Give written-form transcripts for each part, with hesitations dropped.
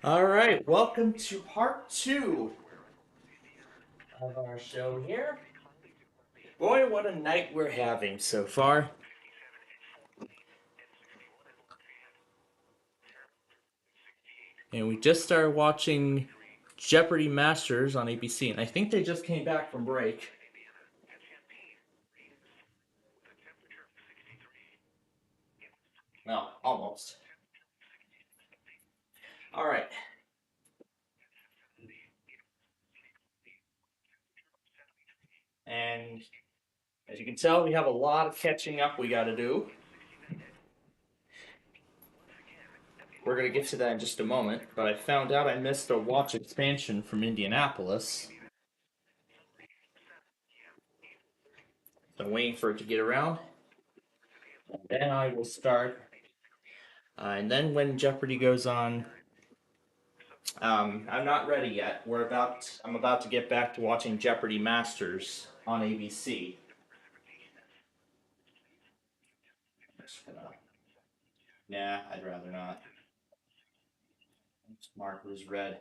All right, welcome to part two of our show here. Boy, what a night we're having so far. And we just started watching Jeopardy Masters on ABC, and I think they just came back from break. Well, almost. All right, and as you can tell, we have a lot of catching up we got to do. We're going to get to that in just a moment, but I found out I missed a watch expansion from Indianapolis. So I'm waiting for it to get around. Then I will start. And then when Jeopardy goes on, I'm not ready yet. I'm about to get back to watching Jeopardy Masters on ABC. Nah, I'd rather not. This marker's red.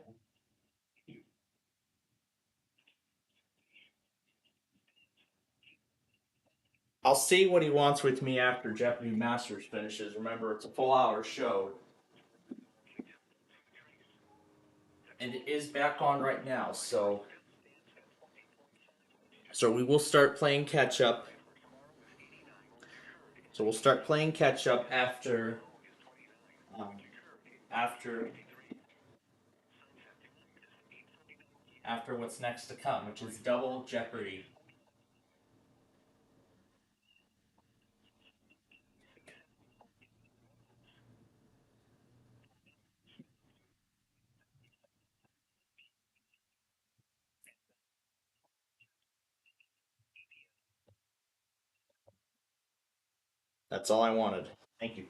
I'll see what he wants with me after Jeopardy Masters finishes. Remember, it's a full hour show. And it is back on right now, so we will start playing catch up. So we'll start playing catch up um, after after what's next to come, which is Double Jeopardy. That's all I wanted. Thank you.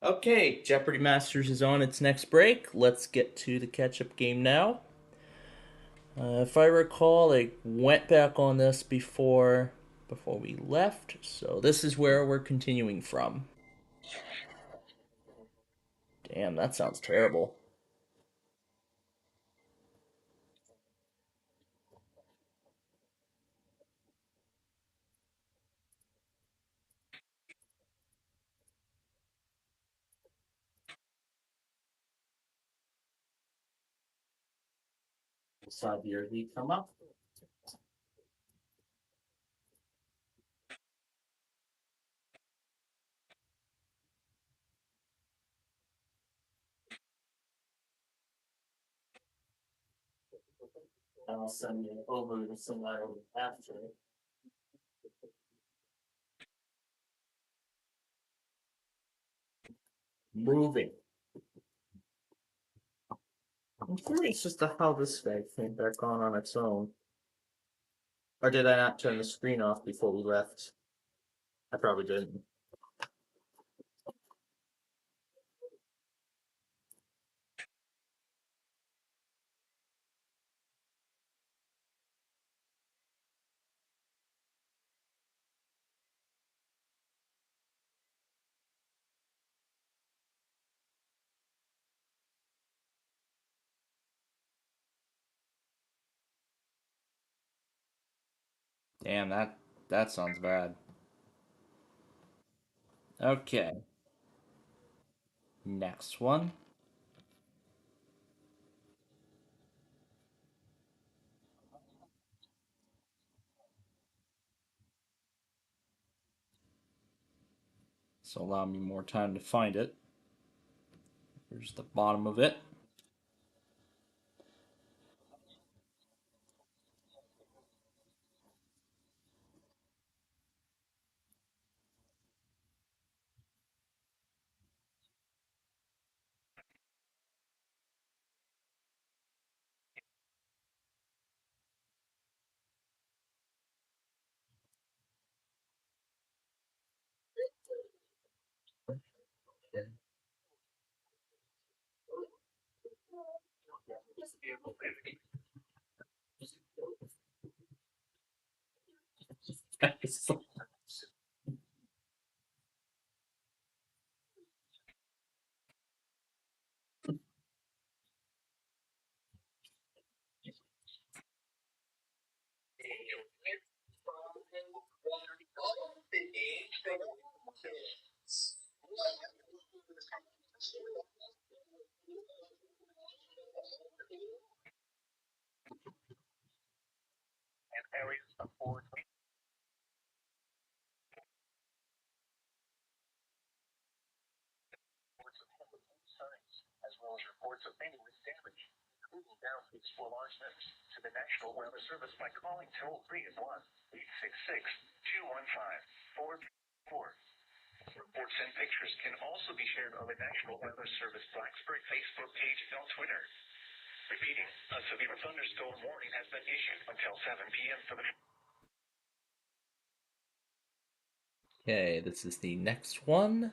Okay, Jeopardy Masters is on its next break. Let's get to the catch-up game now. If I recall, I went back on this before we left, so this is where we're continuing from. Damn, that sounds terrible. Saw your heat come up. I'll send you over to somebody after. Moving. I'm curious as to how this guy came back on its own. Or did I not turn the screen off before we left? I probably didn't. Damn, that sounds bad. Okay, next one. So allow me more time to find it. Here's the bottom of it. Okay, this is the next one.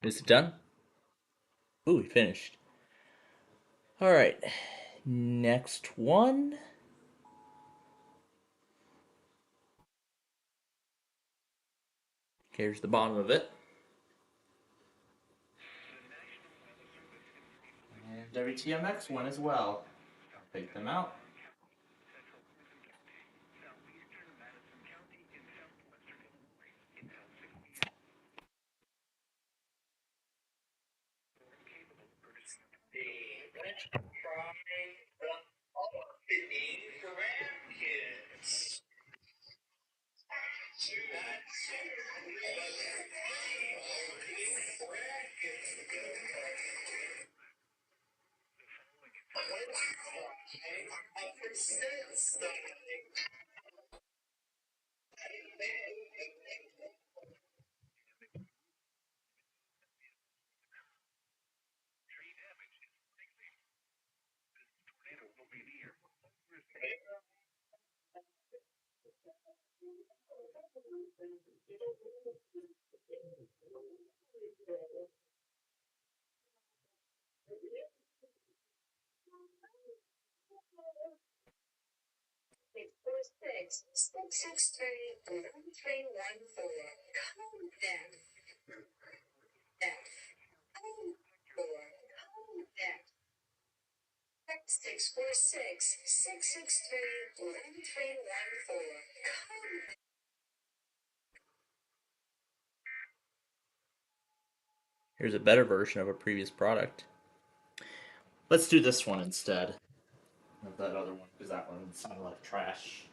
Is it done? Ooh, we finished. All right. Next one. Here's the bottom of it. And WTMX one as well. I'll pick them out. Here's a better version of a previous product. Let's do this one instead of that other one because that one sounded like trash.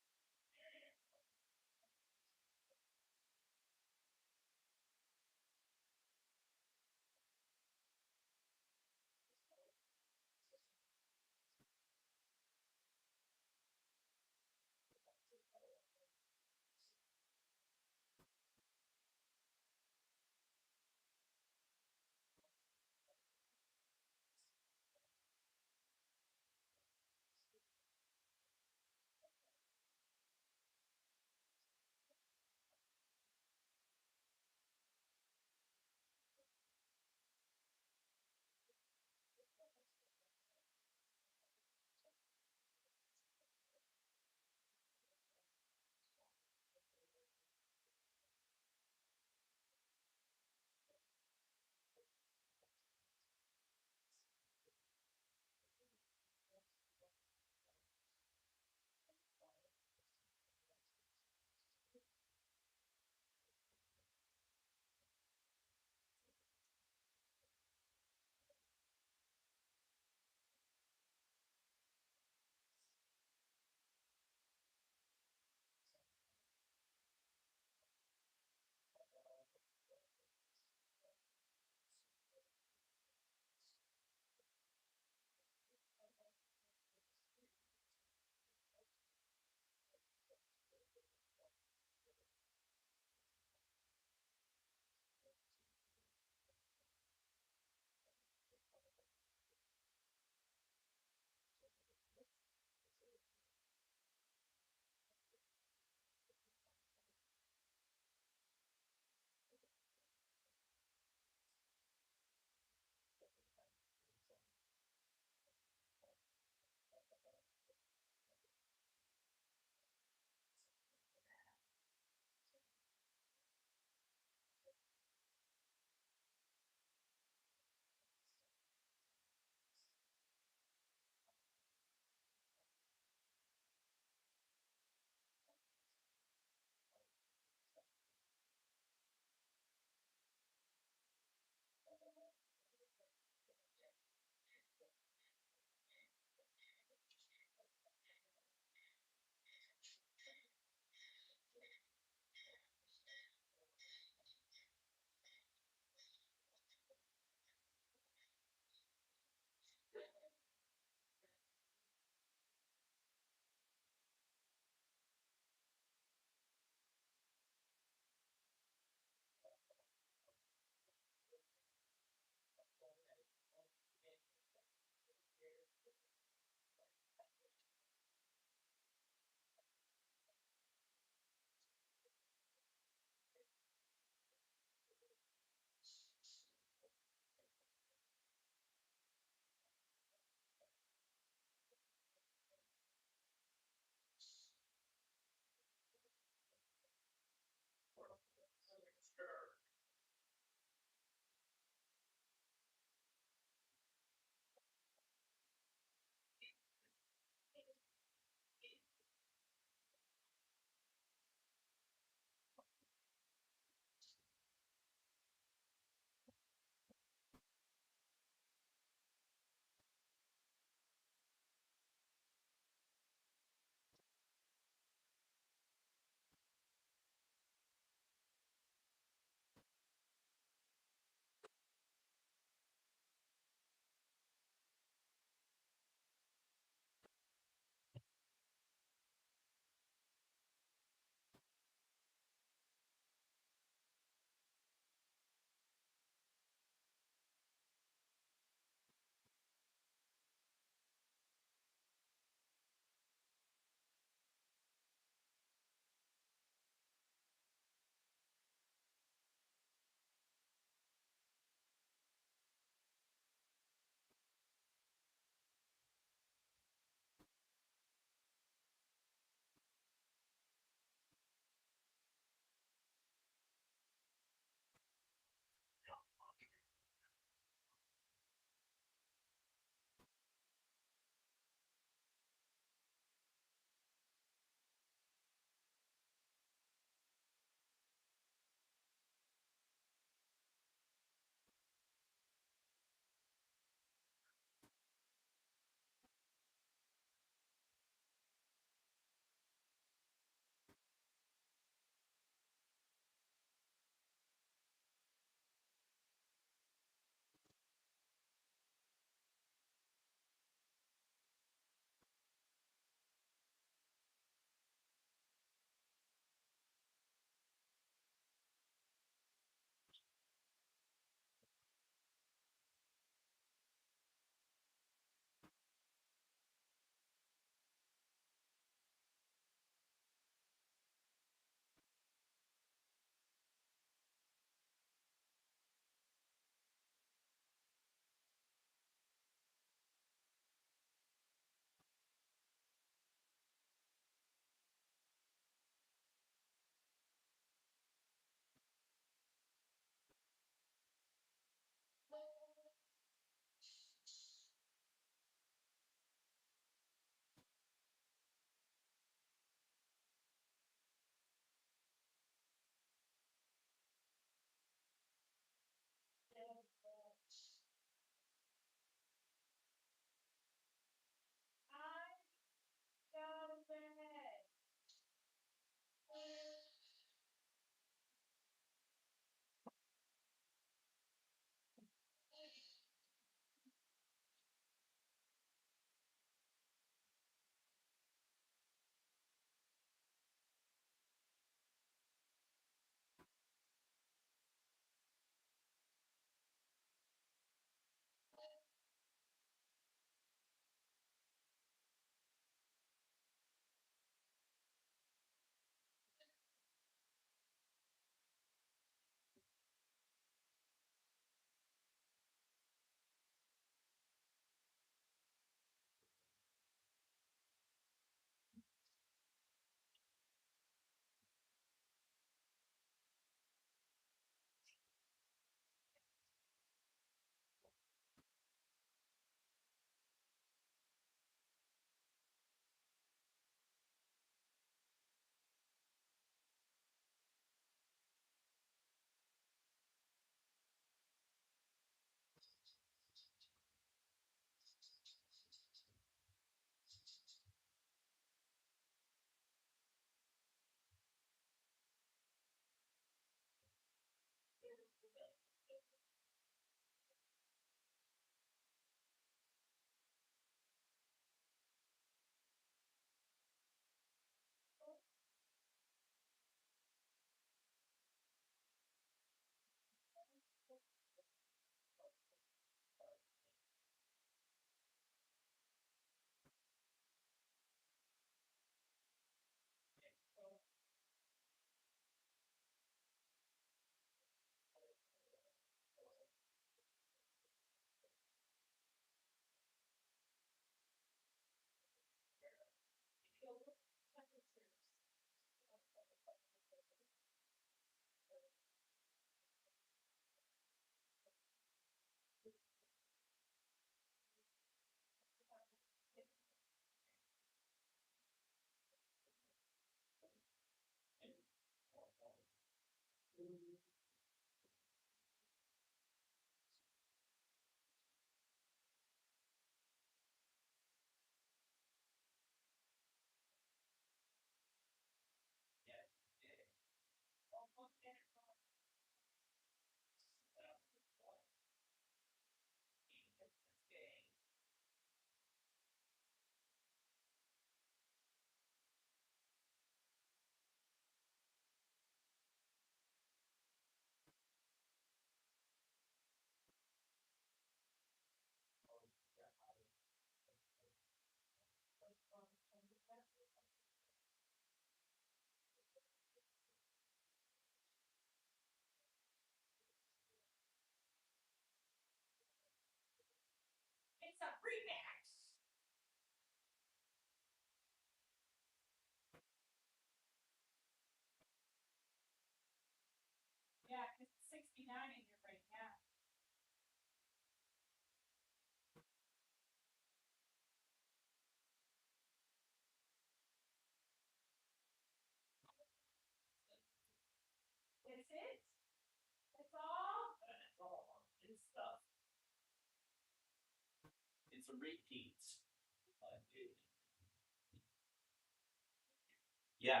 Yeah.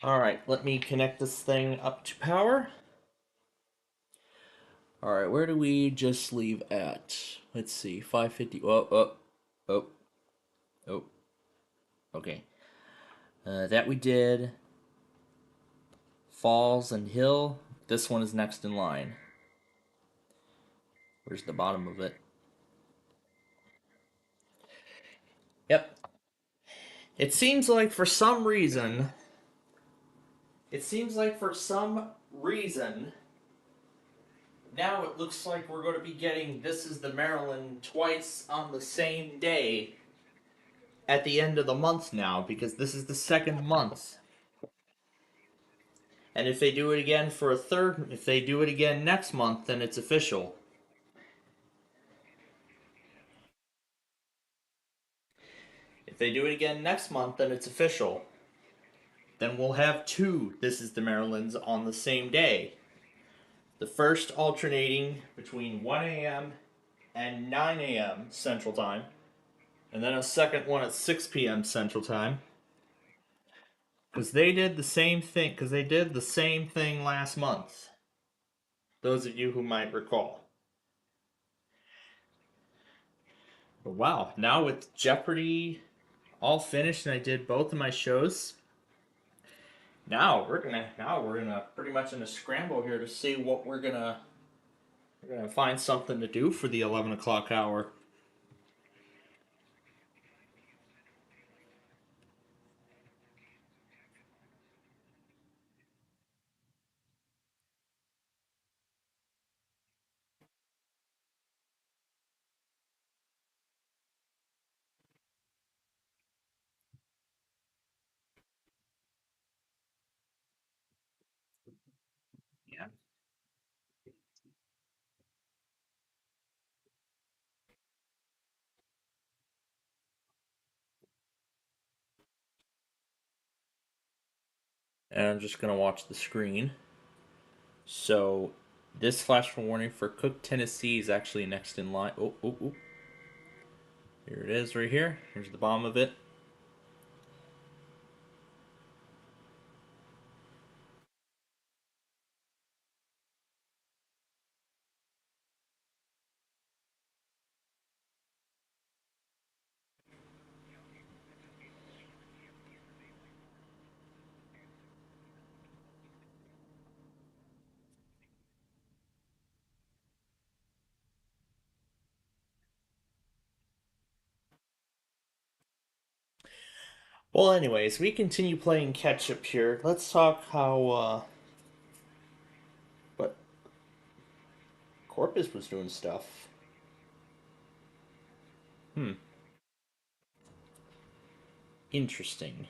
All right, let me connect this thing up to power. All right, where do we just leave at? Let's see, 550. Oh, oh. Okay. That we did. Falls and Hill. This one is next in line. Where's the bottom of it? Yep. It seems like for some reason. It seems like for some reason. Now it looks like we're going to be getting This Is the Maryland twice on the same day at the end of the month now because this is the second month. And if they do it again for a third, if they do it again next month, then it's official. If they do it again next month, then it's official. Then we'll have two This Is the Marylands on the same day. The first alternating between 1 a.m. and 9 a.m. Central Time, and then a second one at 6 p.m. Central Time. Because they did the same thing. Because they did the same thing last month. Those of you who might recall. But wow, now with Jeopardy all finished, and I did both of my shows. Now we're gonna pretty much in a scramble here to see what we're gonna find something to do for the 11 o'clock hour. Yeah. And I'm just gonna watch the screen. So this flash warning for Cook, Tennessee is actually next in line. Oh, oh, oh. Here it is right here. Here's the bottom of it. Well, anyways, we continue playing catch up here. Let's talk how what Corpus was doing stuff. Hmm, interesting.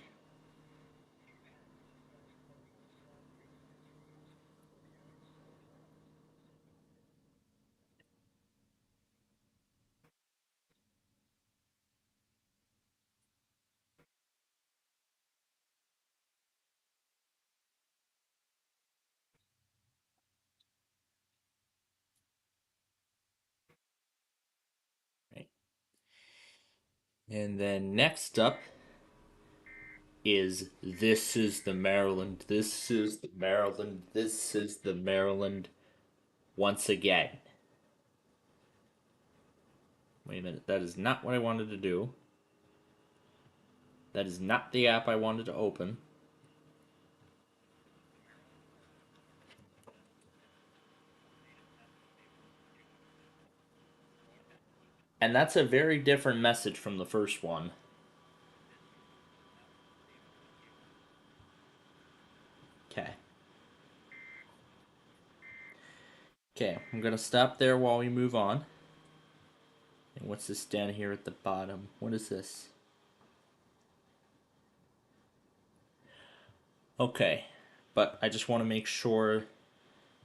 And then next up is This is the Maryland, This is the Maryland, This is the Maryland once again. Wait a minute, that is not what I wanted to do. That is not the app I wanted to open. And that's a very different message from the first one. Okay. Okay, I'm gonna stop there while we move on. And what's this down here at the bottom? What is this? Okay, but I just want to make sure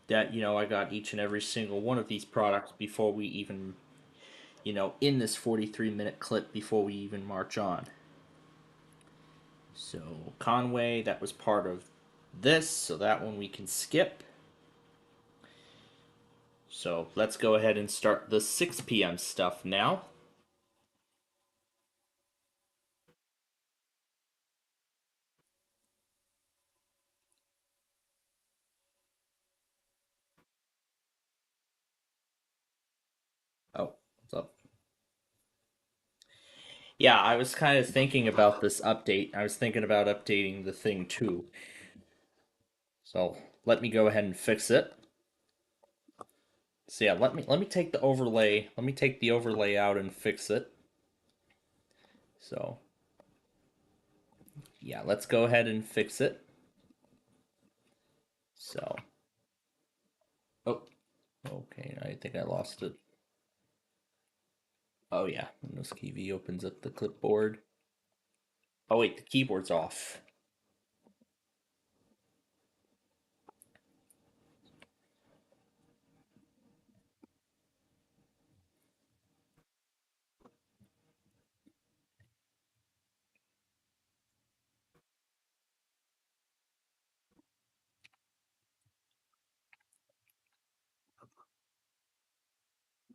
that, I got each and every single one of these products before we even, in this 43-minute clip before we even march on. So, Conway, that was part of this, so that one we can skip. So, let's go ahead and start the 6 p.m. stuff now. Oh, what's up? Yeah, I was kind of thinking about this update. I was thinking about updating the thing too. So let me go ahead and fix it. So yeah, let me take the overlay. Let me take the overlay out and fix it. So yeah, let's go ahead and fix it. So oh, okay, I think I lost it. Oh yeah, Windows key V opens up the clipboard. Oh wait, the keyboard's off.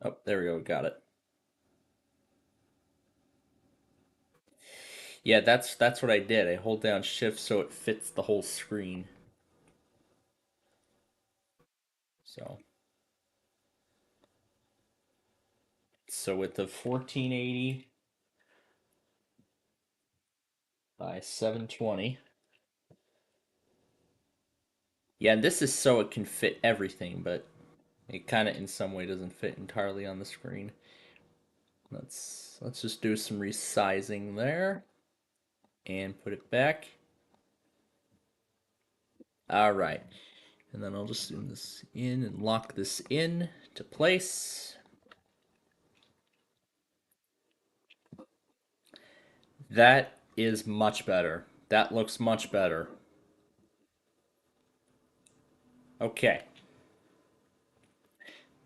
Oh, there we go, got it. Yeah, that's what I did. I hold down Shift so it fits the whole screen. So with the 1480 by 720. Yeah, and this is so it can fit everything, but it kind of in some way doesn't fit entirely on the screen. Let's just do some resizing there and put it back. All right. And then I'll just zoom this in and lock this in to place. That is much better. That looks much better. Okay.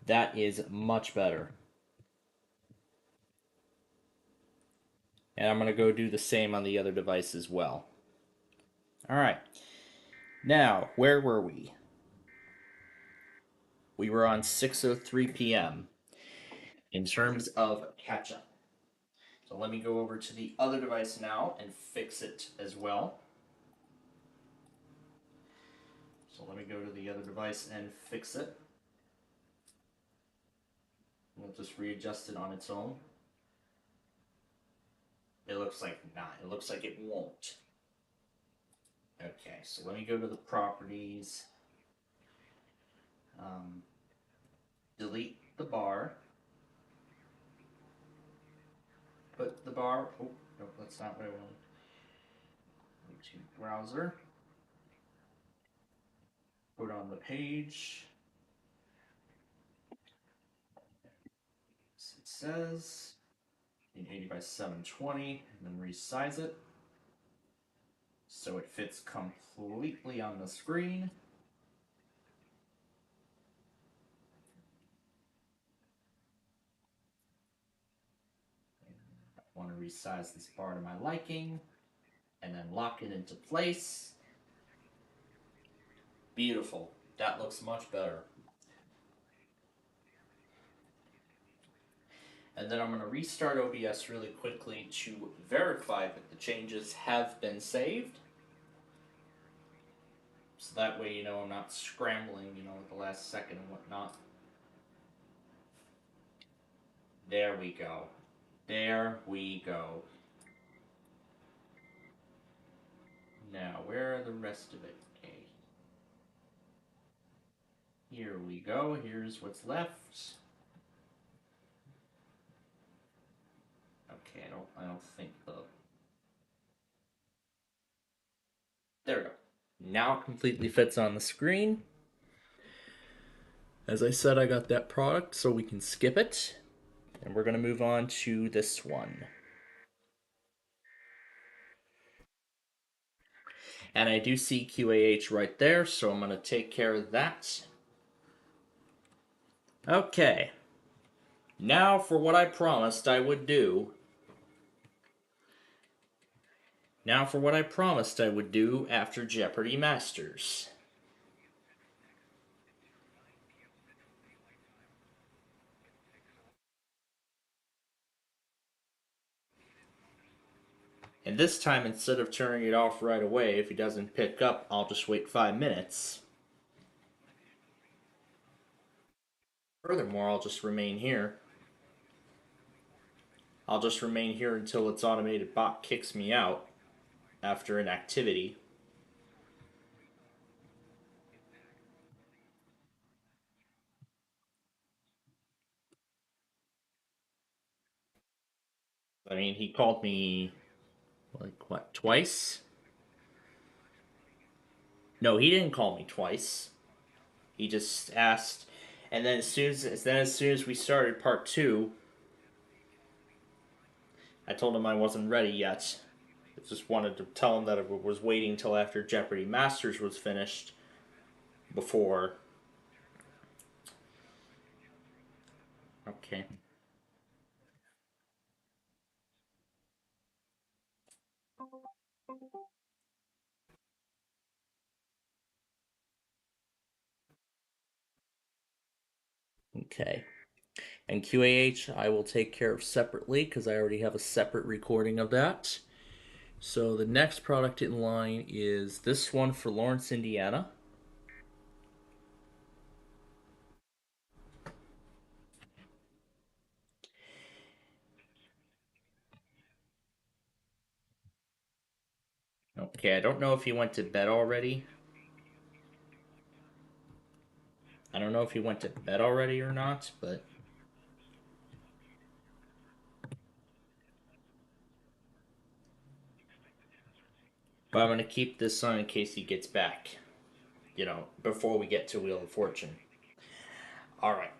That is much better. And I'm going to go do the same on the other device as well. All right. Now, where were we? We were on 6:03 p.m. in terms of catch up. So let me go over to the other device now and fix it as well. So let me go to the other device and fix it. We'll just readjust it on its own. It looks like not. It looks like it won't. Okay, so let me go to the properties. Um, delete the bar. Put the bar. Oh, no, that's not what I wanted. Go to browser. Put on the page. It says 80 by 720, and then resize it so it fits completely on the screen. I want to resize this bar to my liking and then lock it into place. Beautiful. That looks much better. And then I'm going to restart OBS really quickly to verify that the changes have been saved. So that way, I'm not scrambling, at the last second and whatnot. There we go. There we go. Now, where are the rest of it? Okay. Here we go. Here's what's left. Okay, I don't think the. There we go. Now it completely fits on the screen. As I said, I got that product, so we can skip it. And we're going to move on to this one. And I do see QAH right there, so I'm going to take care of that. Okay. Now for what I promised I would do. Now for what I promised I would do after Jeopardy Masters. And this time, instead of turning it off right away, if he doesn't pick up, I'll just wait 5 minutes. Furthermore, I'll just remain here. I'll just remain here until its automated bot kicks me out after an activity. I mean, he called me, like, what, twice? No, he didn't call me twice. He just asked, and then as soon as we started part two, I told him I wasn't ready yet. I just wanted to tell him that I was waiting till after Jeopardy Masters was finished before. Okay. Okay. And QAH, I will take care of separately because I already have a separate recording of that. So the next product in line is this one for Lawrence, Indiana. Okay, I don't know if he went to bed already. I don't know if he went to bed already or not, but I'm gonna keep this on in case he gets back. Before we get to Wheel of Fortune. All right.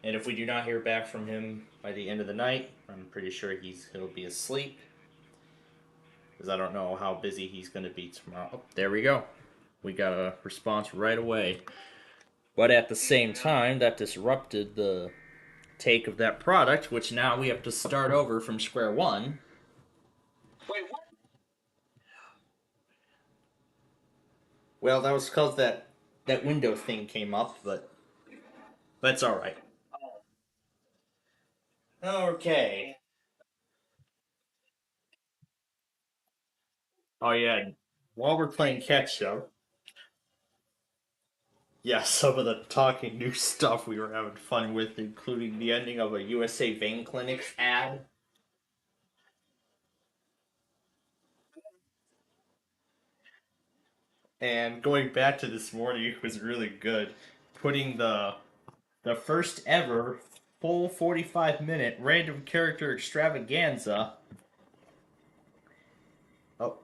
And if we do not hear back from him by the end of the night, I'm pretty sure he'll be asleep because I don't know how busy he's going to be tomorrow. Oh, there we go. We got a response right away. But at the same time, that disrupted the take of that product, which now we have to start over from square one. Well, that was because that window thing came up, but that's all right. Okay. Oh yeah. While we're playing catch up, yeah, some of the talking new stuff we were having fun with, including the ending of a USA Vein Clinics ad. And going back to this morning, it was really good. Putting the first ever full 45-minute random character extravaganza. Oh,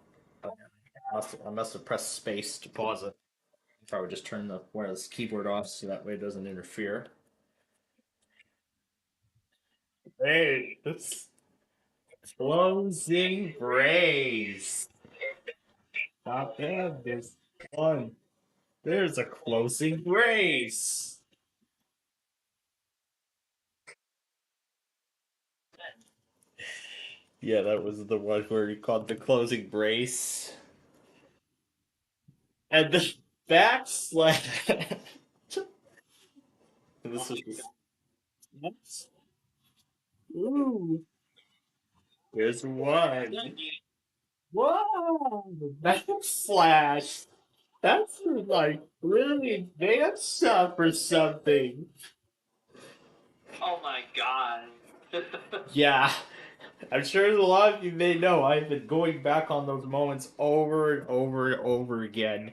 I must have pressed space to pause it. If I would just turn the wireless keyboard off so that way it doesn't interfere. Hey, it's closing brace. Not bad. There's one. There's a closing brace. Yeah, that was the one where he called the closing brace. And the backslash. This was Ooh, here's one. Whoa, that's Flash. That's like really advanced stuff or something. Oh my god. Yeah, I'm sure a lot of you may know I've been going back on those moments over and over and over again.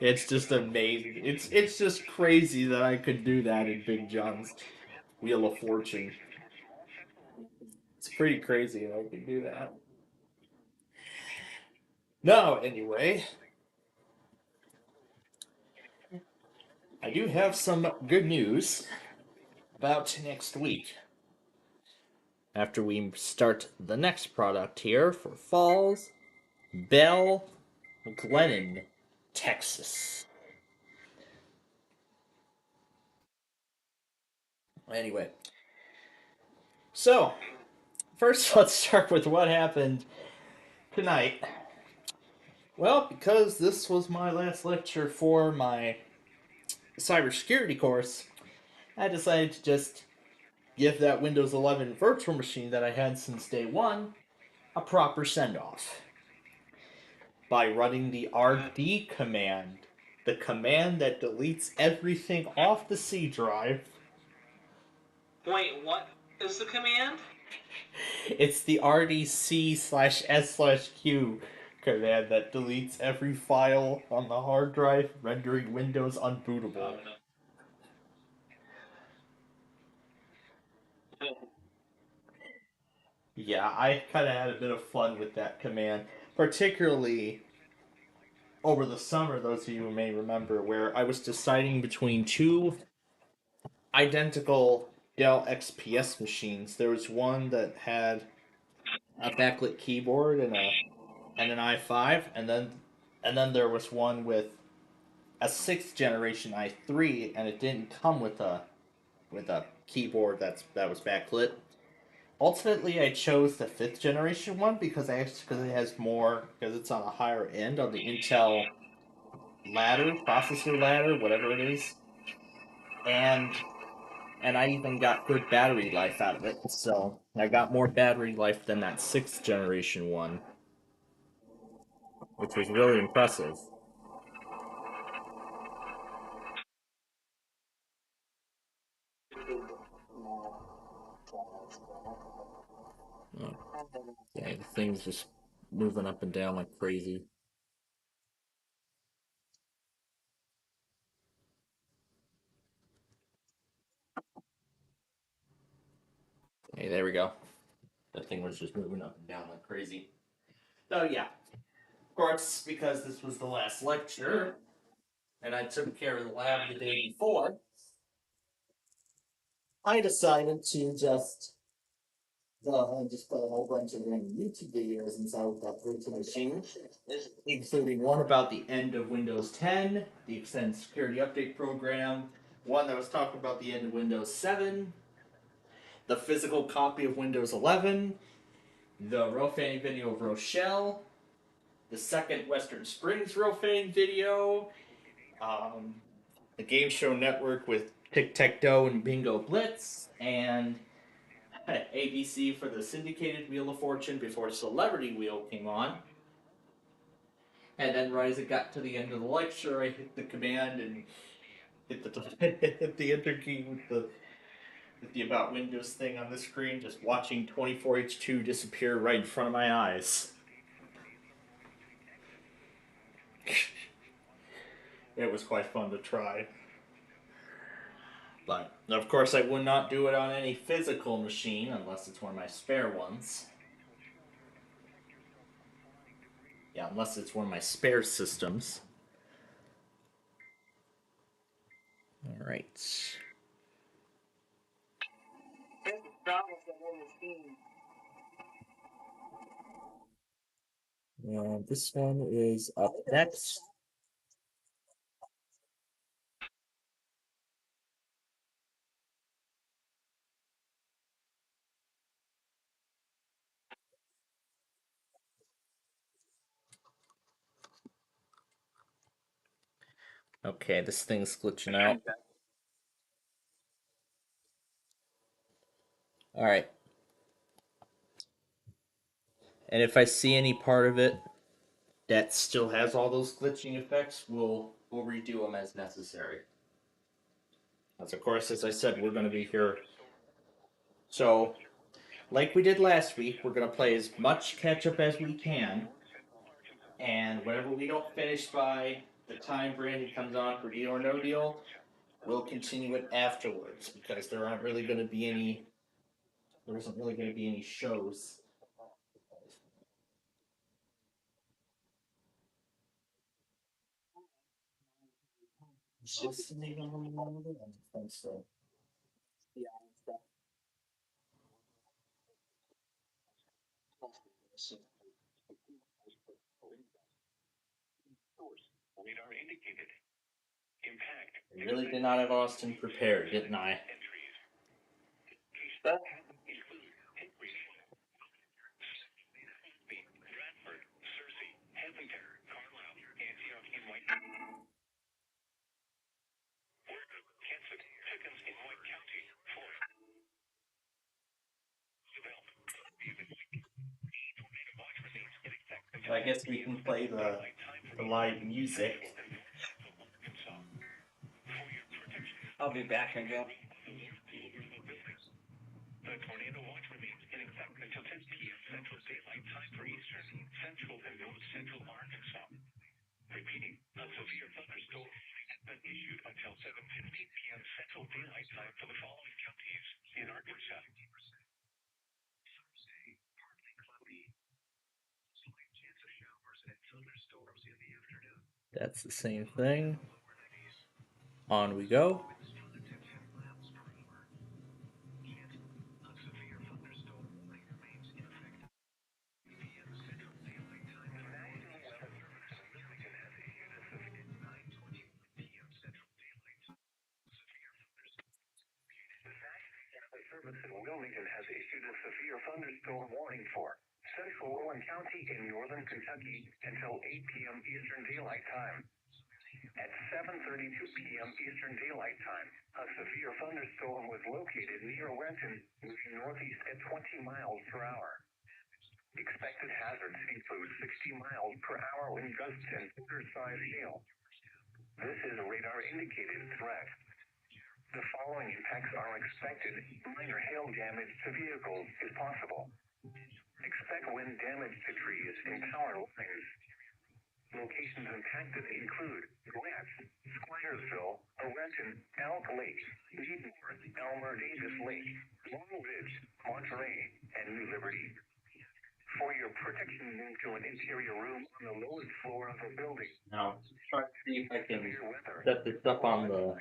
It's just amazing. It's just crazy that I could do that in Big John's Wheel of Fortune. It's pretty crazy that I could do that. No, anyway, I do have some good news about next week. After we start the next product here for Falls, Bell, Glennon, Texas. Anyway, so first let's start with what happened tonight. Well, because this was my last lecture for my cybersecurity course, I decided to just give that Windows 11 virtual machine that I had since day one a proper send off by running the RD command, the command that deletes everything off the C drive. Wait, what is the command? It's the RDC/S/Q command that deletes every file on the hard drive, rendering Windows unbootable. Yeah, I kind of had a bit of fun with that command, particularly over the summer, those of you who may remember, where I was deciding between two identical Dell XPS machines. There was one that had a backlit keyboard and an i5, and then there was one with a sixth generation i3, and it didn't come with a keyboard that was backlit. Ultimately, I chose the fifth generation one because it has more, because it's on a higher end on the Intel ladder, processor ladder, whatever it is, and I even got good battery life out of it. So I got more battery life than that sixth generation one, which was really impressive. Oh, yeah, the thing's just moving up and down like crazy. Hey, there we go. The thing was just moving up and down like crazy. So yeah, of course, because this was the last lecture, and I took care of the lab the day before, I decided to just put a whole bunch of random YouTube videos inside that virtual machine, including one about the end of Windows 10, the extended security update program, one that was talking about the end of Windows 7, the physical copy of Windows 11, the Rofane video of Rochelle, the second Western Springs Rofane video, um, the Game Show Network with Tic Tac Toe and Bingo Blitz, and ABC for the syndicated Wheel of Fortune before Celebrity Wheel came on. And then right as it got to the end of the lecture, I hit the command and hit the hit the enter key with the About Windows thing on the screen, just watching 24H2 disappear right in front of my eyes. It was quite fun to try. But of course, I would not do it on any physical machine unless it's one of my spare ones. Yeah, unless it's one of my spare systems. All right. This one is up next. Okay, this thing's glitching out. All right. And if I see any part of it that still has all those glitching effects, we'll redo them as necessary. As of course, as I said, we're going to be here. So, like we did last week, we're going to play as much catch up as we can. And whatever we don't finish by the time Brandon comes on for Deal or No Deal, we'll continue it afterwards because there aren't really going to be any. There isn't really going to be any shows. Just leave them alone. I don't think so. I really did not have Austin prepared, didn't I? I guess we can play the live music. I'll be back again. That's the same thing. On we go. Service in Wilmington has issued a severe thunderstorm warning for central Owen County in northern Kentucky until 8 p.m. Eastern Daylight Time. At 7:32 p.m. Eastern Daylight Time, a severe thunderstorm was located near Renton, moving northeast at 20 miles per hour. Expected hazards include 60 miles per hour wind gusts and size hail. This is a radar-indicated threat. The following impacts are expected. Minor hail damage to vehicles is possible. Expect wind damage to trees and power lines. Locations impacted include Grants, Squiresville, Renton, Elk Lake, Needmore, Elmer Davis Lake, Long Ridge, Monterey, and New Liberty. For your protection, move to an interior room on the lowest floor of the building. Now, try to see if I can set this up on the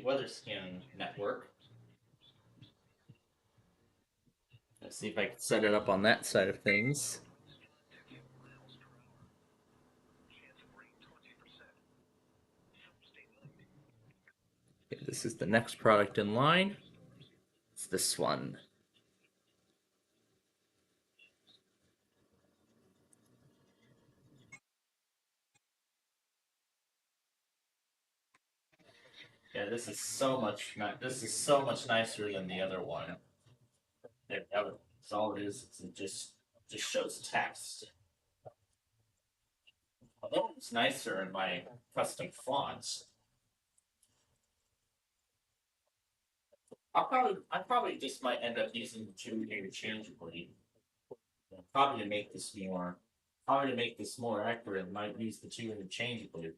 Weather Scan network. Let's see if I can set it up on that side of things. Okay, this is the next product in line. It's this one. Yeah, this is so much. This is so much nicer than the other one. That's all it is. It just shows text. Although it's nicer in my custom fonts. I probably just might end up using the two interchangeably. Probably to make this more, probably to make this more accurate, might use the two interchangeably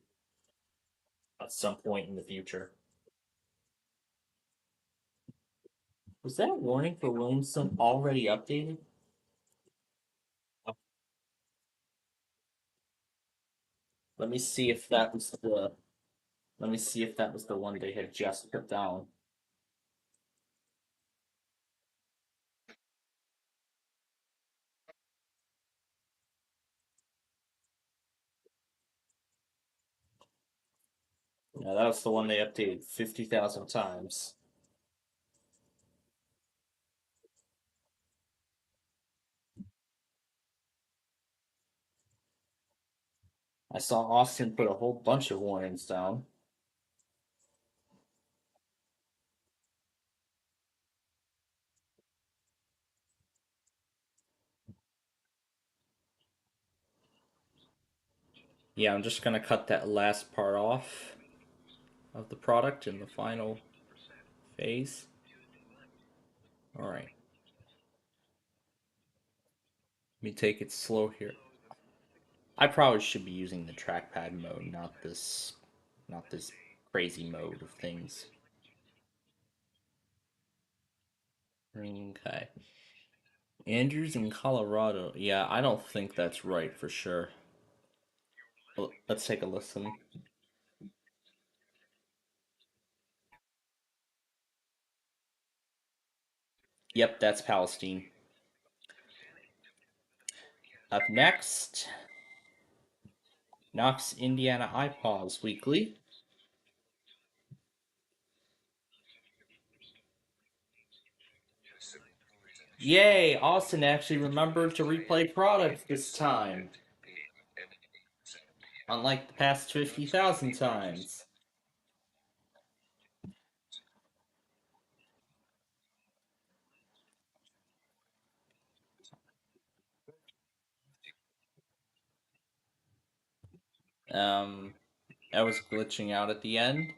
at some point in the future. Was that warning for Williamson already updated? Let me see if that was the. Let me see if that was the one they had just put down. Yeah, that was the one they updated 50,000 times. I saw Austin put a whole bunch of warnings down. Yeah, I'm just gonna cut that last part off of the product in the final phase. Alright. Let me take it slow here. I probably should be using the trackpad mode, not this crazy mode of things. Okay. Andrews in Colorado. Yeah, I don't think that's right for sure. Well, let's take a listen. Yep, that's Palestine. Up next, Knox, Indiana iPause Weekly. Yay! Austin actually remembered to replay products this time, unlike the past 50,000 times. Um, I was glitching out at the end,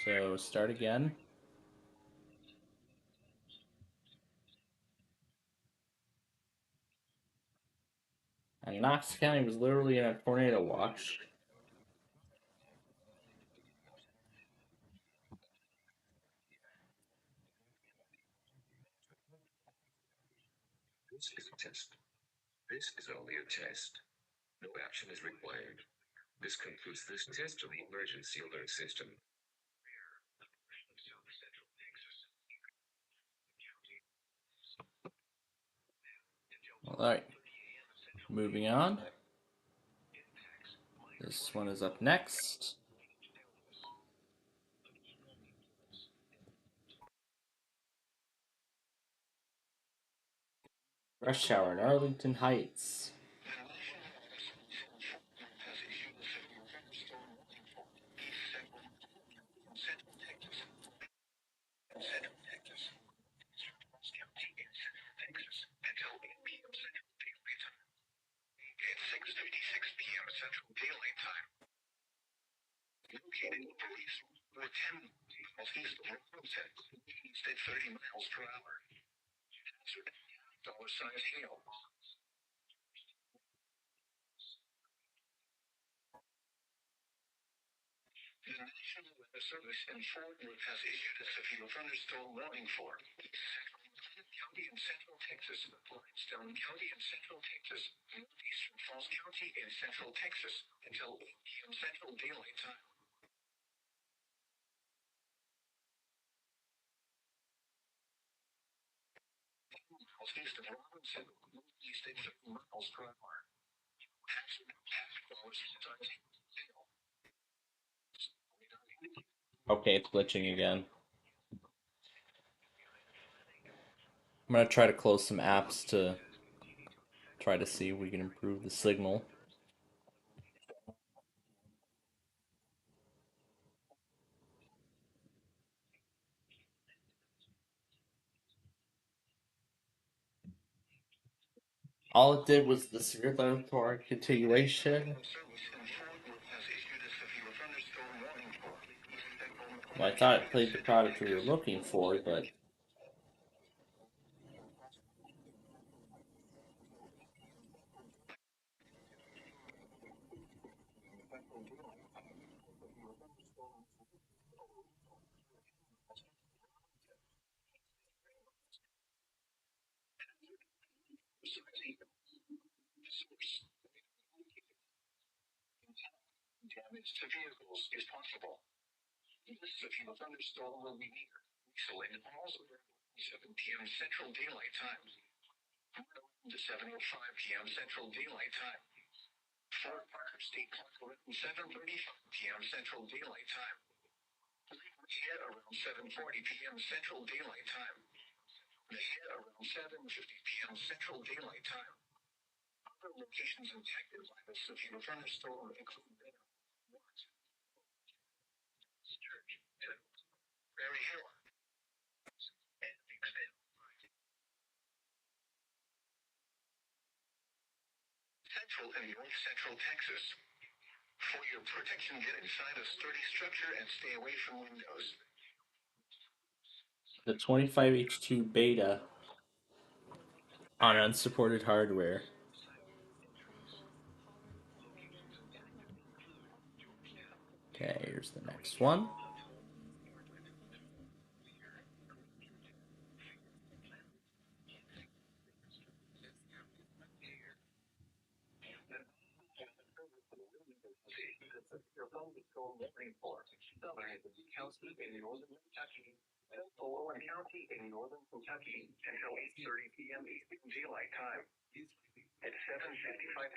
so start again. And Knox County was literally in a tornado watch. This is a test. This is only a test. No action is required. This concludes this test of the emergency alert system. Alright, moving on. This one is up next. Rush hour in Arlington Heights. It's 6:56 p.m. Central Daylight Time. Located in police or 10 miles east of Robinson, east at 30 miles per hour. $sign hail. The National Weather Service in Fort Worth has issued a severe thunderstorm warning for Sacramento County in Central Texas, Limestone County in Central Texas, northeastern Falls County in Central Texas until 8 p.m. Central Daylight Time. Miles east of Robinson, northeast at 30 miles per hour. Okay, it's glitching again. I'm gonna try to close some apps to try to see if we can improve the signal. All it did was the circulatory continuation. Well, I thought it played the product we were looking for, but Damage to vehicles is possible. This severe thunderstorm will be near Excellent also 7 p.m. Central Daylight Time to 7:05 p.m. Central Daylight Time. Fort Parker State Park around 7:35 p.m. Central Daylight Time. Head around 7:40 p.m. Central Daylight Time. The head around 7:50 p.m. Central Daylight Time. Other locations impacted by the severe thunderstorm include Church, Prairie Hill, and. Central and North Central Texas. For your protection, get inside a sturdy structure and stay away from windows. The 25H2 beta on unsupported hardware. Okay, here's the next one. Your phone is still warning for Southern County in northern Kentucky, Central Owen County in northern Kentucky until 8:30 p.m. Eastern Daylight Time. At 7:55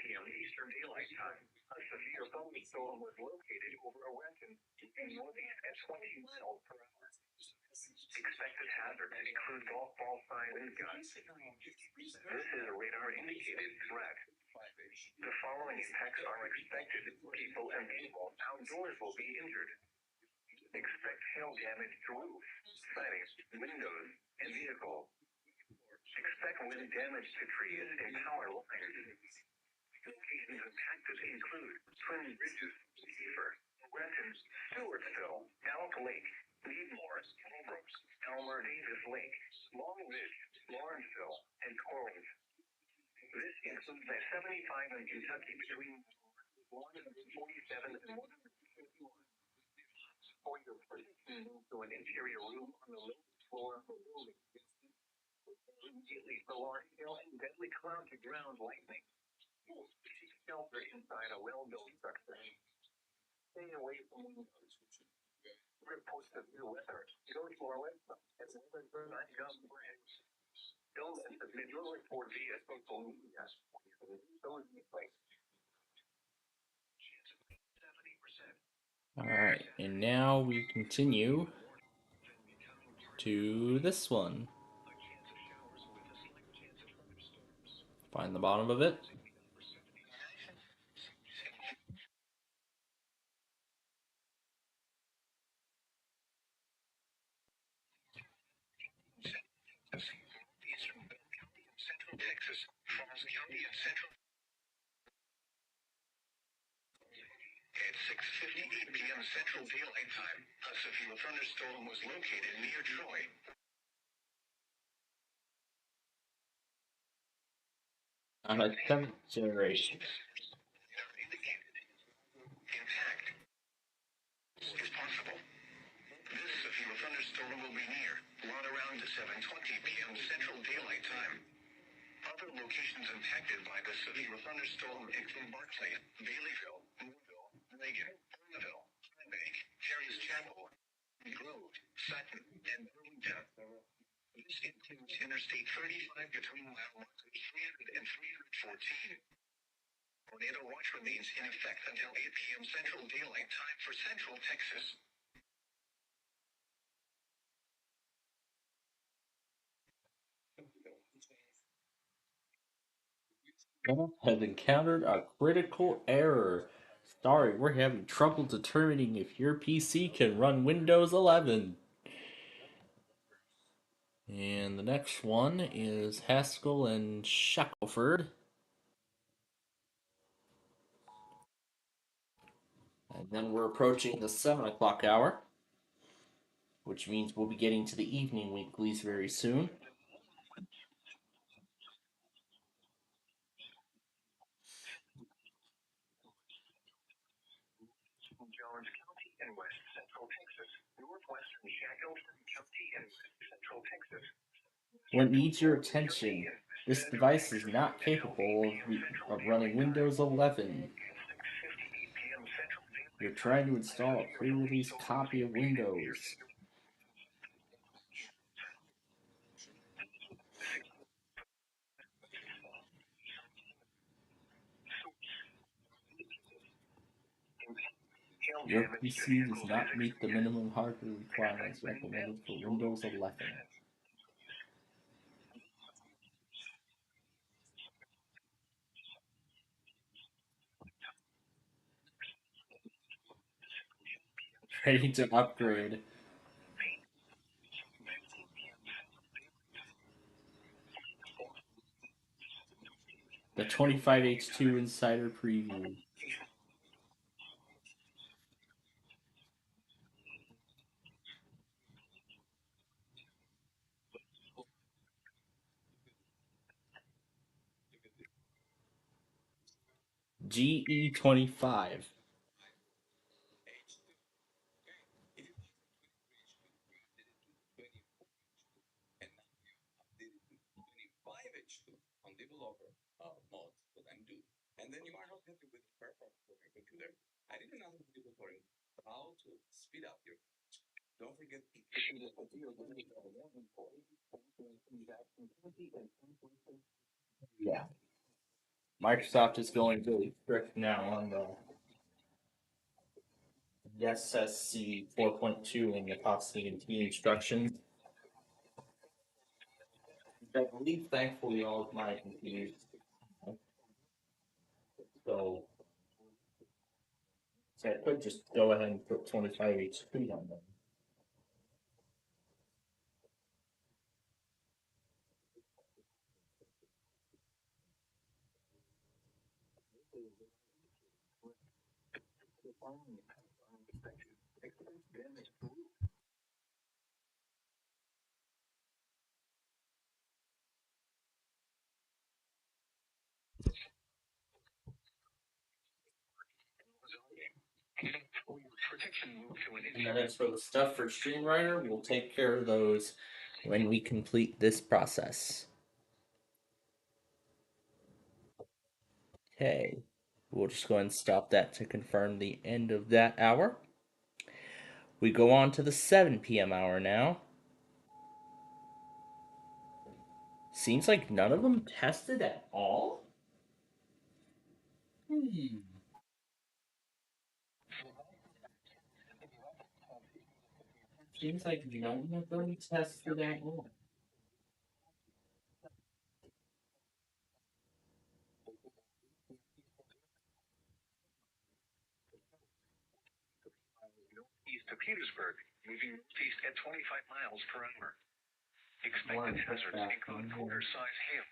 p.m. Eastern Daylight Time, a severe thunderstorm was located over a Renton in northeast at 20 miles per hour. Expected hazards include golf ball size wind gusts. This is a radar indicated threat. The following effects are expected. People and animals outdoors will be injured. Expect hail damage to roofs, siding, windows, and vehicles. Expect wind damage to trees and power lines. Locations impacted include Twin Bridges, Seaver, Renton, Stewartsville, Elk Lake, Needmore, Holbrook, Elmer Davis Lake, Long Ridge, Lawrenceville, and Corwin. This includes the 75 in Kentucky between 147 and 151. For your protection, move to an interior room on the lowest floor of the building. Immediately for large hail and deadly cloud to ground lightning. Seek shelter inside a well-built structure. Stay away from windows. Reports of severe weather. Go to our website at weather.gov. Don't submit your report via social media. Those place. Alright, and now we continue to this one. Find the bottom of it. Central Texas, Falls County, and Central. At 6:58 p.m. Central Daylight Time, a severe thunderstorm was located near Troy. On a 10th generation. Impact is possible. This severe thunderstorm will be near, not around 7:20 p.m. Central Daylight Time. Other locations impacted by the severe thunderstorm include Barclay, Baileyville, Moorville, Reagan, Bonneville, Bank, Harry's Chapel, Grove, Sutton, and Burlington. This includes Interstate 35 between mile markers 300 and 314. Tornado watch remains in effect until 8 p.m. Central Daylight Time for Central Texas. Has encountered a critical error. Sorry, we're having trouble determining if your PC can run Windows 11. And the next one is Haskell and Shackelford. And then we're approaching the 7 o'clock hour, which means we'll be getting to the evening weeklies very soon. Jones County and West Central Texas, northwestern Shackelford County and West Central Texas. What needs your attention? This device is not capable of running Windows 11. You're trying to install a pre-release copy of Windows. Your PC does not meet the minimum hardware requirements recommended for Windows 11. Ready to upgrade. The 25H2 Insider Preview. GE25. Yeah. Microsoft is going really strict now on the SSC 4.2 and the costing and T instructions. I believe, thankfully, all of my computers. So, so I could just go ahead and put 25H2 on them. And then as for the stuff for StreamWriter, we'll take care of those when we complete this process. Okay, we'll just go ahead and stop that to confirm the end of that hour. We go on to the 7 p.m. hour now. Seems like none of them tested at all? Seems like none of them tested at all. East of Petersburg, moving northeast at 25 miles per hour. Expected hazards include quarter-size hail.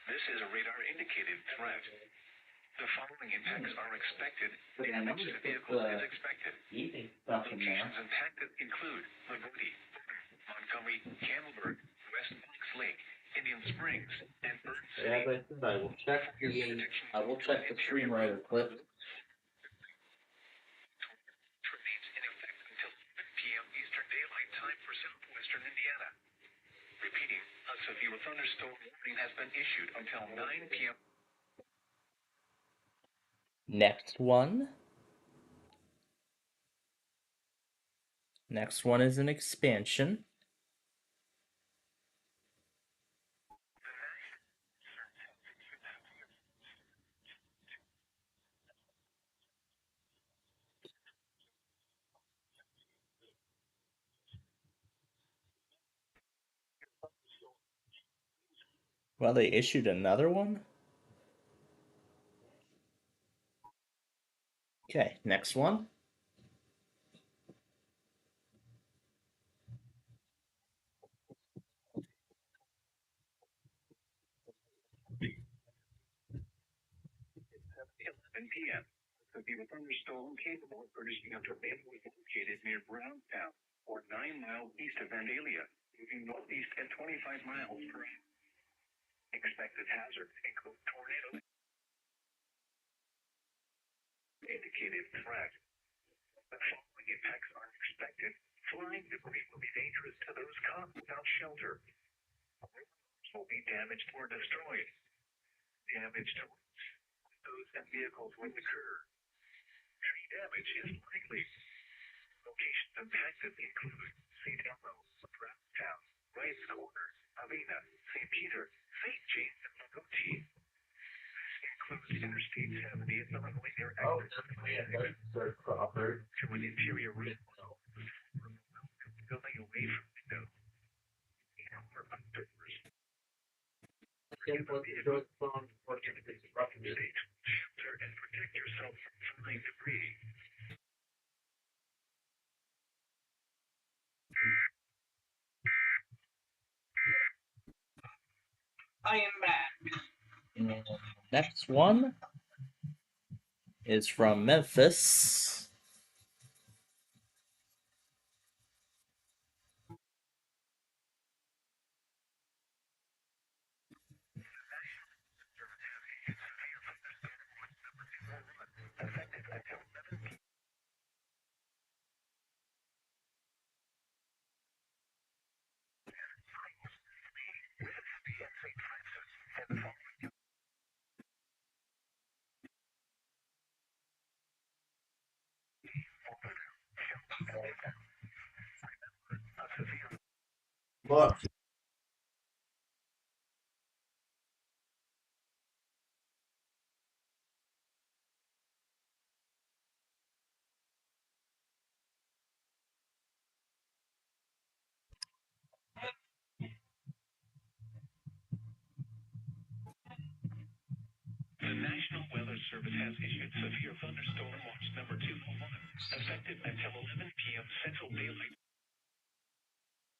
This is a radar-indicated threat. The following impacts are expected. Damage to vehicle is expected. Locations impacted include Lagodi, Montgomery, Campbellburg, West Fox Lake, Indian Springs, and Bird City. As I said, I will check the StreamWriter clip. Remains in effect until 7 p.m. Eastern Daylight Time for southwestern Indiana. Repeating, a severe thunderstorm warning has been issued until 9 p.m. Next one. Next one is an expansion. Well, they issued another one? Okay, next one. p.m. The severe thunderstorm capable of producing a tornado was located near Brownstown, or 9 miles east of Vandalia, moving northeast at 25 miles per hour. Expected hazards include tornado indicated threat. The following impacts are expected. Flying debris will be dangerous to those caught without shelter. Roads will be damaged or destroyed. Damage to windows and vehicles will occur. Tree damage is likely. Locations impacted include St. Elmo, Brownstown, Rice Corner, Avena, St. Peter, St. James, and Lagodi. Includes Interstate 70 in Illinois near Crawford to an interior room. Going away from windows. Or outdoors. Shelter and protect yourself from flying debris. I am back. Next one is from Memphis. Look. The National Weather Service has issued severe thunderstorm watch number 201, effective until 11 p.m. Central Daylight.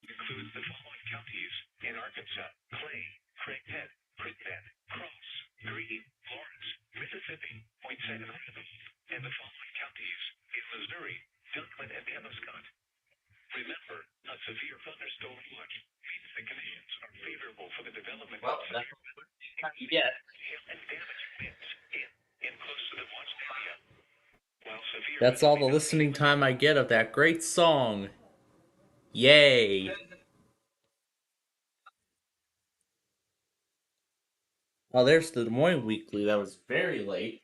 Includes the following counties in Arkansas: Clay, Craighead, Crittenden, Cross, Greene, Lawrence, Mississippi, Poinsett, and Idaho, and the following counties in Missouri: Dunklin and Penobscot. Remember, a severe thunderstorm watch means the conditions are favorable for the development Well, of that's severe you get. hail and damaging winds in close to the watched area. While severe That's weather all may the not be listening time I get of that great song. Yay! Oh, there's the Des Moines Weekly. That was very late.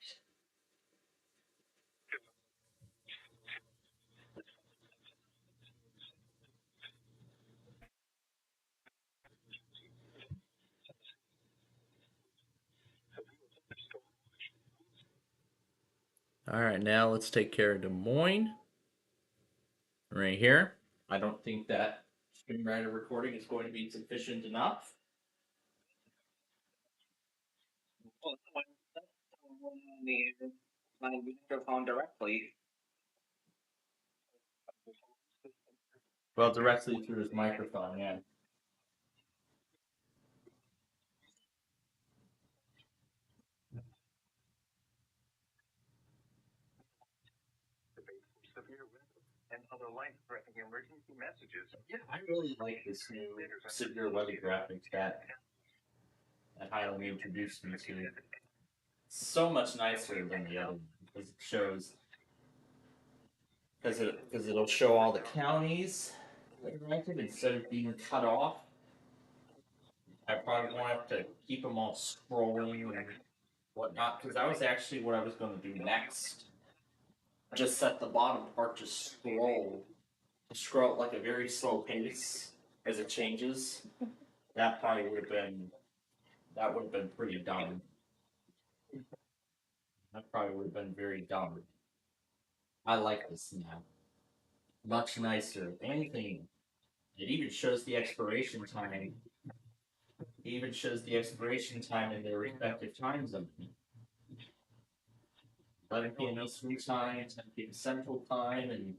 All right, now let's take care of Des Moines right here. I don't think that screenwriter recording is going to be sufficient enough. My microphone directly. Well, directly through his microphone, yeah. severe weather and other life-threatening emergency messages. Yeah, I really like this new severe weather graphics that Highland introduced me to. So much nicer than the other one because it shows because it'll show all the counties that are rented instead of being cut off. I probably won't have to keep them all scrolling and whatnot because that was actually what I was going to do next. Just set the bottom part to scroll at like a very slow pace as it changes. That probably would have been pretty dumb. That probably would have been very dumb. I like this now. Much nicer. Anything. It even shows the expiration time. It even shows the expiration time in their respective time zone. 11 p.m. Eastern time, 10 p.m. Central time, and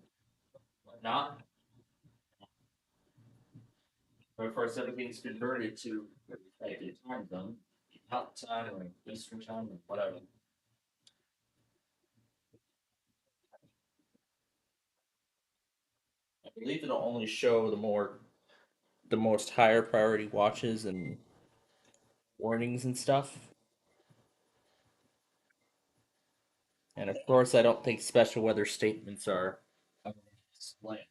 whatnot. But of course, everything's converted to the respective time zone. Mountain time or Eastern time or whatever. I believe it'll only show the most higher priority watches and warnings and stuff. And of course, I don't think special weather statements are displayed.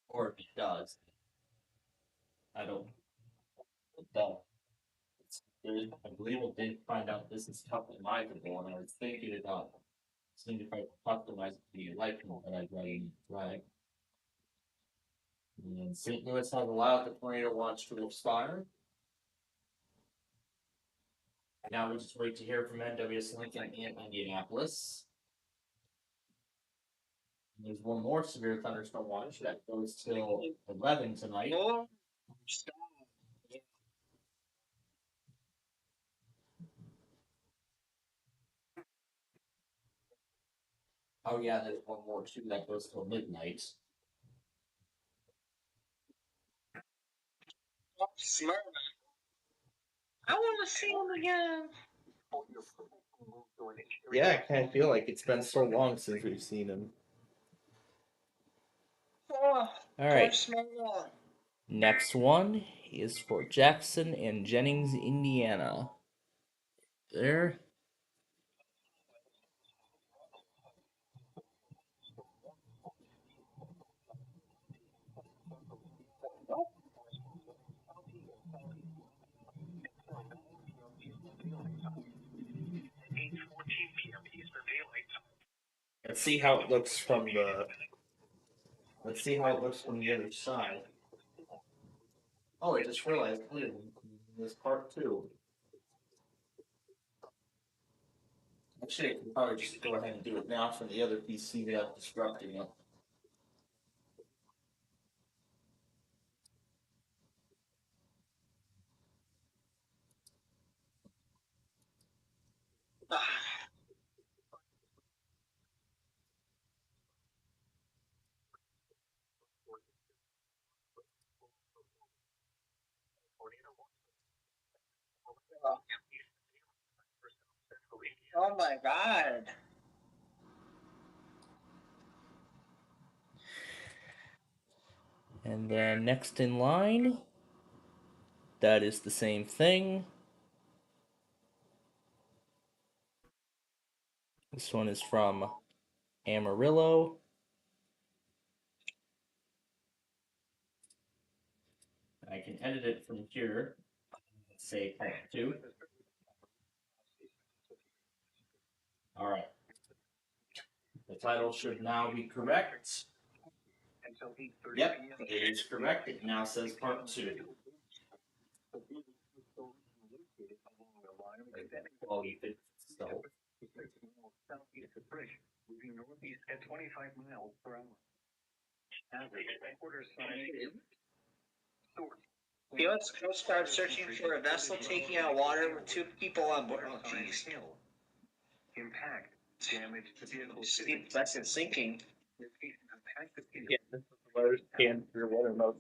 Or if it does, I don't. That I believe I did find out this is customizable, and I was thinking about seeing if I could customize it to be like that I'd write in the flag. And St. Louis has allowed the tornado watch to expire. Now we just wait to hear from NWS Lincoln and Indianapolis. And there's one more severe thunderstorm watch that goes till 11 tonight. Oh yeah, there's one more too that goes till midnight. Smart. I want to see him again. Yeah, I kind of feel like it's been so long since we've seen him. Oh, All poor right. Smart. Next one is for Jackson and Jennings, Indiana. There. Let's see how it looks from the. Let's see how it looks from the other side. Oh, I just realized this part two. Actually, I can probably just go ahead and do it now from the other PC without disrupting it. Oh my God. And then next in line, that is the same thing. This one is from Amarillo. I can edit it from here. Let's say part two. All right. The title should now be correct. Yep, it is correct. It now says part two. Well, you could still. Moving northeast at 25 miles per hour. Okay, let's go start searching for a vessel taking out water with 2 people on board. Oh, jeez. Impact damage to vehicle. Steep vessel sinking. Yeah, this is the weather scan for weather mode.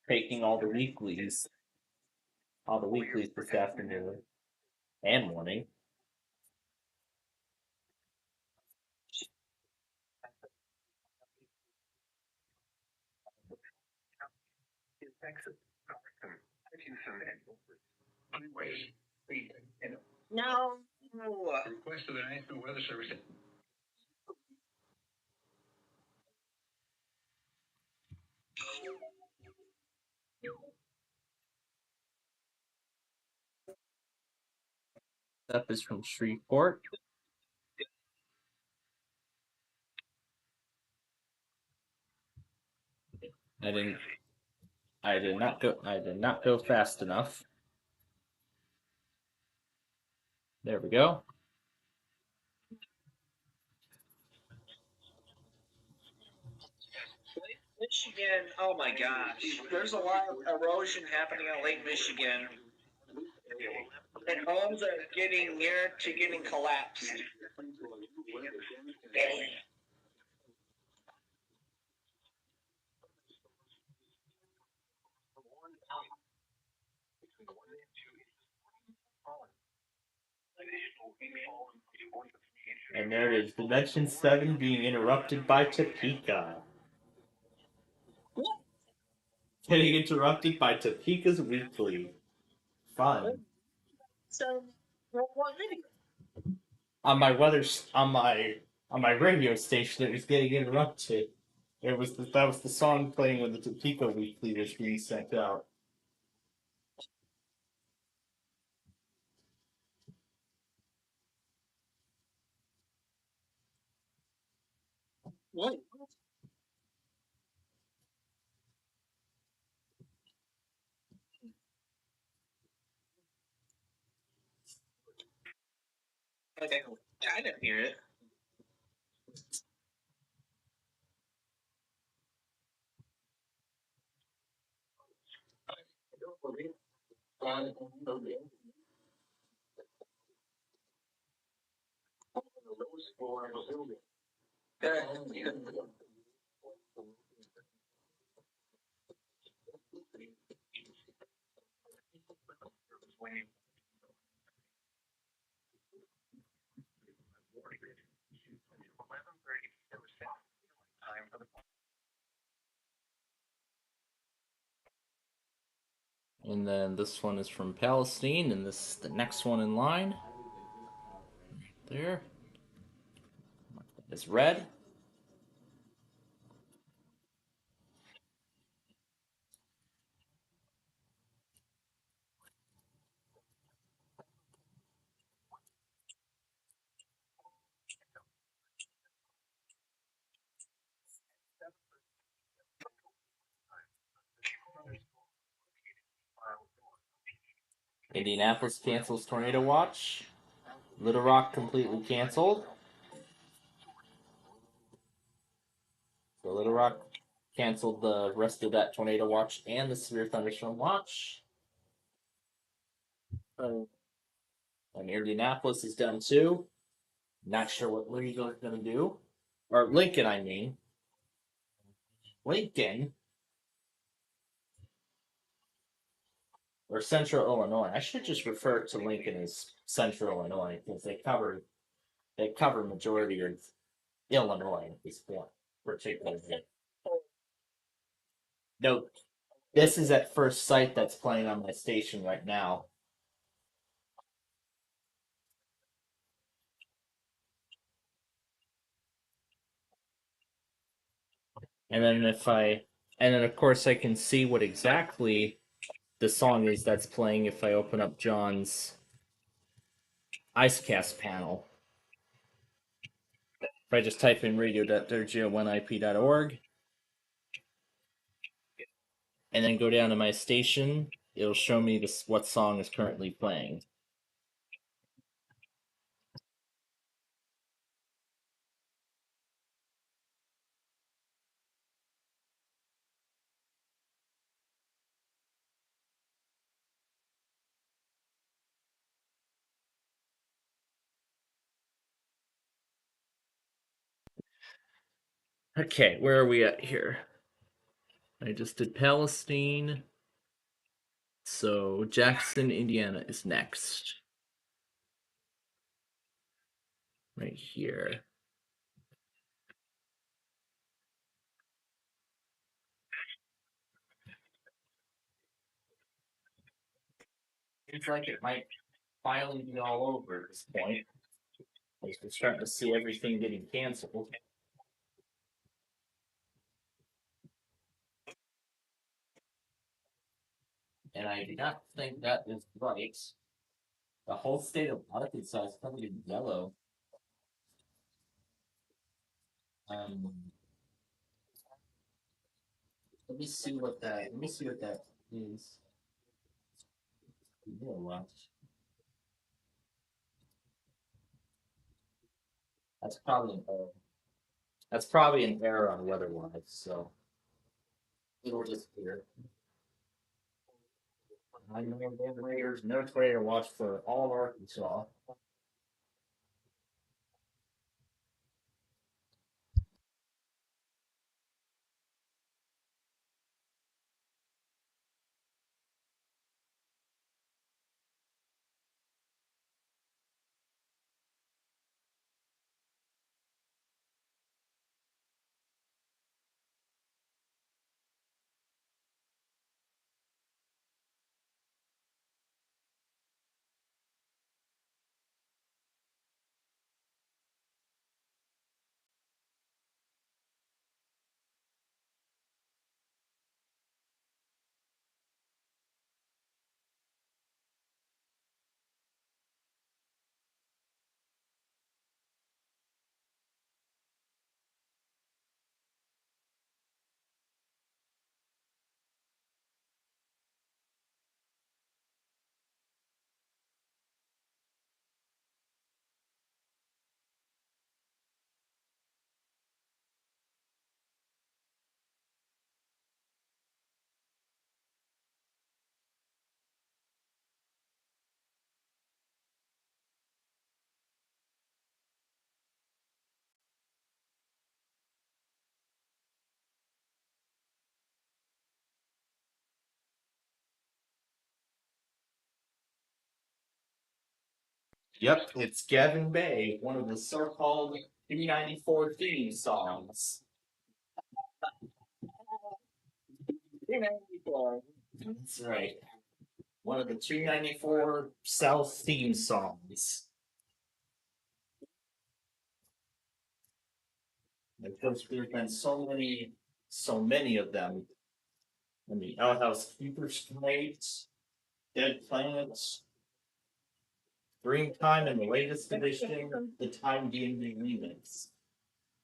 Taking all the weeklies this afternoon and morning. Texas, Carson, Hutchinson, and Highway. No. Request of the National Weather Service. Up is from Shreveport. I didn't. I did not go. I did not go fast enough. There we go. Michigan, oh my gosh. There's a lot of erosion happening on Lake Michigan. And homes are getting near to getting collapsed. And there it is. Dimension 7 being interrupted by Topeka. Getting interrupted by Topeka's Weekly. Fun. So, what video? On my radio station, it was getting interrupted. That was the song playing when the Topeka Weekly was being sent out. What? Okay, I didn't hear it. And then this one is from Palestine, and this is the next one in line. There. It's red. Indianapolis cancels tornado watch. Little Rock completely canceled. So Little Rock canceled the rest of that tornado watch and the severe thunderstorm watch. And Indianapolis is done too. Not sure what Louisville is going to do. Or Lincoln, I mean. Lincoln, or Central Illinois. I should just refer to Lincoln as Central Illinois because they cover majority of Illinois at this point, particularly. No, this is at first sight that's playing on my station right now. And then and then of course I can see what exactly the song is that's playing if I open up John's IceCast panel. If I just type in radio.dergio1ip.org and then go down to my station, it'll show me what song is currently playing. Okay, where are we at here? I just did Palestine. So Jackson, Indiana is next. Right here. Seems like it might finally be all over at this point. We're starting to see everything getting canceled. And I do not think that is right. The whole state of Arkansas is covered in yellow. Um, let me see what that is. Watch. That's probably an error. That's probably an error on weather-wise, so it'll disappear. I know there's no tornado watch for all of Arkansas. Yep, it's Gavin Bay, one of the so-called 394 theme songs. 394. That's right. one of the 294 South theme songs. Because there's been so many of them. I mean, Outhouse Keepers Tonight, Dead Planets, Dreamtime, and the latest edition, the Time D&D remix,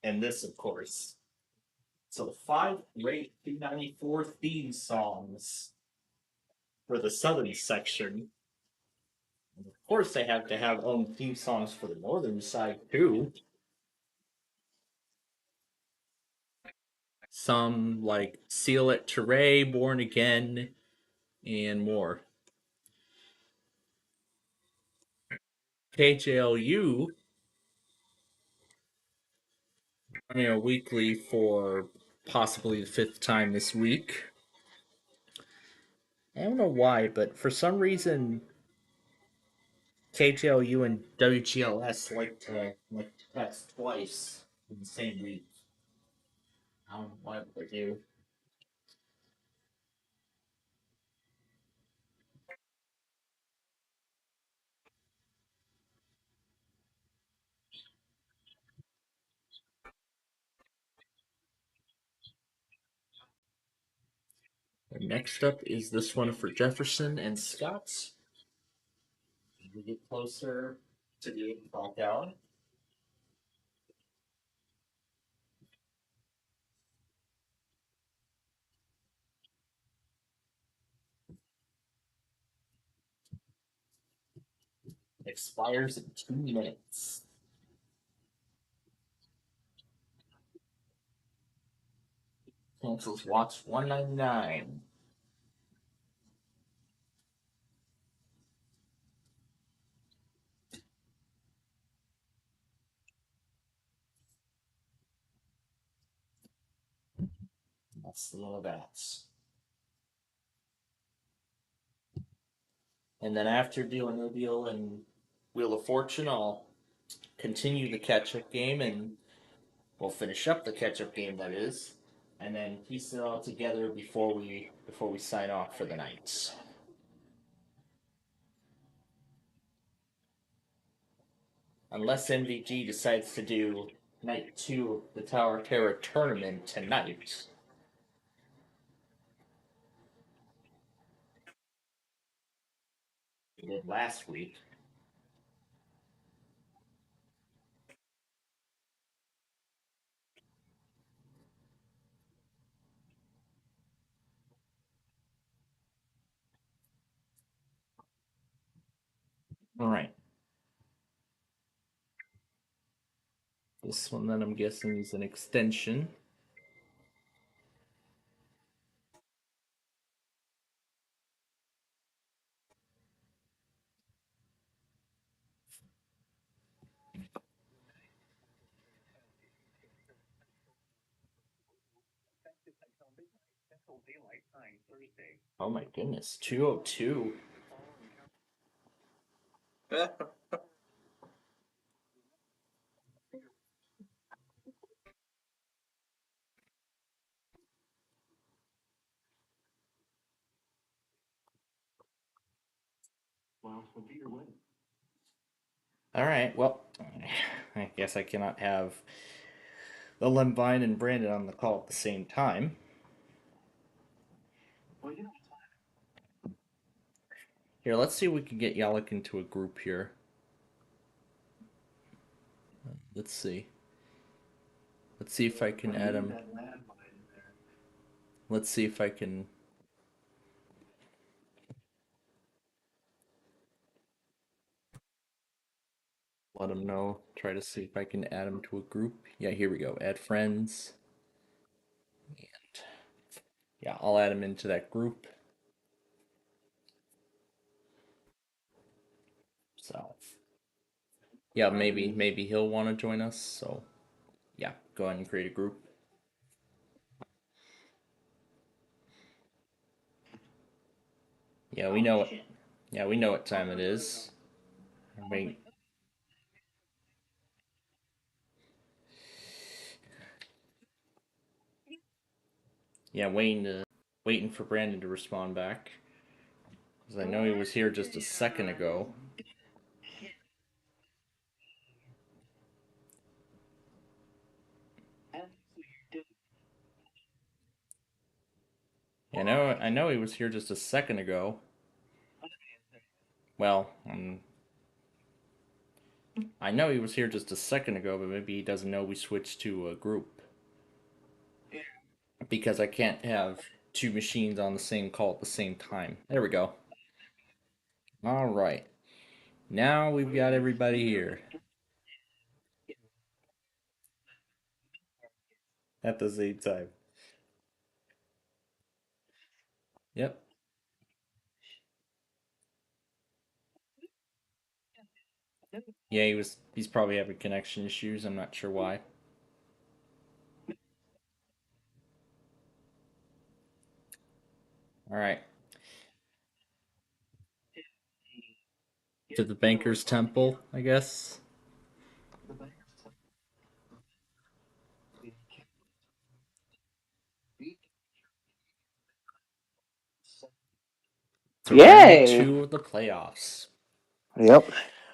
and this, of course. So 5 great B94 theme songs for the southern section. And of course, they have to have own theme songs for the northern side too. Some like Seal It Teray, Born Again, and more. KJLU running a weekly for possibly the fifth time this week. I don't know why, but for some reason KJLU and WGLS like to text twice in the same week. I don't know why they do. And next up is this one for Jefferson and Scott. As we get closer to the 8 o'clock hour. Expires in 2 minutes. Cancels watch 199. That's the little bats. And then after doing the deal and Wheel of Fortune, I'll continue the catch-up game and we'll finish up the catch-up game, that is, and then piece it all together before we sign off for the night. Unless MVG decides to do night 2 of the Tower Terror tournament tonight. We did last week. All right. This one then I'm guessing is an extension. Oh my goodness, 202. All right, well, I guess I cannot have the Lemvine and Brandon on the call at the same time. Here, let's see if we can get Yalik into a group here. Let's see. Let's see if I can add him. Let's see if I can let him know. Try to see if I can add him to a group. Yeah, here we go. Add friends. And yeah, I'll add him into that group. So yeah, maybe he'll want to join us. So yeah, go ahead and create a group. Yeah, we know it. Yeah, we know what time it is. Wait. Yeah, waiting for Brandon to respond back. Because I know he was here just a second ago. I know he was here just a second ago. Well, I know he was here just a second ago, but maybe he doesn't know we switched to a group. Because I can't have two machines on the same call at the same time. There we go. All right. Now we've got everybody here. At the same time. Yep. Yeah, he's probably having connection issues. I'm not sure why. All right. To the Banker's Temple, I guess. To round 2 of the playoffs. Yep.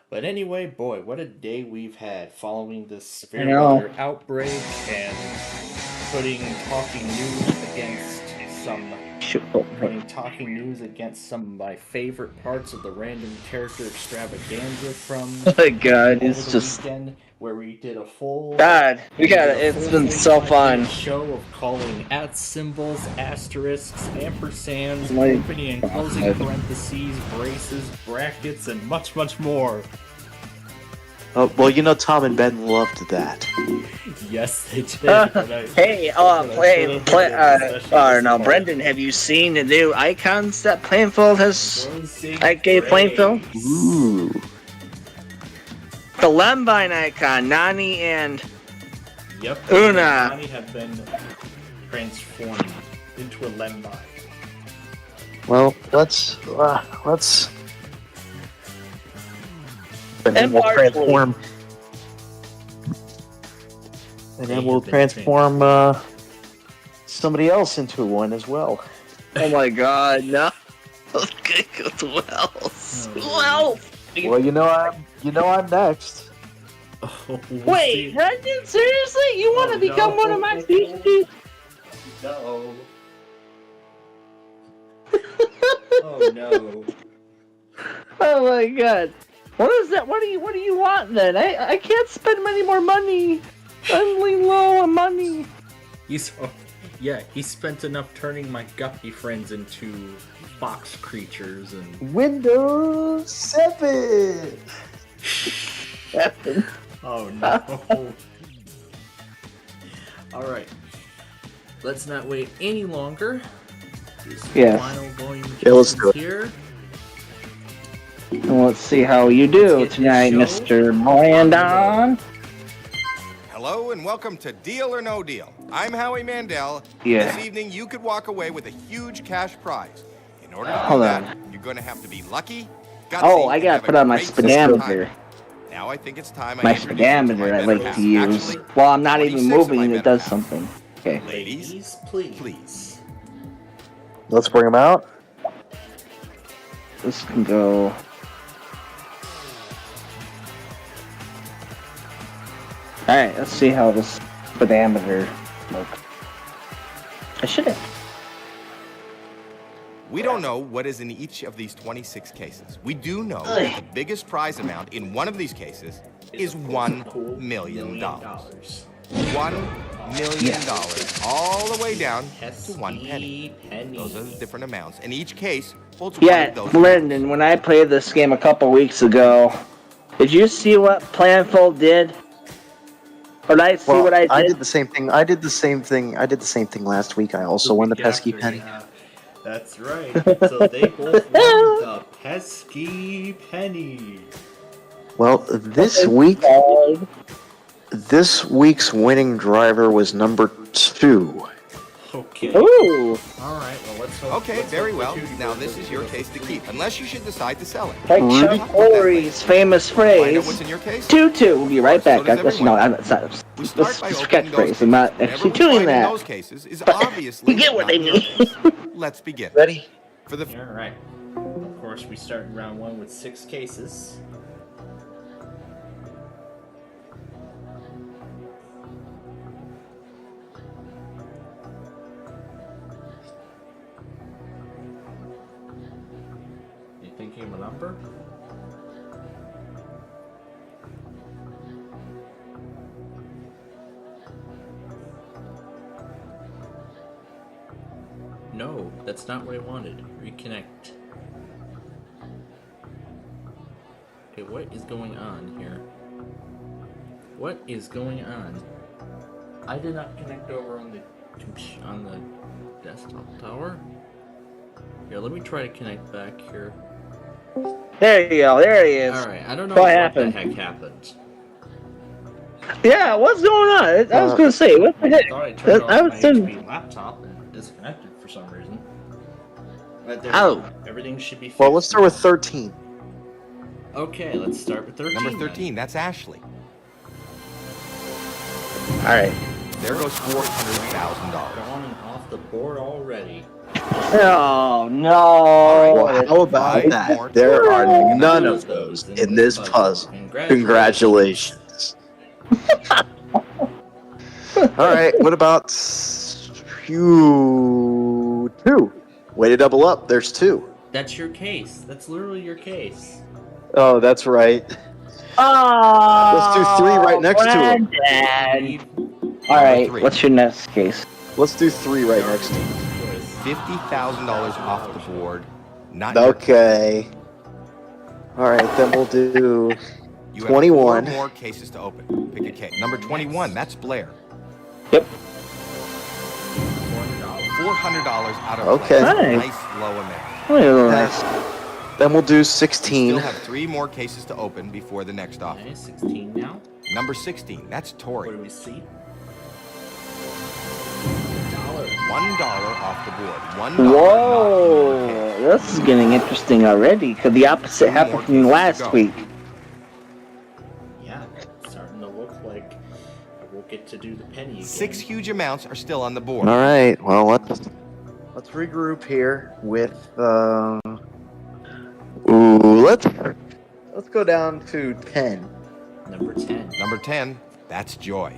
But anyway, boy, what a day we've had following this severe weather outbreak and putting talking news against some of my favorite parts of the random character extravaganza from Oh my god, it's the just weekend, where we did a full it's been so fun. show of calling @ symbols, asterisks, ampersands, My opening and closing parentheses, braces, brackets, and much, much more. Well, you know, Tom and Ben loved that. Yes, they did. Brendan, have you seen the new icons that Plainfield has? That gave Plainfield? Ooh. The Lembine icon, Nani and Yep. Una. Nani have been transformed into a Lembine. Well, let's. And then we'll transform. And then we'll transform somebody else into one as well. Oh my god, no. Okay, who else? Who else? Well, you know I'm next. Oh, Wait, Brendan, seriously? You want to become one of my species? No. Oh no. Oh my god. What is that? What do you want then? I can't spend any more money. I'm low on money. He spent enough turning my guppy friends into fox creatures and Windows 7. oh no. Alright. Let's not wait any longer. Yeah. Final volume Let's do it. here. Let's see how you do tonight, Mr. Brandon. Hello and welcome to Deal or No Deal. I'm Howie Mandel. Yeah. This evening you could walk away with a huge cash prize. In order to do Hold that, on. you're going to have to be lucky, gutsy, Oh, I and gotta have put a on my great sense of speedometer. time. Now I think it's time My I introduce you to speedometer I my like better to half. use. Actually, Well, I'm not even 26 of my moving, it better does half. something. Okay. Ladies, please. Let's bring them out. This can go. Alright, let's see how this speedometer looks. I should have. we don't know what is in each of these 26 cases. We do know that the biggest prize amount in one of these cases is $1 million. $1 million, all the way down to 1 penny. Those are the different amounts, and each case holds one Yeah, of those. Lyndon, when I played this game a couple weeks ago, did you see what Planfold did? Or did I see what I did? I did the same thing. I did the same thing last week. I also won the pesky penny. That's right. So they both won the pesky penny. Well, this week's winning driver was number 2. Okay. Ooh! Alright, well let's hope. Okay, very well. Now this is your case to keep, unless you should decide to sell it. Like Chuck Lorre's famous Find out what's phrase, in your case. "Toot-toot." We'll be right back. So does Actually, no, everyone. it's not. We This start by is opening those catchphrase. I'm not cases. actually Whatever we doing find in that. those cases is obviously You get what not I your mean. case. Let's begin. Ready? For the Alright. Of course, course, we started round 1 with 6 cases. You thinking of a number? No, that's not what I wanted. Reconnect. Okay, what is going on here? What is going on? I did not connect over on the desktop tower. Here, let me try to connect back here. There you go. There he is. Alright, I don't know What what happened? the heck happened. Yeah, what's going on? I was going to say, what the I heck? thought I turned I off was my thinking- HP laptop and disconnected for some reason. But there Oh. we go. Everything should be fixed. Well, let's start with 13. Okay, let's start with 13. Number 13, that's Ashley. All right. There goes $400,000. Gone off the board already. Oh, no. Well, how about Five more. that? There are none Those of those in in this puzzle. Congratulations. All right, what about you? 2? Way to double up. There's 2. That's your case. That's literally your case. Oh, that's right. Oh, Let's do 3 right next to him. Brandon. All right, Number 3. what's your next case? Let's do 3 right next to him. $50,000 off the board. Not your Okay. All right, then we'll do You 21. have 4 more cases to open. Pick a case. Number 21, that's Blair. Yep. $400 out of Okay. Blair. Nice. Nice low amount. Real nice. Then we'll do We 16. still have 3 more cases to open before the next offer. Okay, 16 now. Number 16, that's What Tori. do we see? $1 off the board. $1. Whoa, not in your case. this is getting interesting already, because the opposite Two happened more from cases to last go. week. Yeah, it's starting to look like I won't get to do the penny again. 6 huge amounts are still on the board. All right. Well, let's regroup here with. Let's go down to 10. Number 10. Number 10, that's Joy.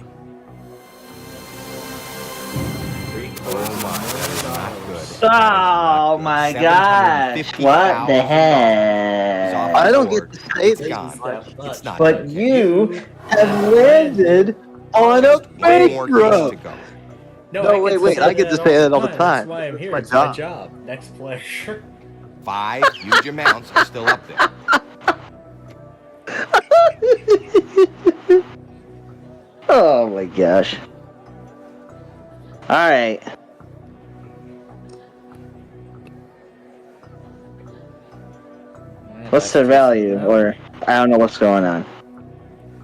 Oh my, that is not good. Oh my gosh, what the heck? I don't get to say It's this, gone. It's not but good. you have landed on a Way more cases to bankrupt. go. No, wait, I get to say that all the time. That's why I'm It's here. my It's my job. job. Next player. 5 huge amounts are still up there. Oh my gosh. Alright. What's the value? Or I don't know what's going on.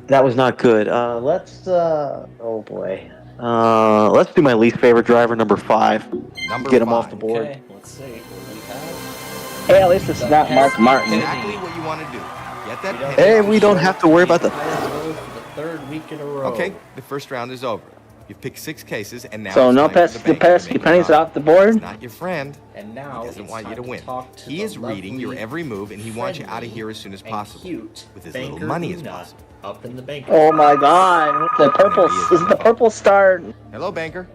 That was not good. Oh boy. Let's do my least favorite driver, number 5. Number Get him 5. off the board. Okay, let's see. What do we have? Hey, at least it's not Mark Martin. Exactly what you want to do. Get that penny. Hey, we don't have to worry about the. For the third week in a row. Okay, the first round is over. You've picked 6 cases, and now So it's no time for pesky the banker to pesky make an pennies offer. off the board? He's not your friend. And now He doesn't it's want you time to win. talk to He the is reading your lovely, every move, and he wants you out of friendly, here as soon as and possible. cute With as little banker money as Una possible. Up in the bank. Oh my god. The purple is the purple star. Hello, banker.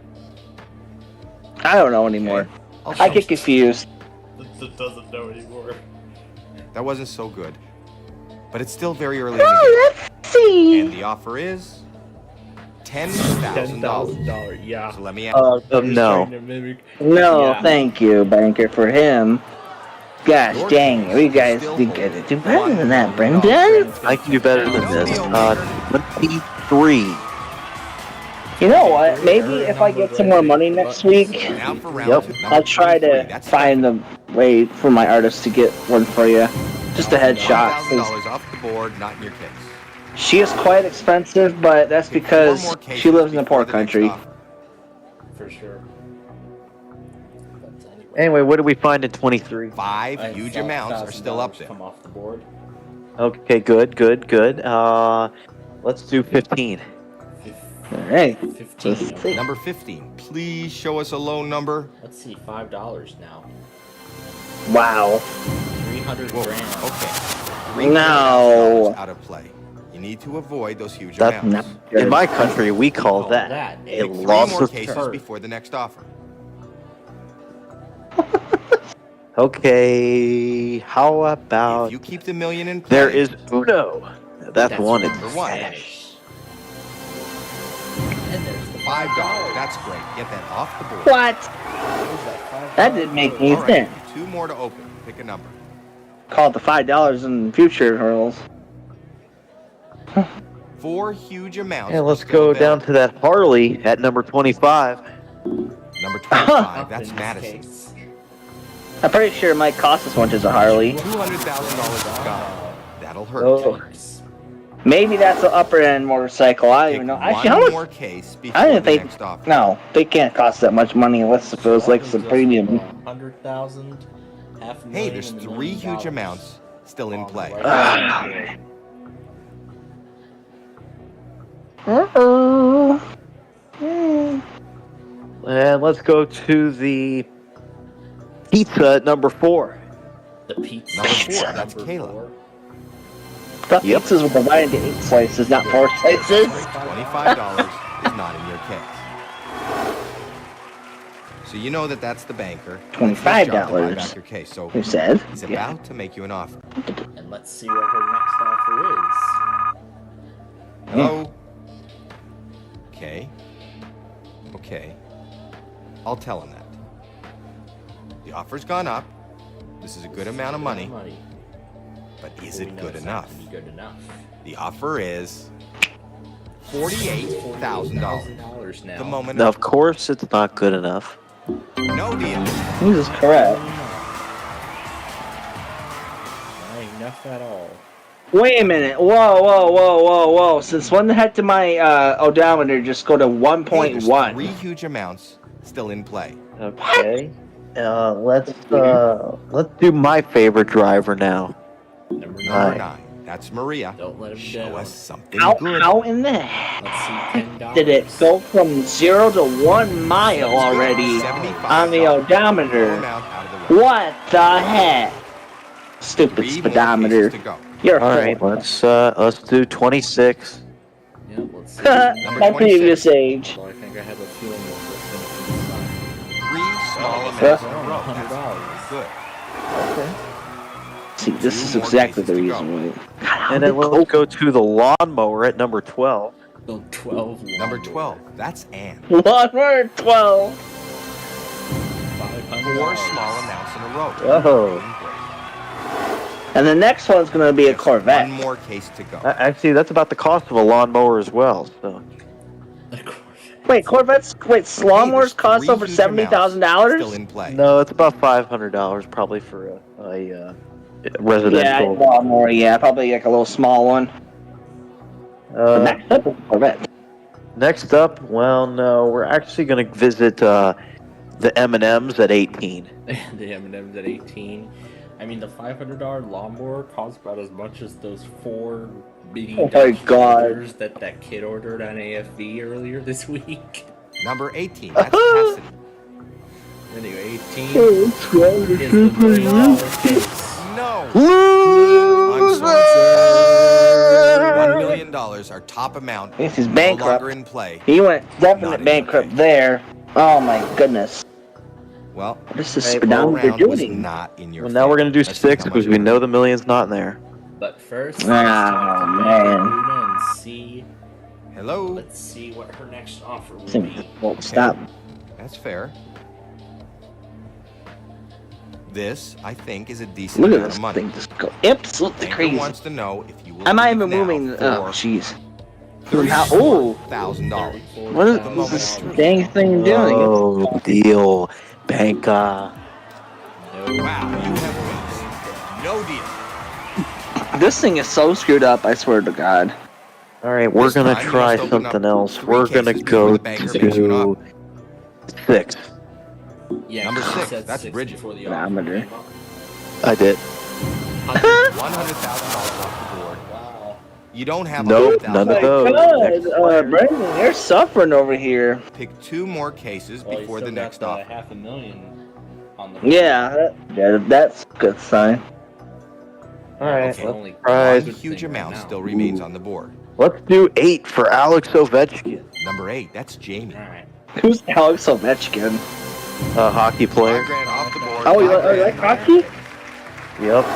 I don't know anymore. I'll I show get you. confused. It doesn't know anymore. That wasn't so good. But it's still very early in the game. Oh, let's see. And the offer is $10,000. $10,000. Yeah. So let me ask. No. Trying to mimic- No, Yeah. thank you, banker, for him. Gosh Your dang, case you is guys still do holding do better than that, $1 Brendan. I can do better than this. 23. You know what? Maybe if I get some more money next week, Now for round Yep. 2. Number I'll try 23. to That's find a way for my artist to get one for you. Just a headshot. 'Cause $1,000 off the board, not in your case. she is quite expensive, but that's Pick 4 because more cases she lives in a before poor the next country. offer. For sure. But Anyway, what did we find in 23? 5 I huge felt amounts are still up $1,000 there. Come off the board. Okay, good. Let's do 15. Alright. 15. Let's see. Number 15. Please show us a low number. Let's see. $5 now. Wow. 100 Whoa, grand. okay. No. $300,000 out of play. You need to avoid those huge That's amounts. not good. In my country, we call Call that that a a Pick 3 loss more of cases turd. before the next offer. Okay, how about If you keep the million in play, there is Uno? That's one. number one. Cash. And there's the $5. That's great. Get that off the board. What? $5 That didn't make any All right, sense. 2 more to open. Pick a number. Call it the $5 in future hurdles. 4 huge amounts. Yeah, are let's still go down available. to that Harley at number 25. Number 25. Up That's in this Madison. case. I'm pretty sure it might cost as much as a Harley. $200,000 is gone. That'll hurt. Oh. Maybe that's an upper end motorcycle. I don't Pick even know. Actually, one how much? more case I before didn't the think. next offer. No, they can't cost that much money unless it feels like it's a premium. 100,000, $500,000. Hey, there's and $1 3 million huge amounts still in on the play. right Ah. side. And let's go to the pizza at number 4. The pizza. Number 4. Pizza. That's Number Kayla. 4. The Yep. pizzas were divided into 8 slices, not 4 slices. $25 is not in your case. So you know that that's the banker. $25. Buy back your case. So Who said? he's Yeah. about to make you an offer. And let's see what her next offer is. Hello? Okay. Okay. I'll tell him that. The offer's gone up. This is a good amount of money, but is We it know good it's not enough? gonna be good enough. The offer is $48,000. $48,000 now. The moment Now, of course, it's not good enough. no deal. This is correct. Not enough at all. Wait a minute. Whoa. Since when the heck did my odometer just go to Hey, there's 1.1? 3 huge amounts still in play. Okay. Let's do my favorite driver now. Number Number 9. 9. That's Maria. Don't let him Show down. us something How, good. how in the Let's heck see $10. did it go from 0 to 1 mile already on the Low odometer? amount out of the way. What the heck? Stupid 3 more speedometer. cases to go. You're All full. right, let's do 26. Yep, let's see. Number My 26. previous age. Although I think I have a feeling this was going to be 3 small the amounts side. in a row. $100. That's good. See, this is 2 more exactly the cases to reason go. why. And then we'll go to the lawnmower at number 12. So 12. Number lawnmower. 12. That's Ann. Lawnmower 12. $500. 4 small amounts in a row. Oh. And the next one's going to be a Just Corvette. One more case to go. Actually, that's about the cost of a lawnmower as well. So Wait, Corvettes? Wait, Hey, lawnmowers there's cost 3 over huge amounts $70,000? Still in play. no, it's about $500 probably for a residential. Yeah, lawnmower, yeah, probably like a little small one. But Uh, next up is Corvette. next up, well, no, we're actually going to visit the M&Ms at 18. The M&M's at 18. I mean, the $500 lawnmower costs about as much as those 4 mini Oh my Dodge God. Chargers that kid ordered on AFV earlier this week. Number 18. That's Cassidy. Anyway, 18 is the $1 million case. No. Loser! $1 million, our top amount. This is No bankrupt. longer in play. He went Not definite in bankrupt okay. there. Oh my goodness. Well, What is this Hey, speedometer round was doing? not in your Well, now we're going to do favor. Let's see 6 how because much we it know the million's not in there. But first, Oh, let's talk to man. Luna and see. Hello. Let's see what her next offer will Thing be. won't stop. That's fair. This, I think, is a decent Look at amount this of money. thing just go absolutely Banker crazy. wants to know if you will. I'm not leave even now moving. Oh, for jeez. Ooh. $34,000. What is $34,000. this dang thing doing? Oh, deal. Banka. Wow, you have reached no deal. This thing is so screwed up, I swear to God. All right, we're This going to time you try must open up something else. 3 We're going to cases before go the banker makes you an to 6. Yeah, Number she 6, said that's 6 Bridget. before the Speedometer. offer came up. I did. $100,000 off the board. Wow. You don't have Nope, $100,000. none of My those. God, Brandon, you're suffering over here. Pick 2 more cases Well, before you the still next got offer. $500,000 on the Yeah, that's a good sign. All right, That's the let's only try. good Huge thing right amount now. still remains on the board. Let's do 8 for Alex Ovechkin, Number 8, that's Jamie. All right. Who's Alex Ovechkin? a hockey player. 5 grand off the board. Oh, you 5 like grand. hockey? Yep.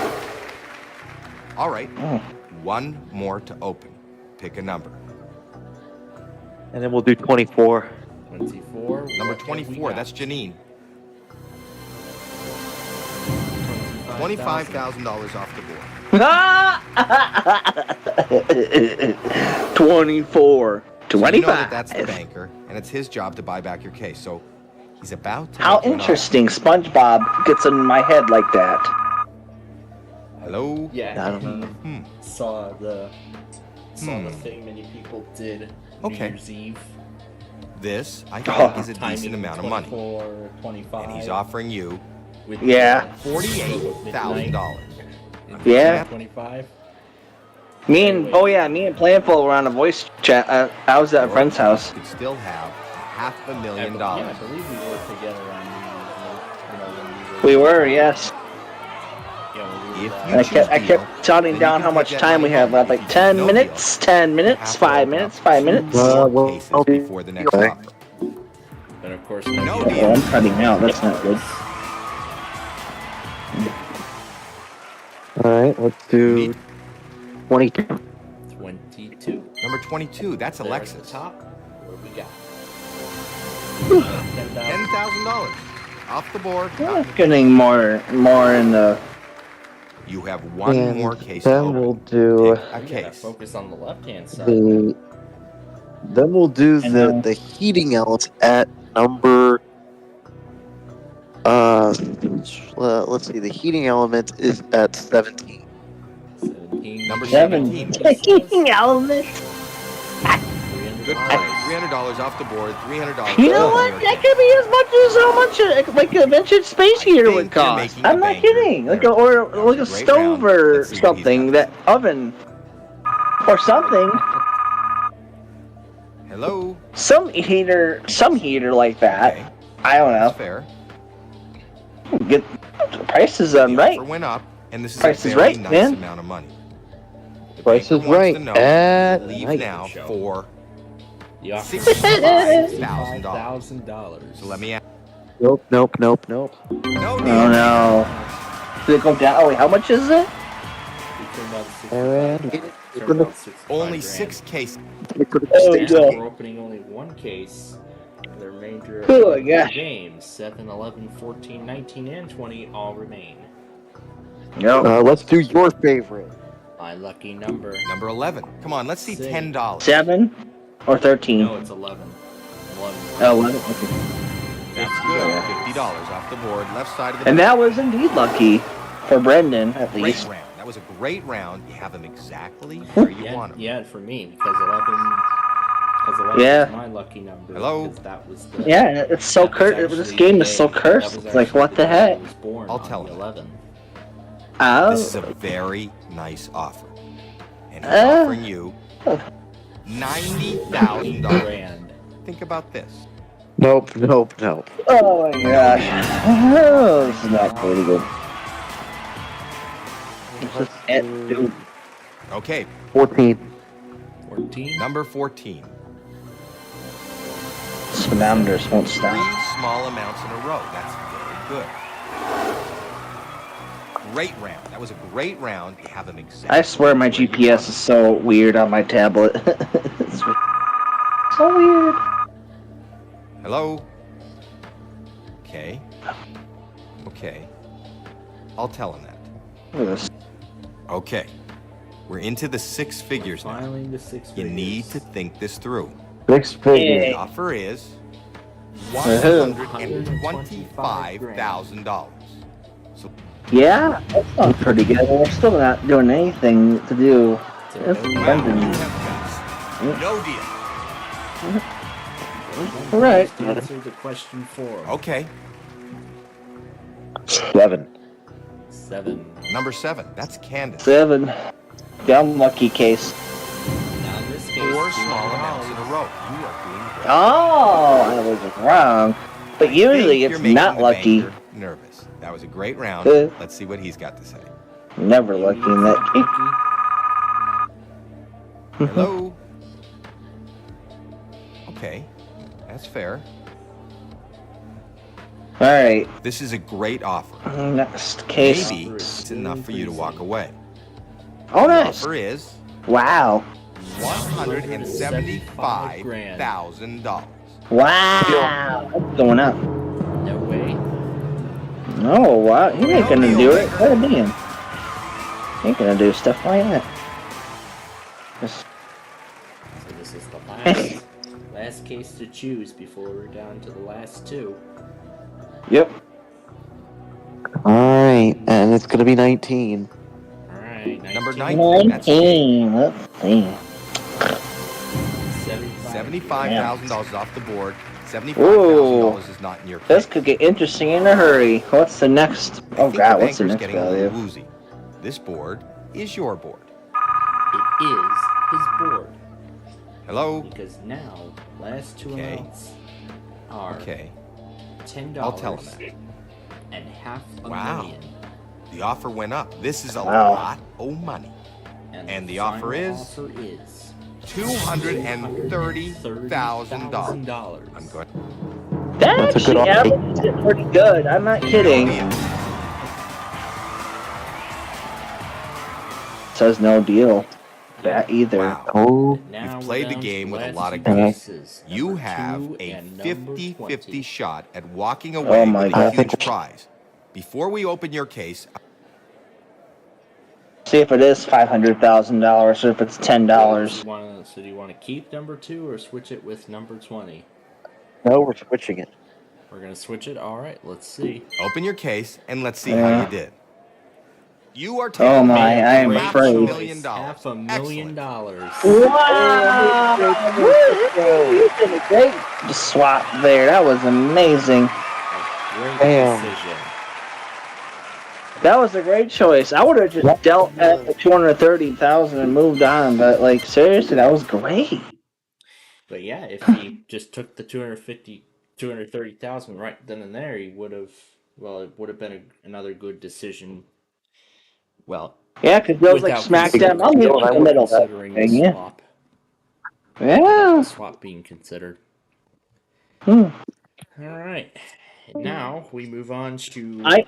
All right, Oh. one more to open. Pick a number. And then we'll do 24. 24. Number what have we 24, got? that's Janine. $25,000. $25,000 off the board. 24. So 25. you know that that's the banker, and it's his job to buy back your case. So he's about to. How make you an offer. interesting SpongeBob gets in my head like that. Hello. Yeah, I don't know. Hmm. saw the thing many people did Okay. New Year's Eve. This I think is a decent Timing amount of money, 24, 25. and he's offering you with Yeah. $48,000. Yeah. 25. Me and Plainfield were on a voice chat. I was at a friend's house. You could still have $500,000. Yeah, I believe we were together on New Year's Eve. When We were, yes. If Yeah, when we were you And I kept deal, counting then down you how can much take that time we money have home. left. If Like you 10 no minutes, deal, 10 you minutes, have to 5 open minutes, up 5 two minutes. more well, cases I'll be- before the next okay. offer. And of course, No deal. deal. Oh, I'm cutting out. That's not good. All right, let's do 22. 22. Number 22, that's There at Alexis. the top. What do we got? $10,000. $10,000 off the board. I'm getting more in the. You have one And more case to then open. we'll do Pick a We gotta case. focus on the left-hand side. the. Then we'll do I know. the heating element at number. Let's see. The heating element is at 17. 17. Number 17. 17. element. Good price. $300 off the board. $300. You know what? That could be as much as how much like a vintage space heater would think you're cost. making a I'm not banker kidding. Like there. or like a Great round. stove or Let's see what he's something, got. that oven or something. Hello. Some heater like that. Okay, I don't know. that's fair. Get the prices The right. offer went up, and this is Price a is very right, nice man. amount of money. The Price banker is wants right to know, at leave night. now for The offer is $65,000. $65,000. So let me ask. Nope. No Oh deal. no. Did it go down? Oh wait, how much is it? Only 6 cases. Oh And no. we're opening only one case. The remainder of Oh, the gosh. games, 7, 11, 14, 19, and 20 all remain. No. Let's do your favorite. My lucky number. Number 11. Come on, let's see Six. $10. 7 or 13? No, it's 11. 11. Oh, 11. Okay. That's good. $50 off the board. Left side of the And board. that was indeed lucky for Brendan, at Great least. round. That was a great round. You have them exactly where you Yeah, want them. yeah, for me, because 11 Yeah. is my lucky number. Hello? because That was the, Yeah, it's so that was cursed. This actually game the is so day- that cursed. was It's like, actually what the day I heck? was born I'll on tell the him. 11. Oh. This is a very nice offer. And he's Uh. offering you $90,000. Grand. Think about this. Nope. Oh my gosh. Oh, this is not pretty good. This is it, dude. Okay, 14. 14. number 14. Spinometers won't 3 stop. small amounts in a row. That's very good. Great round. That was a great round. You have them exactly. I swear my where you GPS want is so weird on my tablet. It's so weird. them. Hello? Okay. Okay. I'll tell him that. Look at this. Okay. We're into the 6 figures now. Finally, the 6 You figures. need to think this through. 6 figures. The offer is $125,000. So Yeah, that's not pretty good. We're still not doing anything to do. So, That's no, wow, Brendan. you have guts. No deal. Right. Answer the question 4. Okay. 7. 7. Number 7. That's Candace. 7. The unlucky case. Now in this case, 4 small amounts in a row. You are doing great. Oh, I was wrong. But I usually think it's you're making not the lucky. banker nervous. That was a great round. Uh. Let's see what he's got to say. Never lucky in that game. Hello? Okay, that's fair. Alright, This is a great offer. next case. Maybe it's enough for you to walk away. Oh, The nice. offer is Wow. $175,000. Wow. That's going up. No way. Oh, wow. He ain't gonna do it. God damn. He ain't gonna do stuff like that. Just... So this is the last case to choose before we're down to the last two. Yep. Alright, and it's gonna be 19. Alright, Number 19, that's okay. 19. Let's see. $75,000 off the board. $75,000 is not in your This case. could get interesting in a hurry. What's the next? I Oh think god, the what's the banker's next getting a little value? woozy. This board is your board. It is his board. Hello? Because now, last two Okay. amounts are Okay. $10 I'll tell him that. and half a Wow. million. The offer went up. This is a Wow. lot of money. And the offer final is offer is $230,000. I'm going. That That's a good actually offer. averages it pretty good. I'm not kidding. Says no deal. That either. Wow. Oh, Now You've we're played the down to game with a last lot of two guts. cases, You number have 2 a and number 50-50 20. shot at walking away my with a God. huge prize. Before we open your case, See if it is $500,000 or if it's $10. So do you want to keep number 2 or switch it with number 20? no, we're switching it. We're going to switch it? Alright, let's see. open your case and let's see Yeah. how you did. You are Oh taking my, home I am half afraid. $1 million. Half a million dollars. Wow! You did a great swap there. That was amazing. Great Damn. decision. That was a great choice. I would have just dealt at the 230,000 and moved on, but like seriously, that was great. But yeah, if he just took the 230,000 right then and there, he would have. Well, it would have been another good decision. Well, Yeah, because it was like without smack considering- dab. I'm in the without middle of that considering the thing, yeah. swap. Yeah. The swap being considered. Hmm. All right, now we move on to I-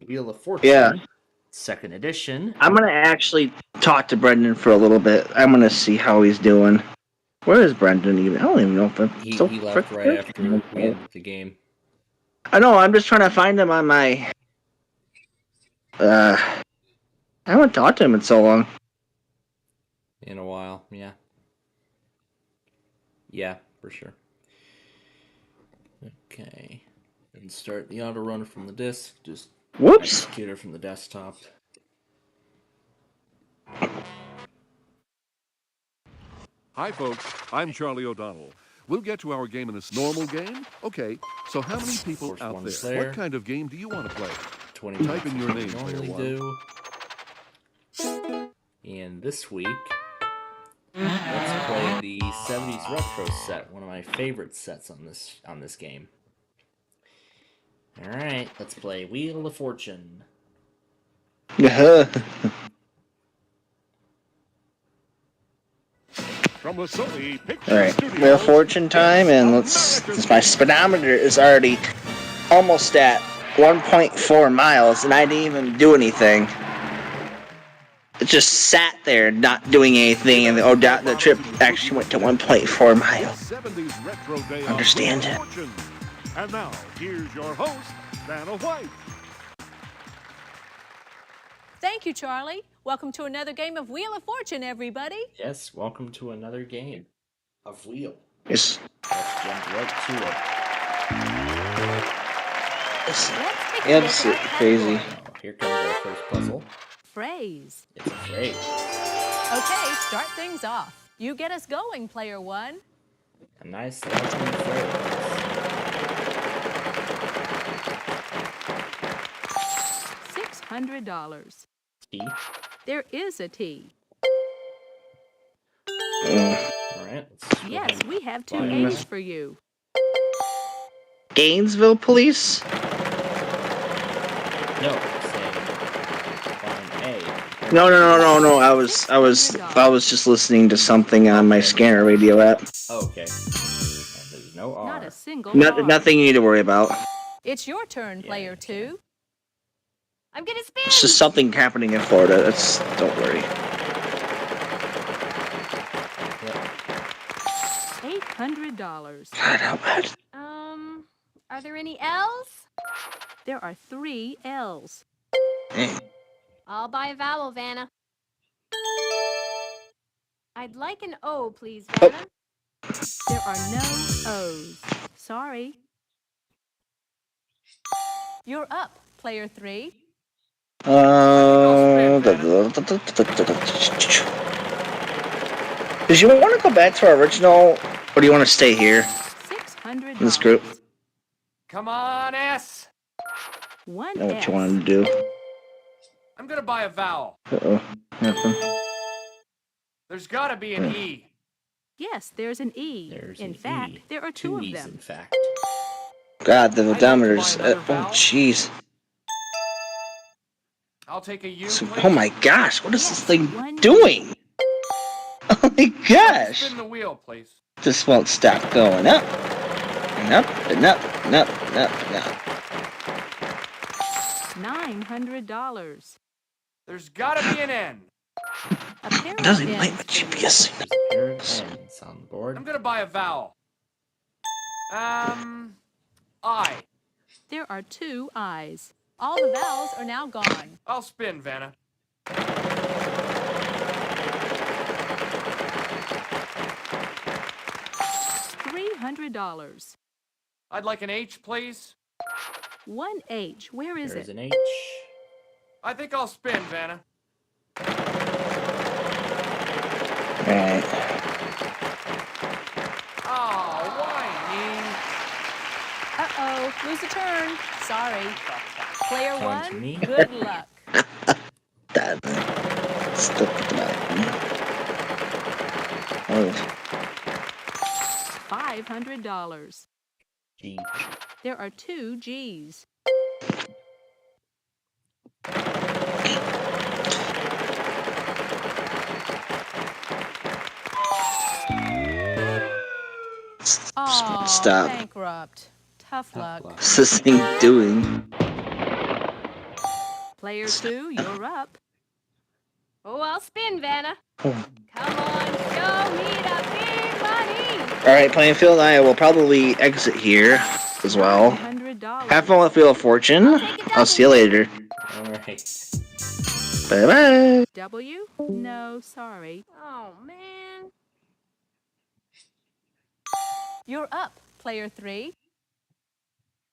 Wheel of Fortune, Yeah. second edition. I'm gonna actually talk to Brendan for a little bit. I'm gonna see how he's doing. Where is Brendan even? I don't even know if I'm He still left right after we ended the game. I know. I'm just trying to find him on my. I haven't talked to him in so long. In a while, yeah. Yeah, for sure. Okay. And start the auto runner from the disk. Just Whoops. execute it from the desktop. Hi, folks. I'm Charlie O'Donnell. We'll get to our game in this normal game. Okay, so how many people First out one there? is there. What kind of game do you want to play? 20 Type in your name, player normally one. do. And this week, let's play the 70s retro set, one of my favorite sets on this game. All right, let's play Wheel of Fortune. From the Sony Picture All right, Studios, Wheel of Fortune time, and let's. My speedometer is already almost at 1.4 miles, and I didn't even do anything. It just sat there, not doing anything, and the trip actually went to 1.4 miles. 70s retro day on Understand Wheel it. of Fortune. And now, here's your host, Vanna White. Thank you, Charlie. Welcome to another game of Wheel of Fortune, everybody. Yes, welcome to another game of Wheel. Yes. Let's jump right to it. Let's take a Yeah, look this at is our crazy. category. Oh, here comes our first puzzle. Phrase. It's a phrase. Okay, start things off. You get us going, player one. A nice Latin phrase. $600. T. There is a T. All right. Let's go Yes, ahead. we have two Fine. A's for you. Gainesville Police? No, say No. I was just listening to something on my scanner radio app. Okay. And there's no R. Not a single R. Nothing you need to worry about. It's your turn, player okay. 2. I'm gonna spin. It's just something happening in Florida. Don't worry. $800. God, how bad? Are there any L's? There are 3 L's. Dang. I'll buy a vowel, Vanna. I'd like an O, please, Vanna. There are no O's. Sorry. You're up, player 3. Did you want to go back to our original, or do you want to stay here $600. in this group? Come on, S. One Know what S. you wanted to do? I'm gonna buy a vowel. Uh-oh. Nothing. There's gotta be an E. Yes, there's an E. There's in an fact, E. there are 2 of E's, them. in fact. God, the I'd like to buy odometers. another Oh, vowel. jeez. I'll take a U, So, please. oh my gosh, what is this thing one doing? Oh my gosh! Spin the wheel, please. This won't stop going up and up and up and up and up and up. $900. There's gotta be an N. A pair It doesn't of like N's my for you. GPS. There's a pair of N's on the board. I'm gonna buy a vowel. I. There are 2 I's. All the vowels are now gone. I'll spin, Vanna. $300. I'd like an H, please. 1 H. Where is There's it? an H. I think I'll spin, Vanna. Alright. Oh, why Uh-oh, lose a turn. Sorry. Player Time to 1, me. good luck. That. Stuck with the button. Oh. $500. G. There are 2 G's. Oh, Stop. bankrupt. Tough luck. What's this thing doing? Player 2, you're up. Oh, I'll spin, Vanna. Oh. Come on, show me the big money. Alright, Plainfield, I will probably exit here as well. $100. Have fun with Wheel of Fortune. I'll see you later. Alright. Bye bye. W? No, sorry. Oh, man. You're up, player 3.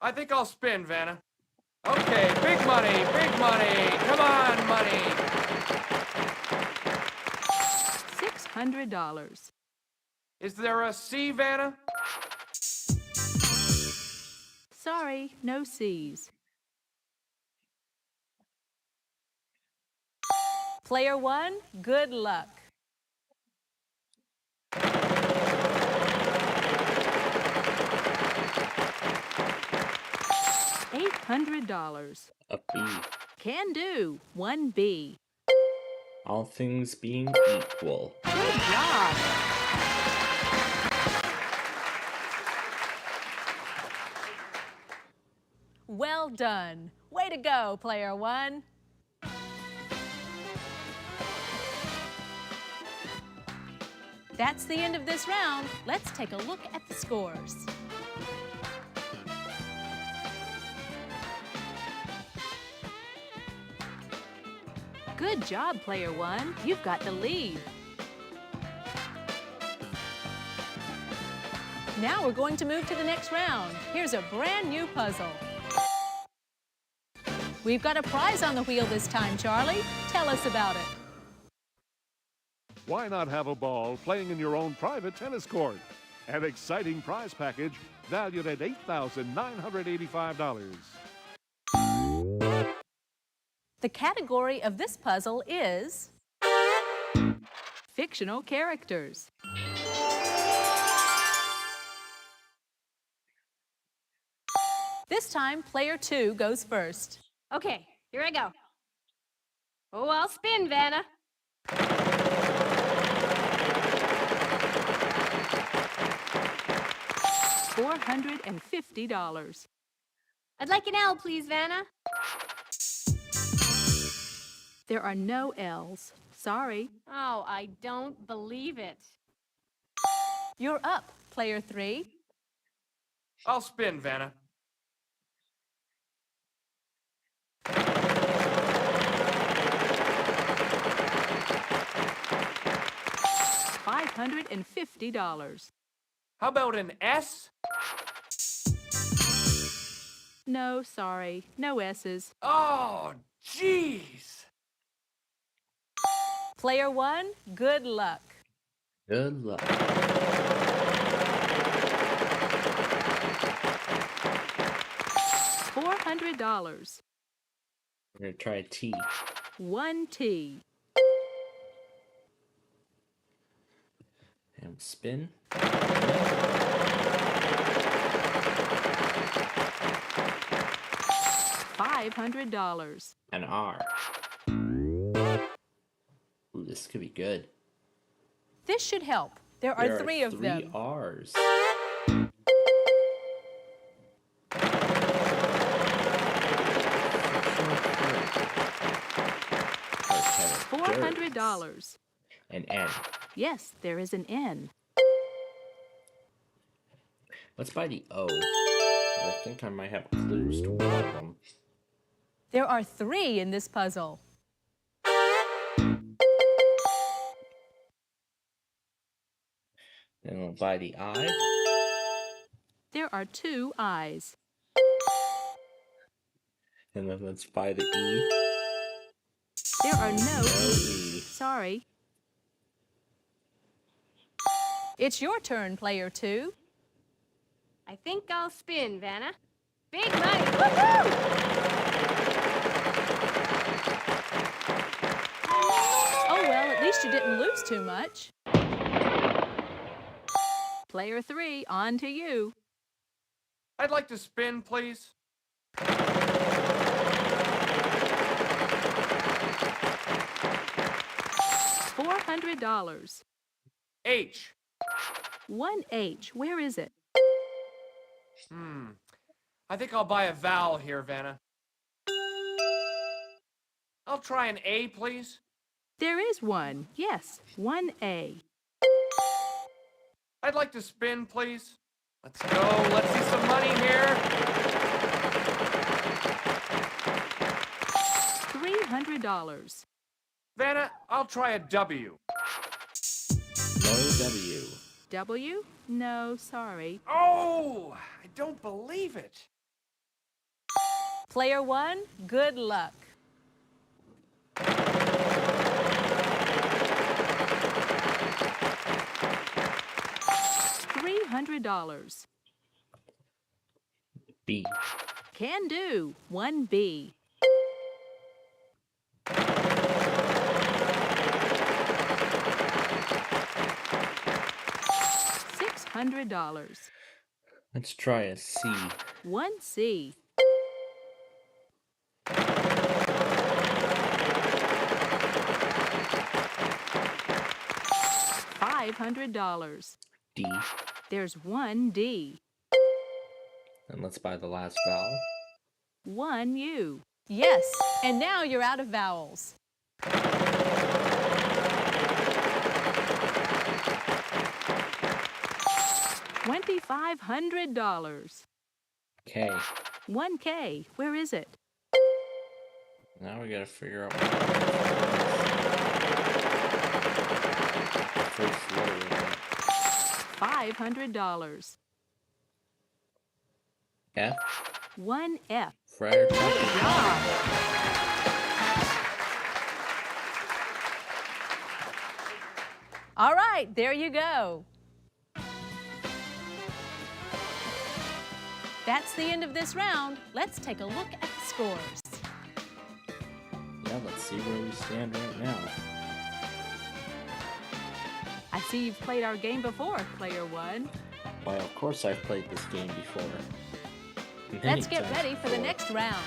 I think I'll spin, Vanna. Okay, big money, big money. Come on, money. $600. Is there a C, Vanna? Sorry, no C's. Player 1, good luck. $800. A B. Can do. 1B. All things being equal. Good job. Well done. Way to go, player 1. That's the end of this round. Let's take a look at the scores. Good job, player 1. You've got the lead. Now we're going to move to the next round. Here's a brand new puzzle. We've got a prize on the wheel this time, Charlie. Tell us about it. Why not have a ball playing in your own private tennis court? An exciting prize package valued at $8,985. The category of this puzzle is fictional characters. This time, player 2 goes first. Okay, here I go. Oh, I'll spin, Vanna. $450. I'd like an L, please, Vanna. There are no L's. Sorry. Oh, I don't believe it. You're up, player 3. I'll spin, Vanna. $550. How about an S? No, sorry. No S's. Oh, jeez. Player 1, good luck. Good luck. $400. We're gonna try a T. 1 T. And spin. $500. An R. Ooh, this could be good. This should help. There are 3 of them. 3 R's. $400. An N. Yes, there is an N. Let's buy the O. I think I might have clues to one of them. There are 3 in this puzzle. Then we'll buy the I. There are 2 I's. And then let's buy the E. There are no E. Sorry. It's your turn, player 2. I think I'll spin, Vanna. Big money! Woohoo! Oh, well, at least you didn't lose too much. Player 3, on to you. I'd like to spin, please. $400. H. 1 H. Where is it? I think I'll buy a vowel here, Vanna. I'll try an A, please. There is one. Yes, 1 A. I'd like to spin, please. Let's go. Let's see some money here. $300. Vanna, I'll try a W. No W. W? No, sorry. Oh, I don't believe it. Player 1, good luck. $300. B. Can do. 1 B. $600. Let's try a C. 1 C. $500. D. There's 1 D. And let's buy the last vowel. 1 U. Yes, and now you're out of vowels. $2,500. K. 1 K. Where is it? Now we gotta figure out what the first letter of that. $500. F. 1 F. Friar Good Tuck. job. All right, there you go. That's the end of this round. Let's take a look at the scores. Yeah, let's see where we stand right now. I see you've played our game before, player 1. Well, of course I've played this game before. Many Let's get times ready for the before. next round.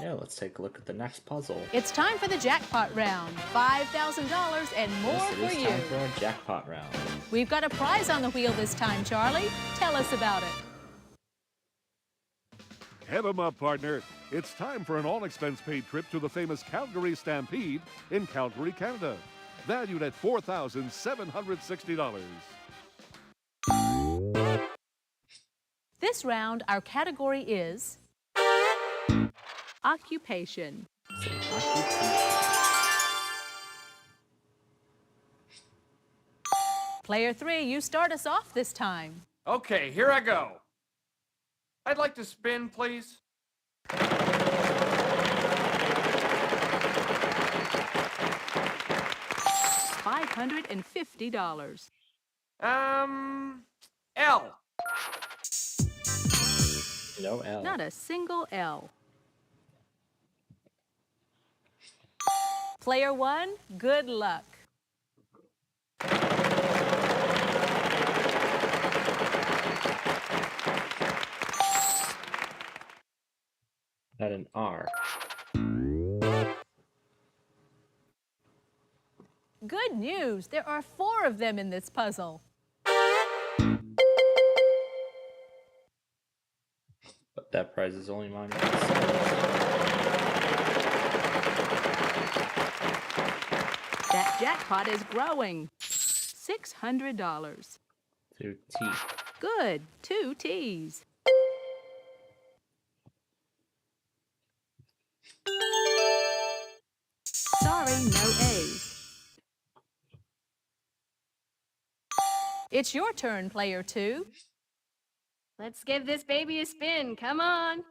Yeah, let's take a look at the next puzzle. It's time for the jackpot round. $5,000 and more Yes, for it is you. time for our jackpot round. We've got a prize on the wheel this time, Charlie. Tell us about it. Head 'em up, partner. It's time for an all-expense-paid trip to the famous Calgary Stampede in Calgary, Canada. Valued at $4,760. This round, our category is occupation. Player 3, you start us off this time. Okay, here I go. I'd like to spin, please. $550. L. No L. Not a single L. Player 1, good luck. Not an R. Good news, there are 4 of them in this puzzle. But that prize is only mine. That jackpot is growing. $600. 2 T. Good, 2 T's. Sorry, no A's. It's your turn, player 2. Let's give this baby a spin. Come on.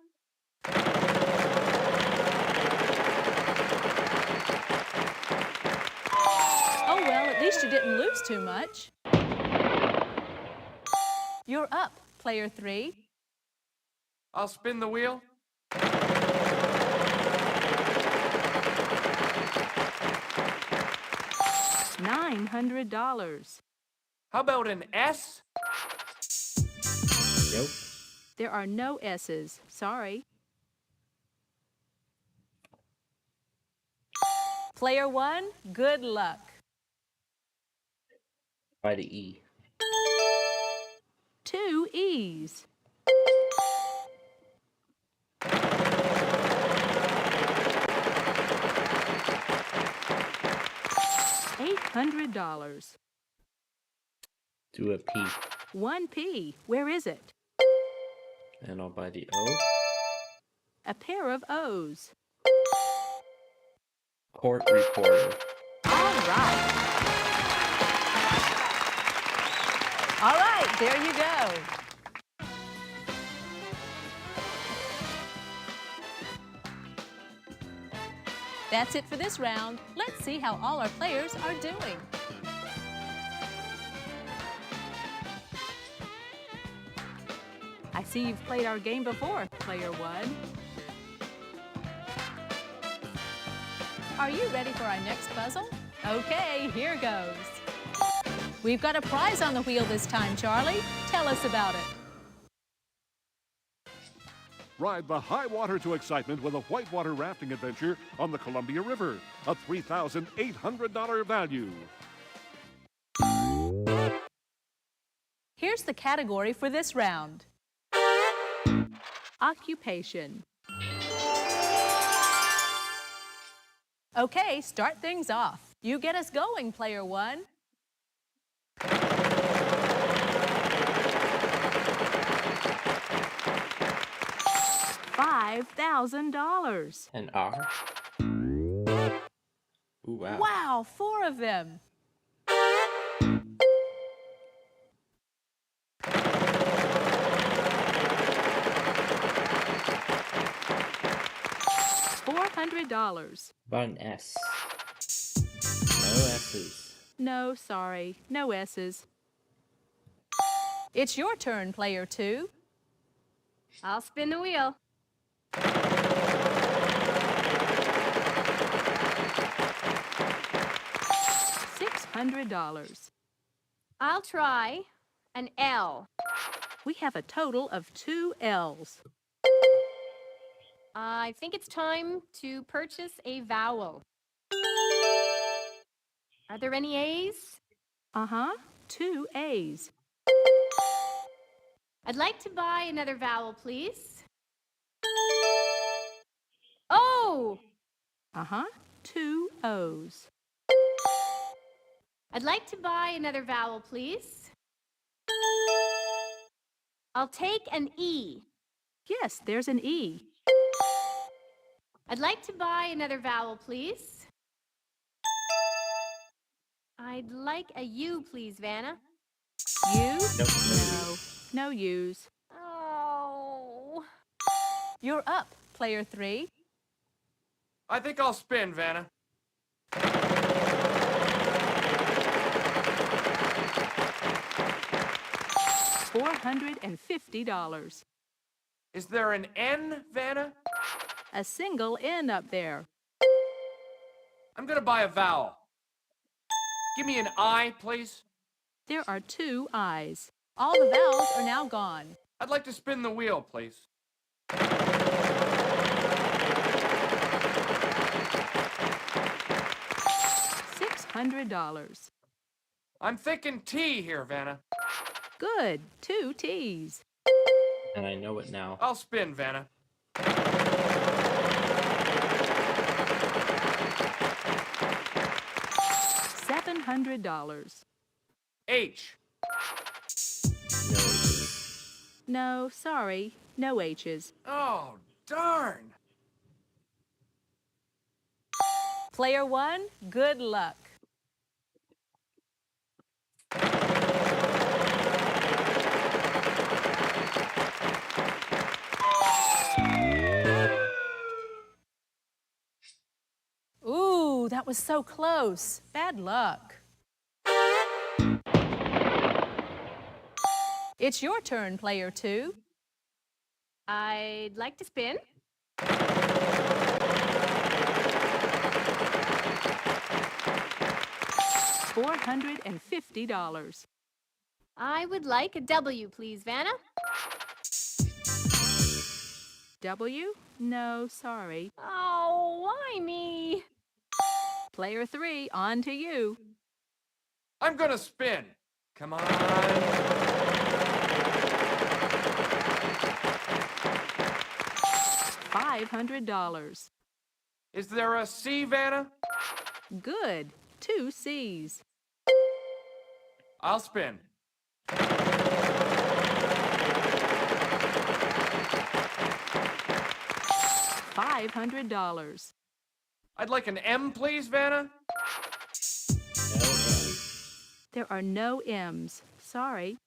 Oh well, at least you didn't lose too much. You're up, player 3. I'll spin the wheel. $900. How about an S? Nope. There are no S's. Sorry. Player 1, good luck. By the E. 2 E's. $800. Do a P. 1 P. Where is it? And I'll buy the O. A pair of O's. Court reporter. All right. All right, there you go. That's it for this round. Let's see how all our players are doing. I see you've played our game before, player 1. Are you ready for our next puzzle? Okay, here goes. We've got a prize on the wheel this time, Charlie. Tell us about it. Ride the high water to excitement with a whitewater rafting adventure on the Columbia River. A $3,800 value. Here's the category for this round. Occupation. Okay, start things off. You get us going, player 1. $5,000. An R. Ooh, wow. Wow, 4 of them. $400. About an S. No S's. No, sorry, no S's. It's your turn, player 2. I'll spin the wheel. $600. I'll try an L. We have a total of 2 L's. I think it's time to purchase a vowel. Are there any A's? Uh-huh, 2 A's. I'd like to buy another vowel, please. O! Uh-huh, 2 O's. I'd like to buy another vowel, please. I'll take an E. Yes, there's an E. I'd like to buy another vowel, please. I'd like a U, please, Vanna. U? Nope, No, no U's. Oh. You're up, player 3. I think I'll spin, Vanna. $450. Is there an N, Vanna? A single N up there. I'm gonna buy a vowel. Give me an I, please. There are 2 I's. All the vowels are now gone. I'd like to spin the wheel, please. $600. I'm thinking T here, Vanna. Good, 2 T's. and I know it now. I'll spin, Vanna. $700. H. No H's. No, sorry, no H's. Oh, darn. Player 1, good luck. Ooh, that was so close. Bad luck. It's your turn, player 2. I'd like to spin. $450. I would like a W, please, Vanna. W? No, sorry. Oh, why me? Player 3, on to you. I'm gonna spin. Come on. $500. Is there a C, Vanna? Good, 2 C's. I'll spin. $500. I'd like an M, please, Vanna. No M. There are no M's. Sorry.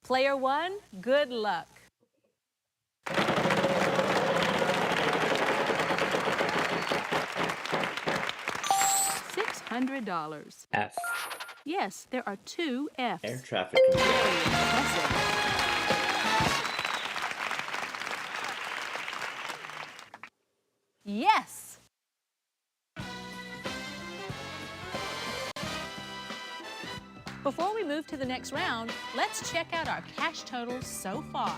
Player 1, good luck. $600. F. Yes, there are 2 F's. Air traffic control. Very impressive. Yes! Before we move to the next round, let's check out our cash totals so far.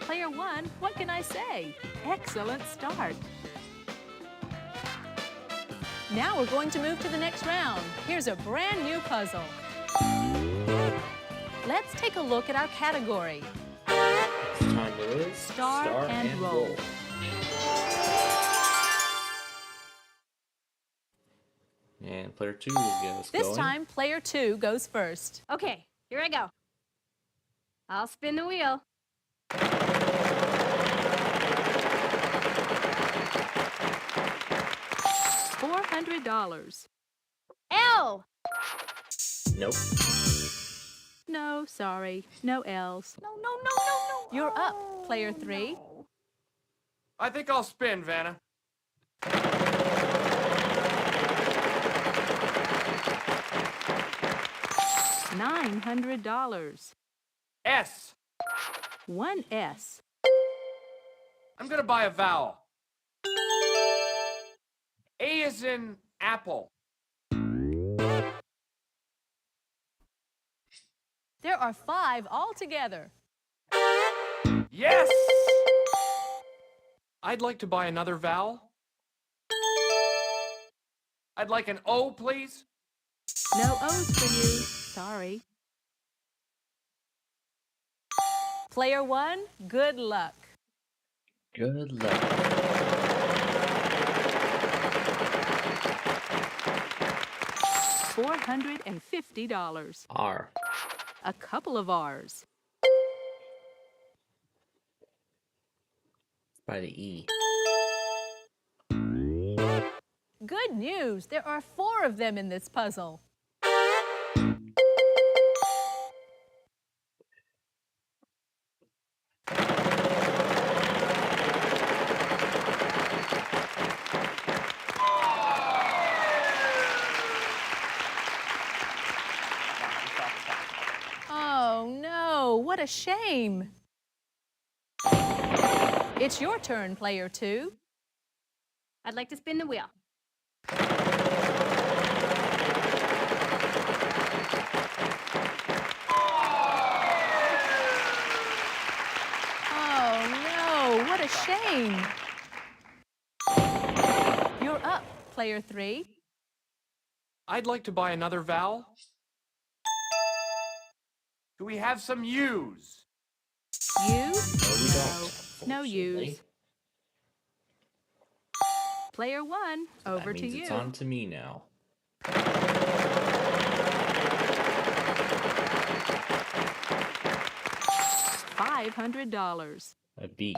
Player 1, what can I say? Excellent start. Now we're going to move to the next round. Here's a brand new puzzle. Let's take a look at our category. This time it is Star and roll. And player 2 will get us This going. time, player 2 goes first. Okay, here I go. I'll spin the wheel. $400. L. Nope. No, sorry, no L's. No, no, no, no, no. You're up, player 3. No. I think I'll spin, Vanna. $900. S. 1 S. I'm gonna buy a vowel. A is in apple. There are 5 altogether. Yes! I'd like to buy another vowel. I'd like an O, please. No O's for you. Sorry. Player 1, good luck. Good luck. $450. R. A couple of R's. By the E. Good news. There are 4 of them in this puzzle. Oh no, what a shame. It's your turn, player 2. I'd like to spin the wheel. Oh no, what a shame. You're up, player 3. I'd like to buy another vowel. Do we have some U's? U's? No, we don't. No unfortunately. U's. Player 1, over That to means you. it's on to me now. $500. A B.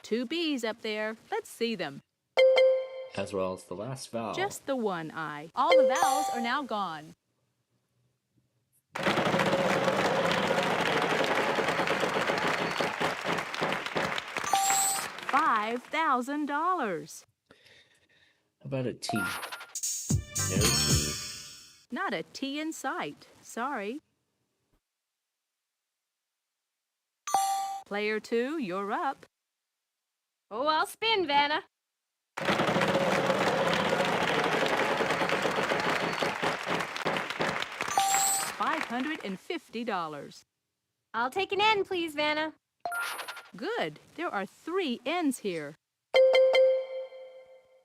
2 B's up there. Let's see them. As well as the last vowel. Just the one I. All the vowels are now gone. $5,000. How about a T? No T. Not a T in sight. Sorry. Player 2, you're up. Oh, I'll spin, Vanna. $550. I'll take an N, please, Vanna. Good. There are 3 N's here.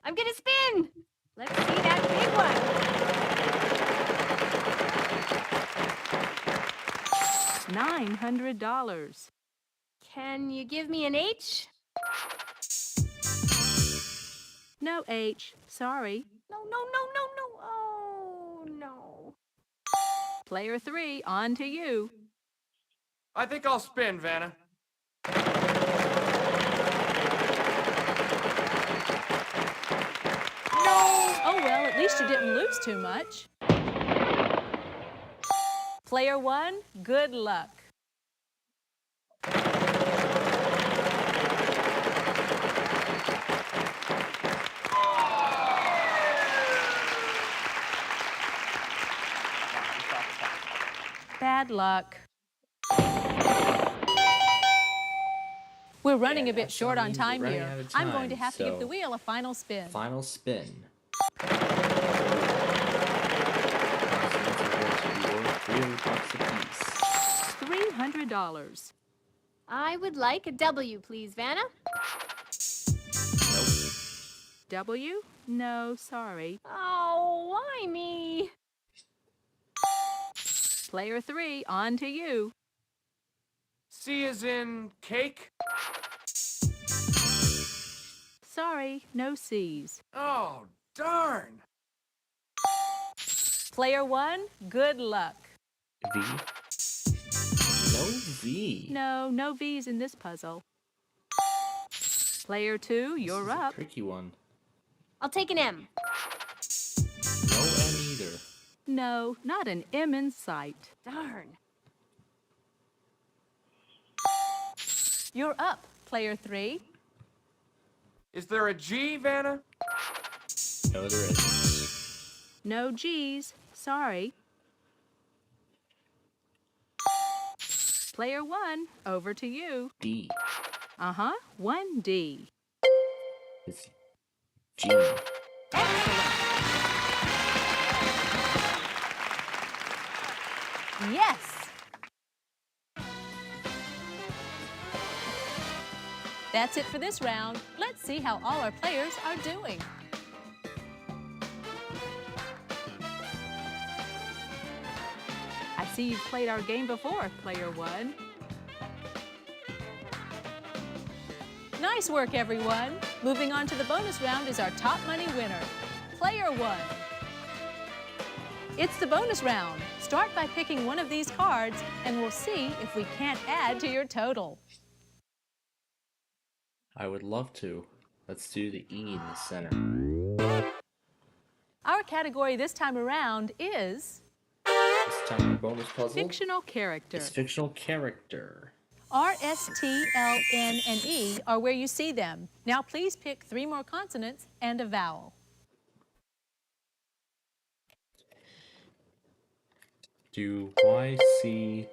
I'm gonna spin. Let's see that big one. $900. Can you give me an H? No H. Sorry. No, no, no, no, no. Oh, no. Player 3, on to you. I think I'll spin, Vanna. Oh well, at least you didn't lose too much. Player 1, good luck. Bad luck. We're running a bit that short on means we're time running here. out of I'm going to time, have to give so- the wheel a final spin. Final spin. $300 apiece. $300. I would like a W, please, Vanna. Nope. W? No, sorry. Oh, why me? Player 3, on to you. C is in cake. Sorry, no C's. Oh, darn. Player 1, good luck. V. No V. No V's in this puzzle. Player 2, you're This is up. a tricky one. I'll take an M. No M either. No, not an M in sight. Darn. You're up, player 3. Is there a G, Vanna? No, there isn't. No G's. Sorry. Player 1, over to you. D. Uh-huh, 1D. It's G. Yes! That's it for this round. Let's see how all our players are doing. I see you've played our game before, Player 1. Nice work, everyone. Moving on to the bonus round is our top money winner, Player 1. It's the bonus round. Start by picking one of these cards, and we'll see if we can't add to your total. I would love to. Let's do the E in the center. Our category this time around is This time our bonus puzzle fictional character. is fictional character. R, S, T, L, N, and E are where you see them. Now please pick 3 more consonants and a vowel. Do Y, C,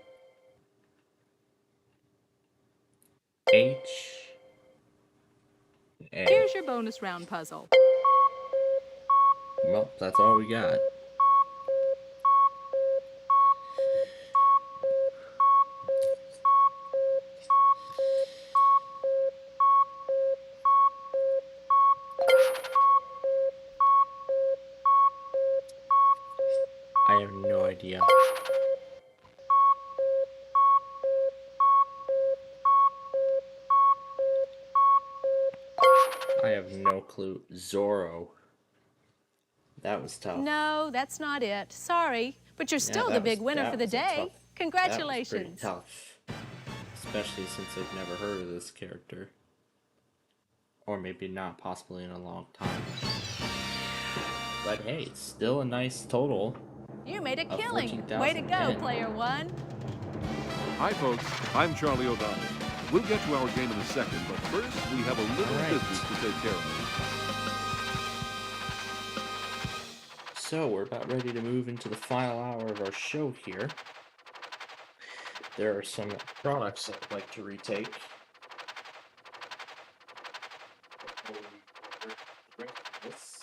H, A. Here's your bonus round puzzle. Well, that's all we got. I have no idea. I have no clue. Zorro. That was tough. No, that's not it. Sorry, but you're still the big winner for the day. Congratulations. That was pretty tough. Especially since I've never heard of this character. Or maybe not, possibly in a long time. But hey, it's still a nice total. You made a killing. 14,010. Way to go, Player 1. Hi, folks. I'm Charlie O'Donnell. We'll get to our game in a second, but first we have a little business to take care of. So we're about ready to move into the final hour of our show here. There are some products I'd like to retake. Before we break this.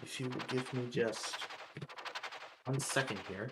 If you will give me just 1 second here.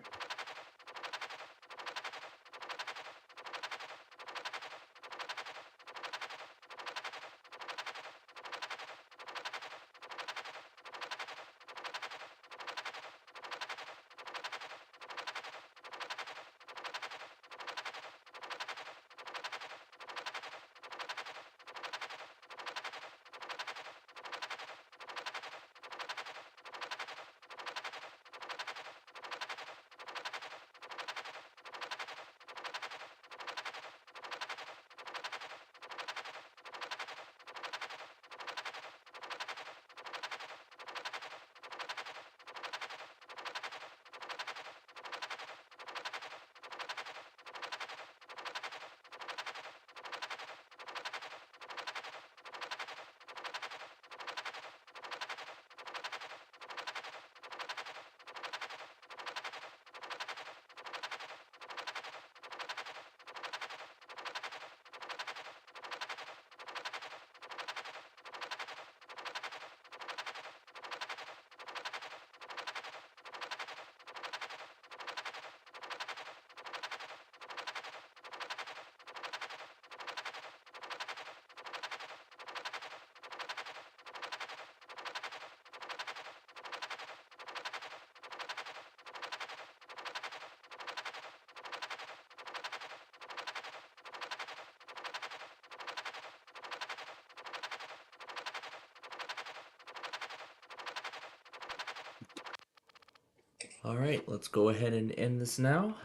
Alright, let's go ahead and end this now.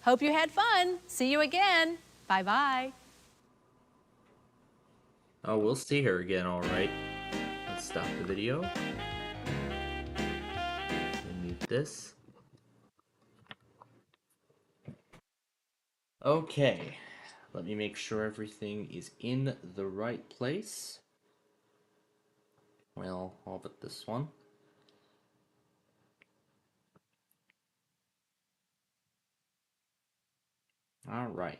Hope you had fun. See you again. Bye-bye. Oh, we'll see her again, alright. Let's stop the video. And mute this. Okay. Let me make sure everything is in the right place. Well, all but this one. Alright.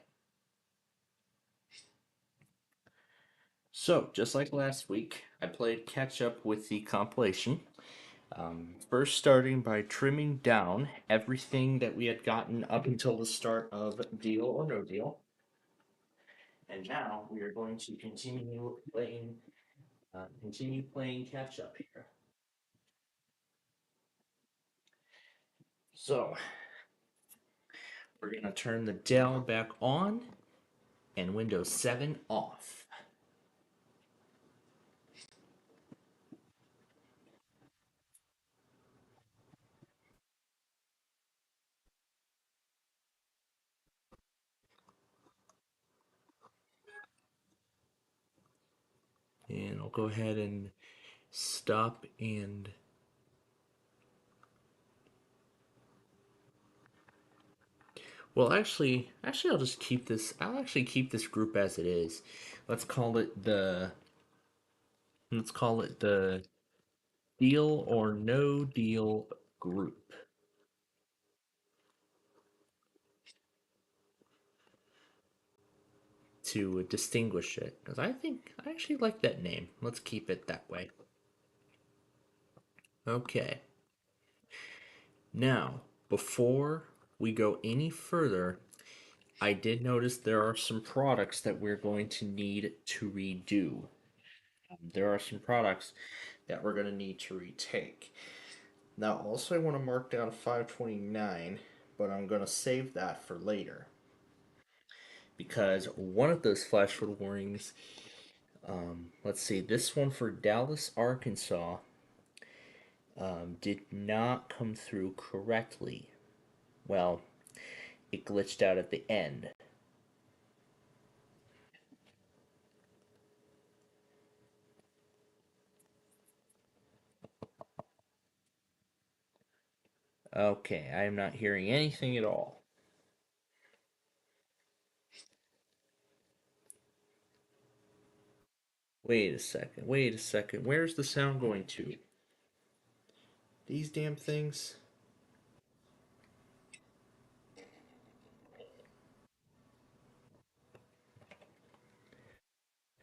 So, just like last week, I played catch up with the compilation. First, starting by trimming down everything that we had gotten up until the start of Deal or No Deal. And now we are going to continue playing catch up here. So, we're going to turn the Dell back on and Windows 7 off. And I'll go ahead and stop and well, actually, I'll just keep this. I'll actually keep this group as it is. Let's call it the. Let's call it the Deal or No Deal group to distinguish it, because I actually like that name. Let's keep it that way. Okay. Now, before we go any further, I did notice there are some products that we're going to need to redo. There are some products that we're going to need to retake. Now, also, I want to mark down 529, but I'm going to save that for later. Because one of those flash flood warnings, let's see, this one for Dallas, Arkansas, did not come through correctly. Well, it glitched out at the end. Okay, I am not hearing anything at all. Wait a second, wait a second. Where's the sound going to? These damn things?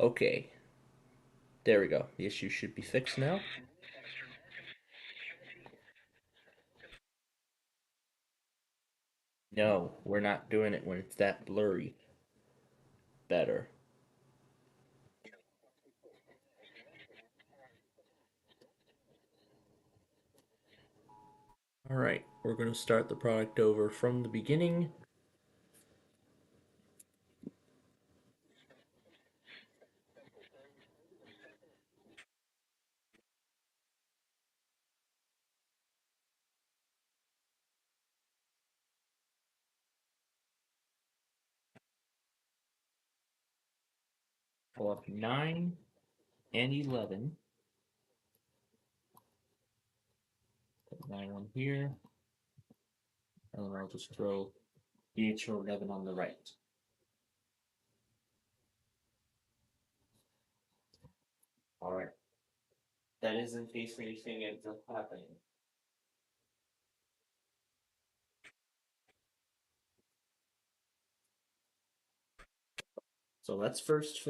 Okay, there we go. The issue should be fixed now. No, we're not doing it when it's that blurry. Better. Alright, we're going to start the product over from the beginning. Pull up 9 and 11. Put 9 on here. And then I'll just throw the HO 11 on the right. Alright. That is in case anything ends up happening. So let's first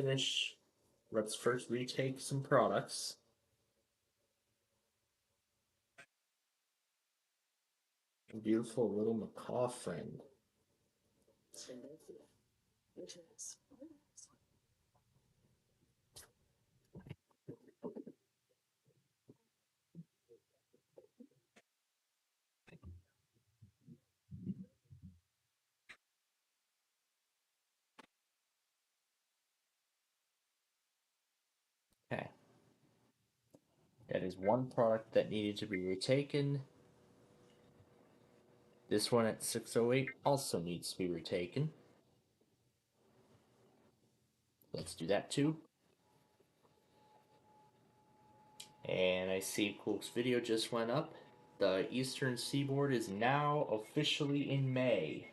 retake some products. Beautiful little macaw friend. Okay. That is one product that needed to be retaken. This one at 608 also needs to be retaken. Let's do that too. And I see Cool's video just went up. The Eastern Seaboard is now officially in May.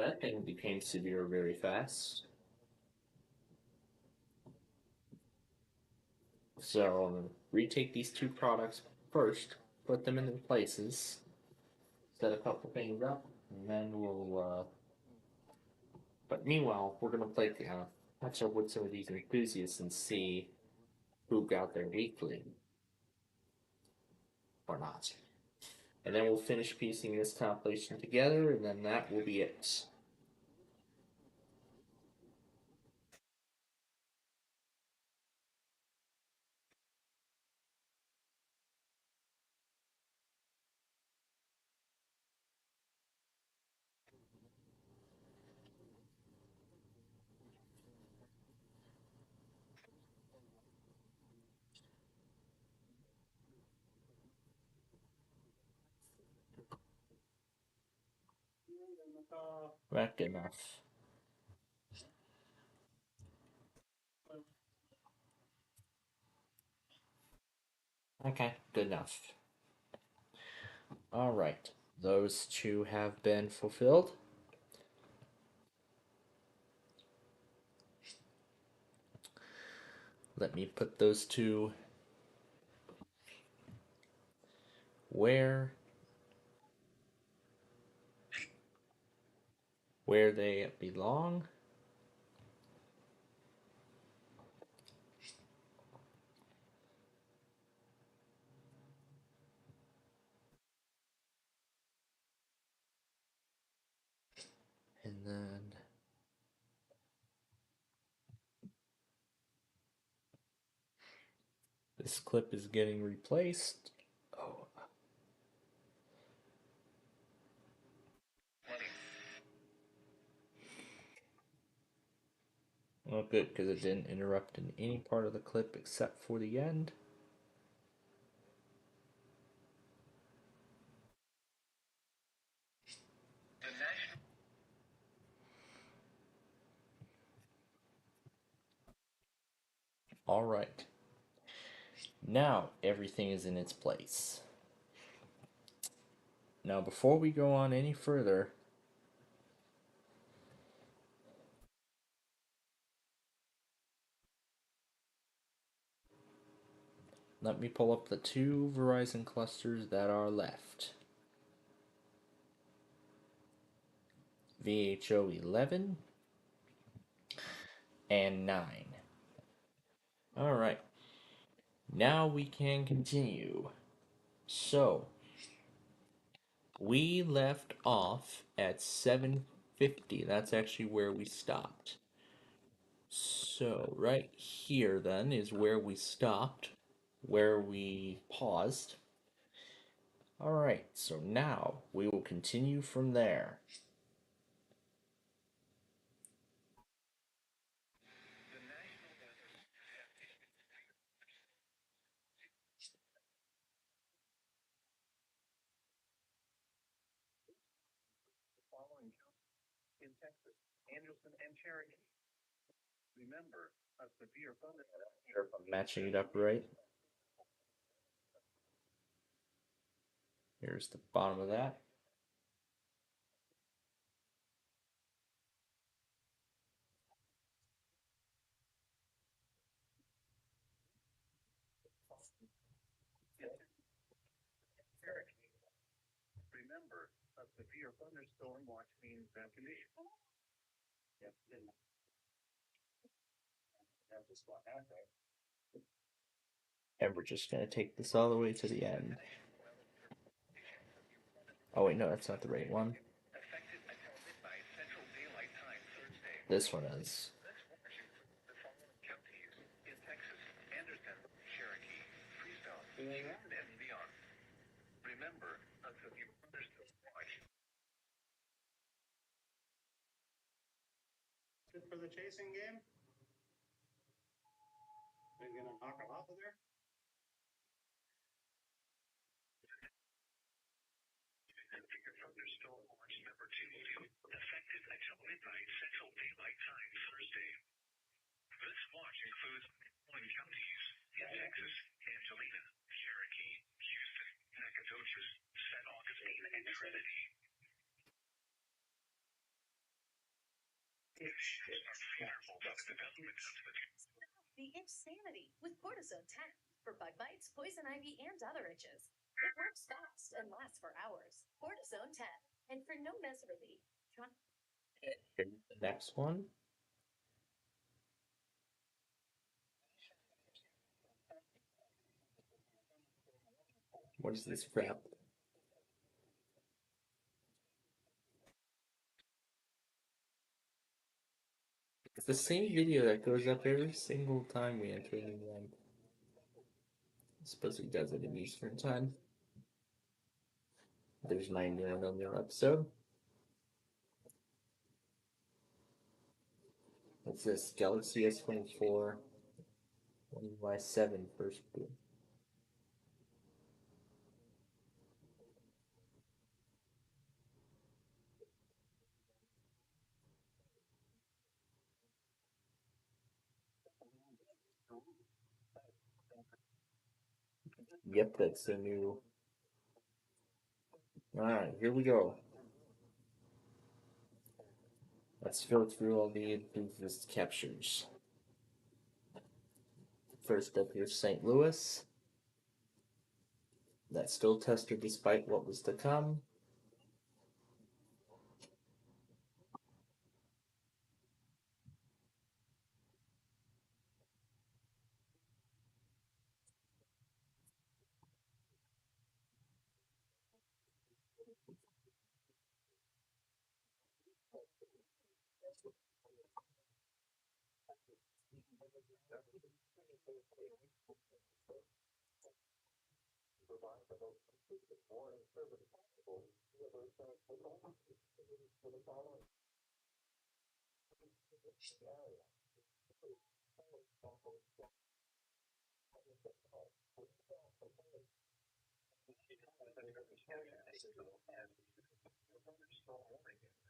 that thing became severe very fast. So retake these two products first, put them in their places, set a couple things up, and then we'll. But meanwhile, we're gonna play catch up with some of these enthusiasts and see who got there weekly or not. And then we'll finish piecing this compilation together, and then that will be it. Back enough. Okay, good enough. Alright, those two have been fulfilled. Let me put those two where they belong. And then this clip is getting replaced. Oh. Well, good, because it didn't interrupt in any part of the clip except for the end. Alright. Now everything is in its place. Now, before we go on any further, let me pull up the two Verizon clusters that are left. VHO 11 and 9. Alright. Now we can continue. So, we left off at 750. That's actually where we stopped. So, right here then is where we stopped, where we paused. Alright, so now we will continue from there. In Texas, Anderson and Cherokee. Remember, a severe thunderstorm. Here, if I'm matching it up right. Here's the bottom of that. Cherokee. Remember, a severe thunderstorm watch means bad condition. Yep. That's just what happened. And we're just going to take this all the way to the end. Oh wait, no, that's not the right one. Affected until midnight Central Daylight Time Thursday. This one is. The following counties in Texas: Anderson, Cherokee, Freestone, and beyond. Remember, a severe thunderstorm watch. Good for the chasing game? Are you gonna knock him off of there? Severe thunderstorm watch number 2, affected until midnight Central Daylight Time Thursday. This watch includes the following counties in Texas: Angelina, Cherokee, Houston, Nacogdoches, San Augustine, and Trinity. The itch sanity with cortisone 10 for bug bites, poison ivy, and other itches. It works fast and lasts for hours. Cortisone 10. And for no mess relief, try. The next one. What is this crap? It's the same video that goes up every single time we enter a new one. I suppose he does it in Eastern time. There's 91 on the episode. What's this? Galaxy S24 1Y7 first boot. Yep, that's the new. Alright, here we go. Let's go through all the enthusiast captures. First up here's St. Louis. That still tested despite what was to come.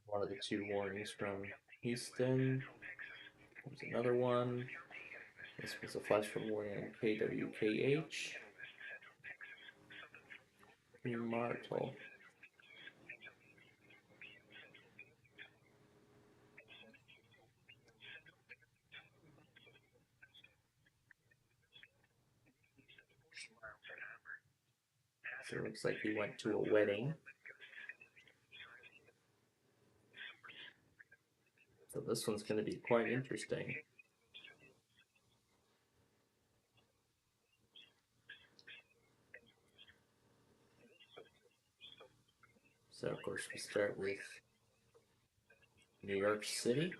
One of the two warnings from Houston. There's another one. This was a flash from warning on KWKH. Martel. So it looks like he went to a wedding. So this one's going to be quite interesting. So of course we start with New York City.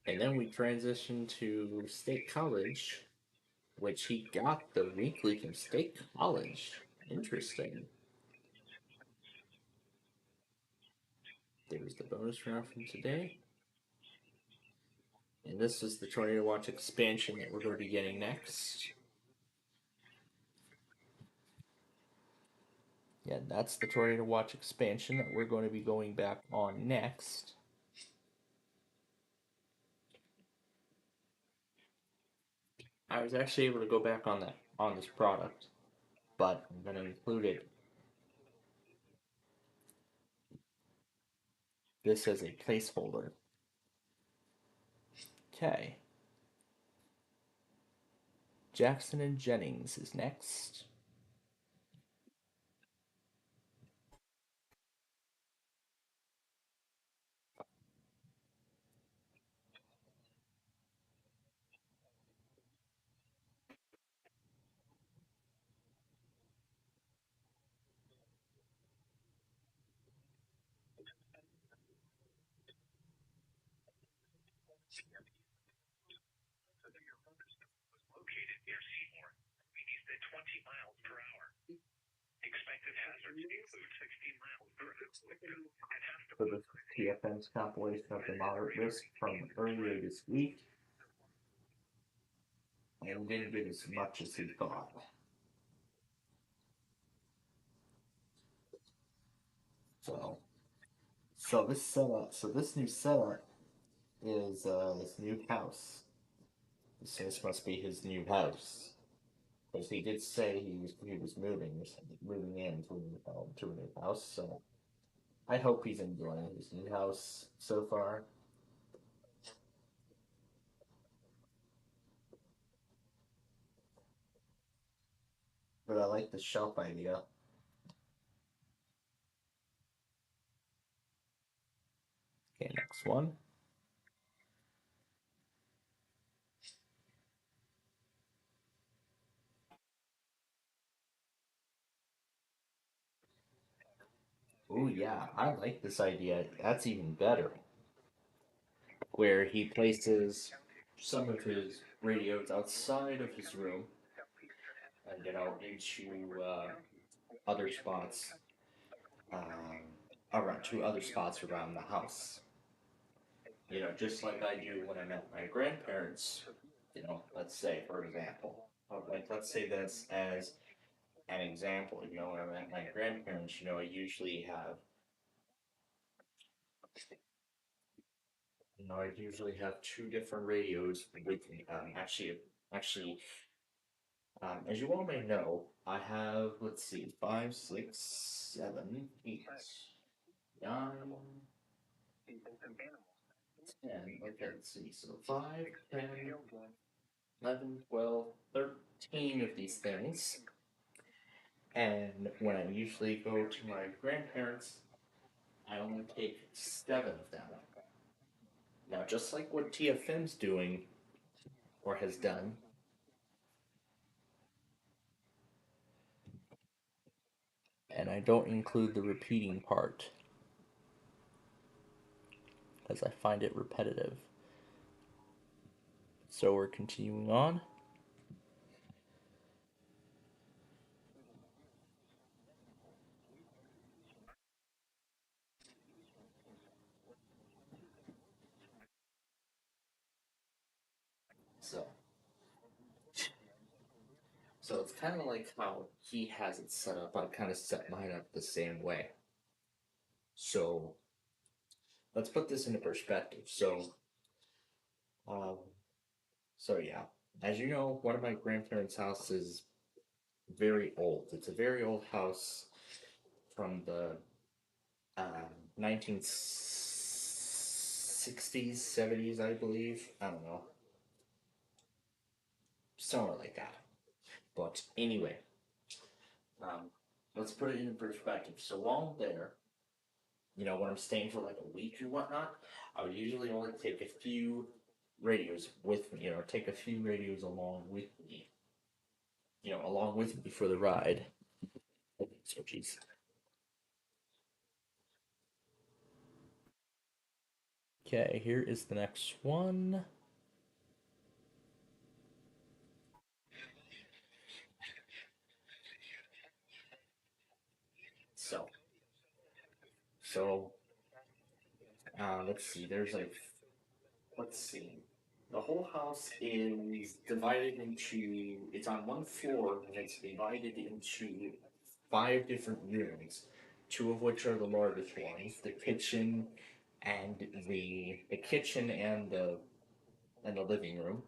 And then we transition to State College, which he got the weekly from State College. Interesting. There's the bonus round from today. And this is the Tornado Watch expansion that we're going to be getting next. Yeah, that's the Tornado Watch expansion that we're going to be going back on next. I was actually able to go back on this product, but I'm going to include this as a placeholder. Okay. Jackson and Jennings is next. Located near Seymour, winds at 20 miles per hour. Expected hazards include 60 miles per hour and has to So this is TFM's compilation of the moderate risk from earlier this week. And didn't get as much as he thought. So this new setup is this new house. This must be his new house. Because he did say he was moving into a new house. So I hope he's enjoying his new house so far. But I like the shelf idea. Okay, next one. Oh yeah, I like this idea. That's even better. Where he places some of his radios outside of his room, and into other spots, um, around two other spots around the house. Just like I do when I'm at my grandparents. Let's say, for example, let's say this as an example. When I'm at my grandparents, I usually have two different radios with me. As you all may know, I have, let's see, 5, 6, 7, 8, 9, 10. Okay, let's see. So 5, 10, 11, 12, 13 of these things. And when I usually go to my grandparents, I only take 7 of them. Now, just like what TFM's doing, or has done, and I don't include the repeating part, because I find it repetitive. So we're continuing on. So, so it's kind of like how he has it set up. I kind of set mine up the same way. So let's put this into perspective. Um, so yeah, as you know, one of my grandparents' houses is very old. It's a very old house from the 1960s, 70s, I believe. I don't know, somewhere like that. But anyway, um, let's put it into perspective. So while I'm there, when I'm staying for like a week or whatnot, I would usually only take a few radios with me, take a few radios along with me for the ride. So, geez. Okay, here is the next one. So, so, let's see. Let's see. The whole house is divided into. It's on one floor, and it's divided into 5 different rooms, two of which are the largest ones: the kitchen and the living room.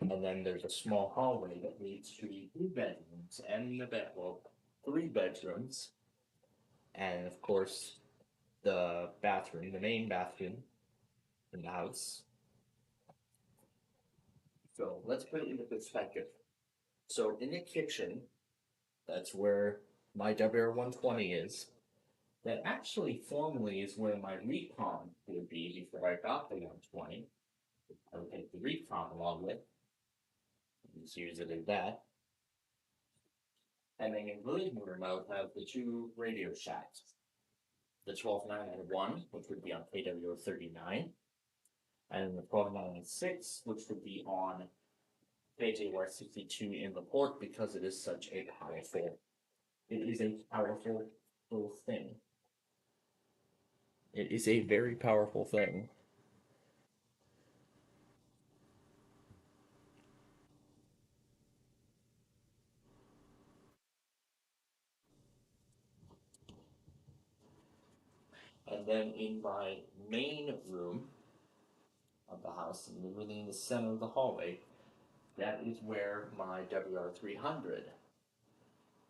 And then there's a small hallway that leads to 2 bedrooms and well, 3 bedrooms, and of course the main bathroom in the house. So let's put it into perspective. So in the kitchen, that's where my WR120 is. That actually formerly is where my recon would be before I got the 120. I would take the recon along with. Just use it as that. And then in the living room, I would have the 2 radio shacks. The 12901, which would be on KWO39, and the 12916, which would be on KJY62 in the port because it is such a powerful. It is a powerful little thing. It is a very powerful thing. And then in my main room of the house, and really in the center of the hallway, that is where my WR300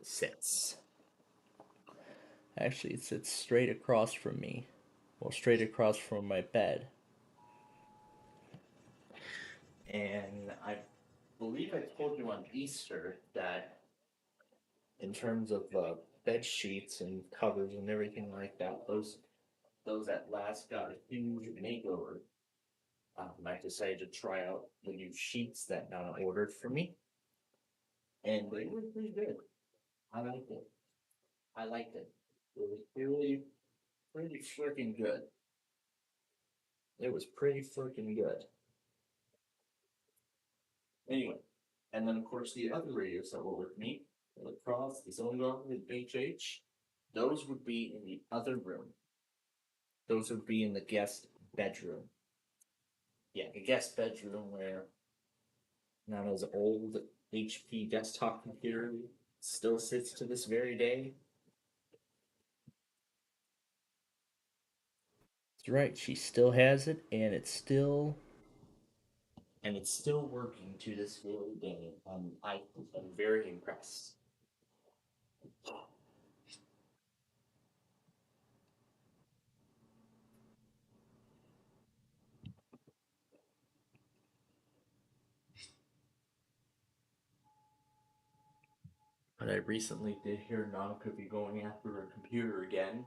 sits. Actually, it sits straight across from me. Well, straight across from my bed. And I believe I told you on Easter that in terms of bed sheets and covers and everything like that, those at last got a huge makeover. I decided to try out the new sheets that Nana ordered for me, and they were pretty good. I liked it. I liked it. It was really pretty freaking good. It was pretty freaking good. Anyway, and then of course the other radios that were with me, the Lacrosse, the Zone Guard, the HH, those would be in the other room. Those would be in the guest bedroom. Yeah, the guest bedroom where Nana's old HP desktop computer still sits to this very day. That's right, she still has it, and it's still working to this very day. I'm very impressed. But I recently did hear Nana could be going after her computer again.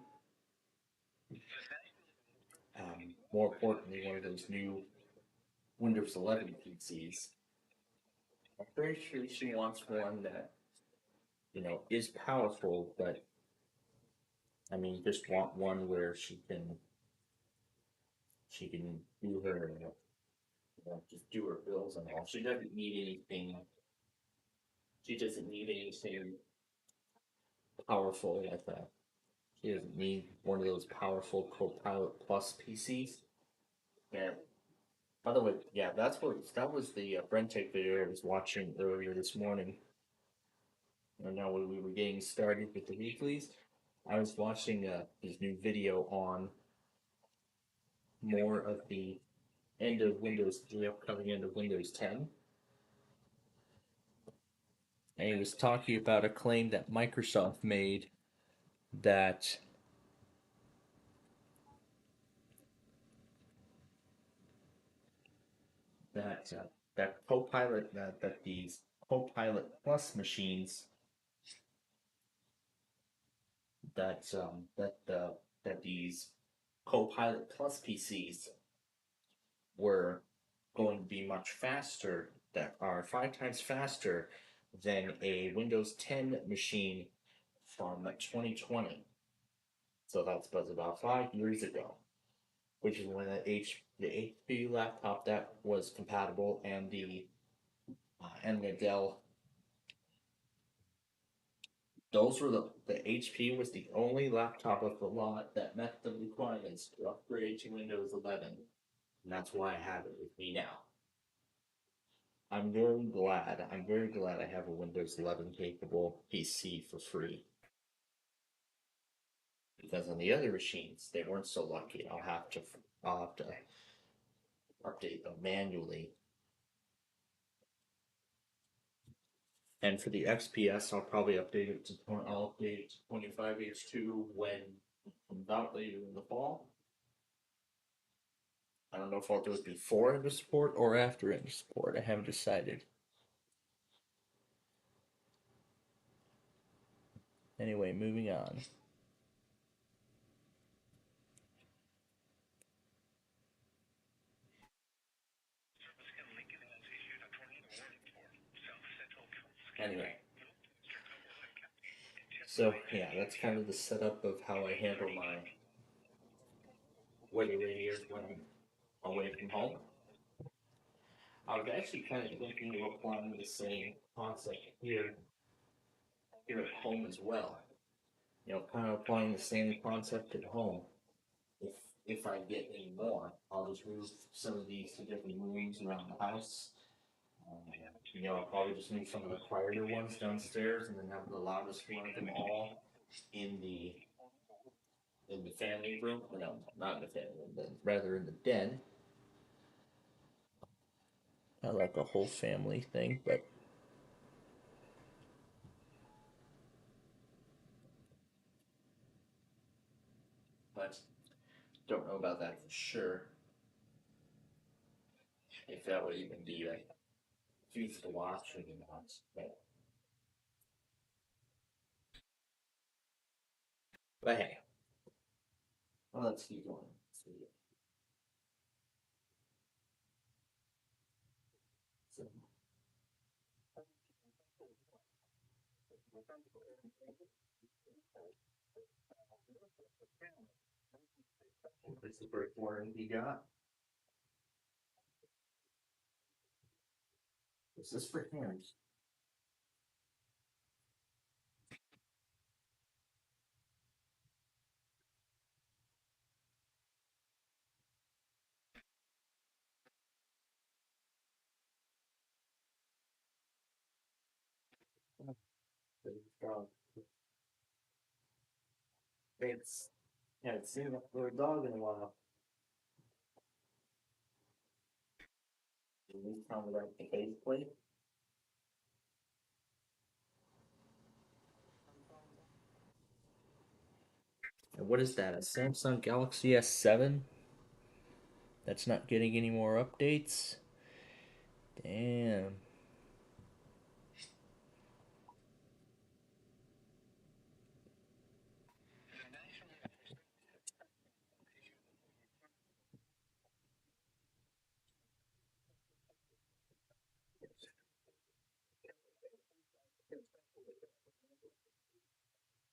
More importantly, one of those new Windows 11 PCs. I'm pretty sure she wants one that, is powerful, but I mean, just want one where she can do her, just do her bills and all. She doesn't need anything. She doesn't need anything powerful like that. She doesn't need one of those powerful Copilot Plus PCs. Yeah. By the way, yeah, that was the Brentech video I was watching earlier this morning. And now when we were getting started with the weeklies, I was watching his new video on more of the upcoming end of Windows 10. and he was talking about a claim that Microsoft made that that Copilot that these Copilot Plus machines that these Copilot Plus PCs were going to be much faster, that are 5 times faster than a Windows 10 machine from 2020. So that's about 5 years ago, which is when the HP laptop that was compatible and the Dell. Those were the HP was the only laptop of the lot that met the requirements to upgrade to Windows 11, and that's why I have it with me now. I'm very glad. I'm very glad I have a Windows 11 capable PC for free. Because on the other machines, they weren't so lucky. I'll have to update them manually. And for the XPS, I'll probably update it to 25H2 when it comes out later in the fall. I don't know if I'll do it before end of support or after end of support. I haven't decided. Anyway, moving on. Anyway. So, yeah, that's kind of the setup of how I handle my weather radios when I'm away from home. I was actually kind of thinking of applying the same concept here at home as well. Kind of applying the same concept at home. If I get any more, I'll just move some of these to different rooms around the house. I'll probably just move some of the quieter ones downstairs and then have the loudest one of them all in the family room. No, not in the family room, but rather in the den. not like a whole family thing, but don't know about that for sure. If that would even be a feasible option or not. But hey, well, let's keep going. So, what's the brick warranty got? Is this for him? It's haven't seen that little dog in a while. At least tell me like the faceplate. And what is that? A Samsung Galaxy S7? That's not getting any more updates. Damn.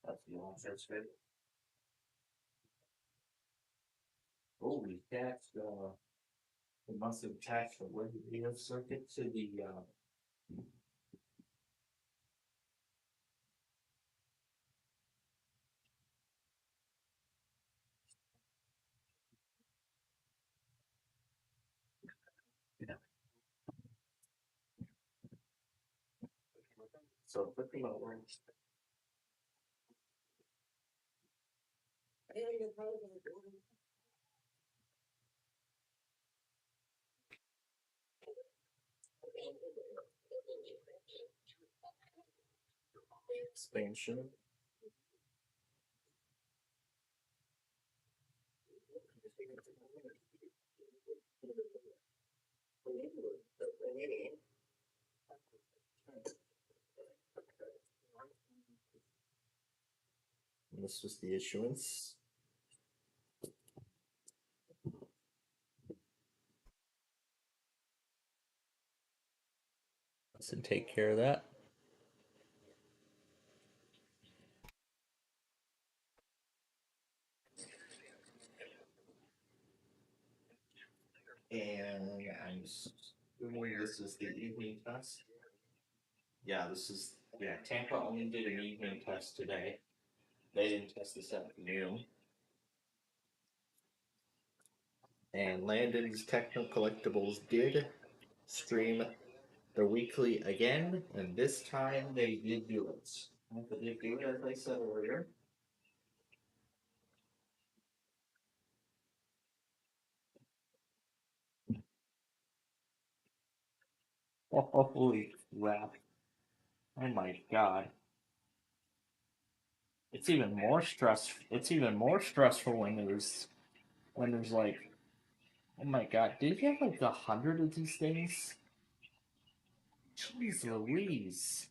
That's the launcher's fit. Holy cats, it must have attached the radio circuit to the so flip them over. Expansion. And this was the issuance. Let's take care of that. And I'm assuming this is the evening test. Yeah, this is Tampa only did an evening test today. They didn't test this afternoon. And Landon's Techno Collectibles did stream the weekly again, and this time they did do it. They did do it as I said earlier. Holy crap. Oh my god. It's even more stressful when there's like, oh my god, did he have like 100 of these things? Jeez Louise.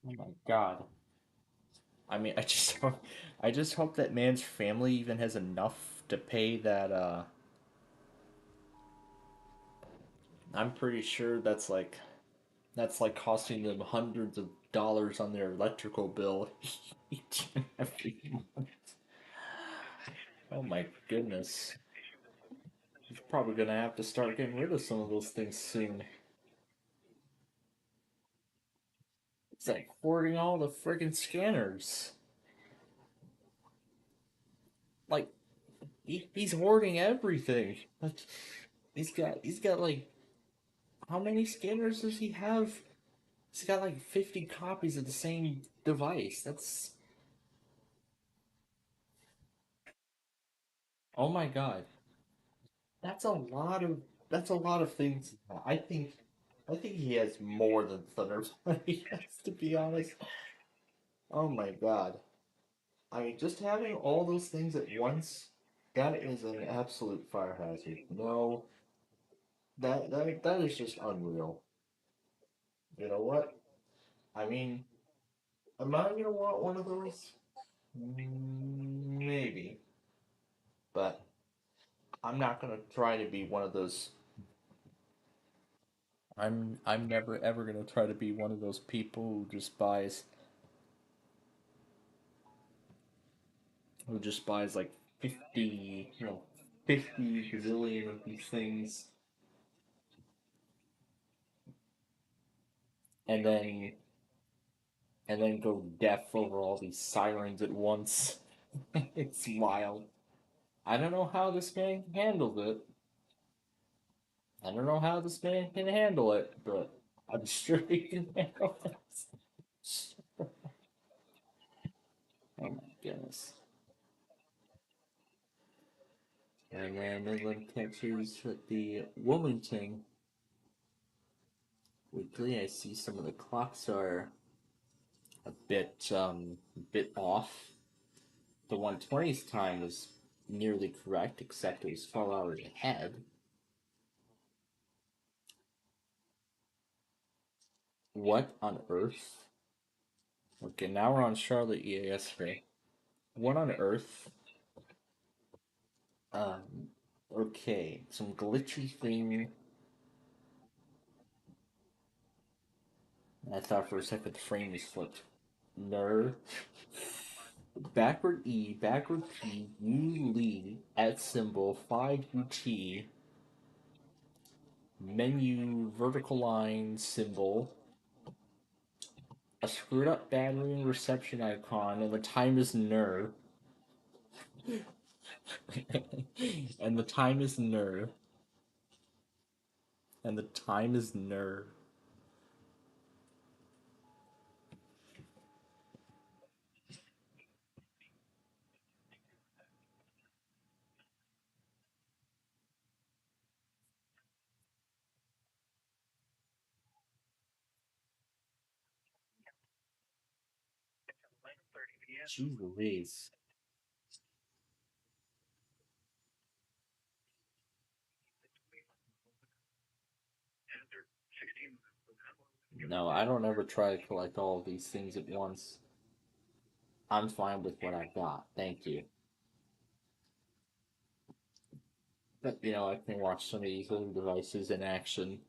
Oh my god. I mean, I just hope that man's family even has enough to pay that I'm pretty sure that's like costing them hundreds of dollars on their electrical bill each and every month. Oh my goodness. He's probably gonna have to start getting rid of some of those things soon. It's like hoarding all the friggin' scanners. Like he's hoarding everything. Like he's got like how many scanners does he have? He's got like 50 copies of the same device. That's oh my god. That's a lot of things. I think he has more than Thunder He has, to be honest. Oh my god. I mean, just having all those things at once, that is an absolute fire hazard. No, that is just unreal. You know what? I mean, am I gonna want one of those? Maybe, but I'm not gonna try to be one of those. I'm never ever gonna try to be one of those people who just buys like 50, 50 gazillion of these things, and then go deaf over all these sirens at once. It's wild. I don't know how this man handled it. I don't know how this man can handle it, but I'm sure he can handle it. Oh my goodness. And then Midland catches with the Wilmington Weekly. I see some of the clocks are a bit off. The 120's time was nearly correct, except it was 4 hours ahead. What on earth? Okay, now we're on Charlotte EAS. What on earth? Um, okay, some glitchy thing. I thought for a second the frame was flipped. Nerd. Backward E, backward P, U Lee, at symbol, 5 UT, menu, vertical line symbol, a screwed up battery and reception icon, and the time is ner. And the time is ner. And the time is ner. Jeez Louise. No, I don't ever try to collect all of these things at once. I'm fine with what I've got. Thank you. But, I can watch some of these little devices in action.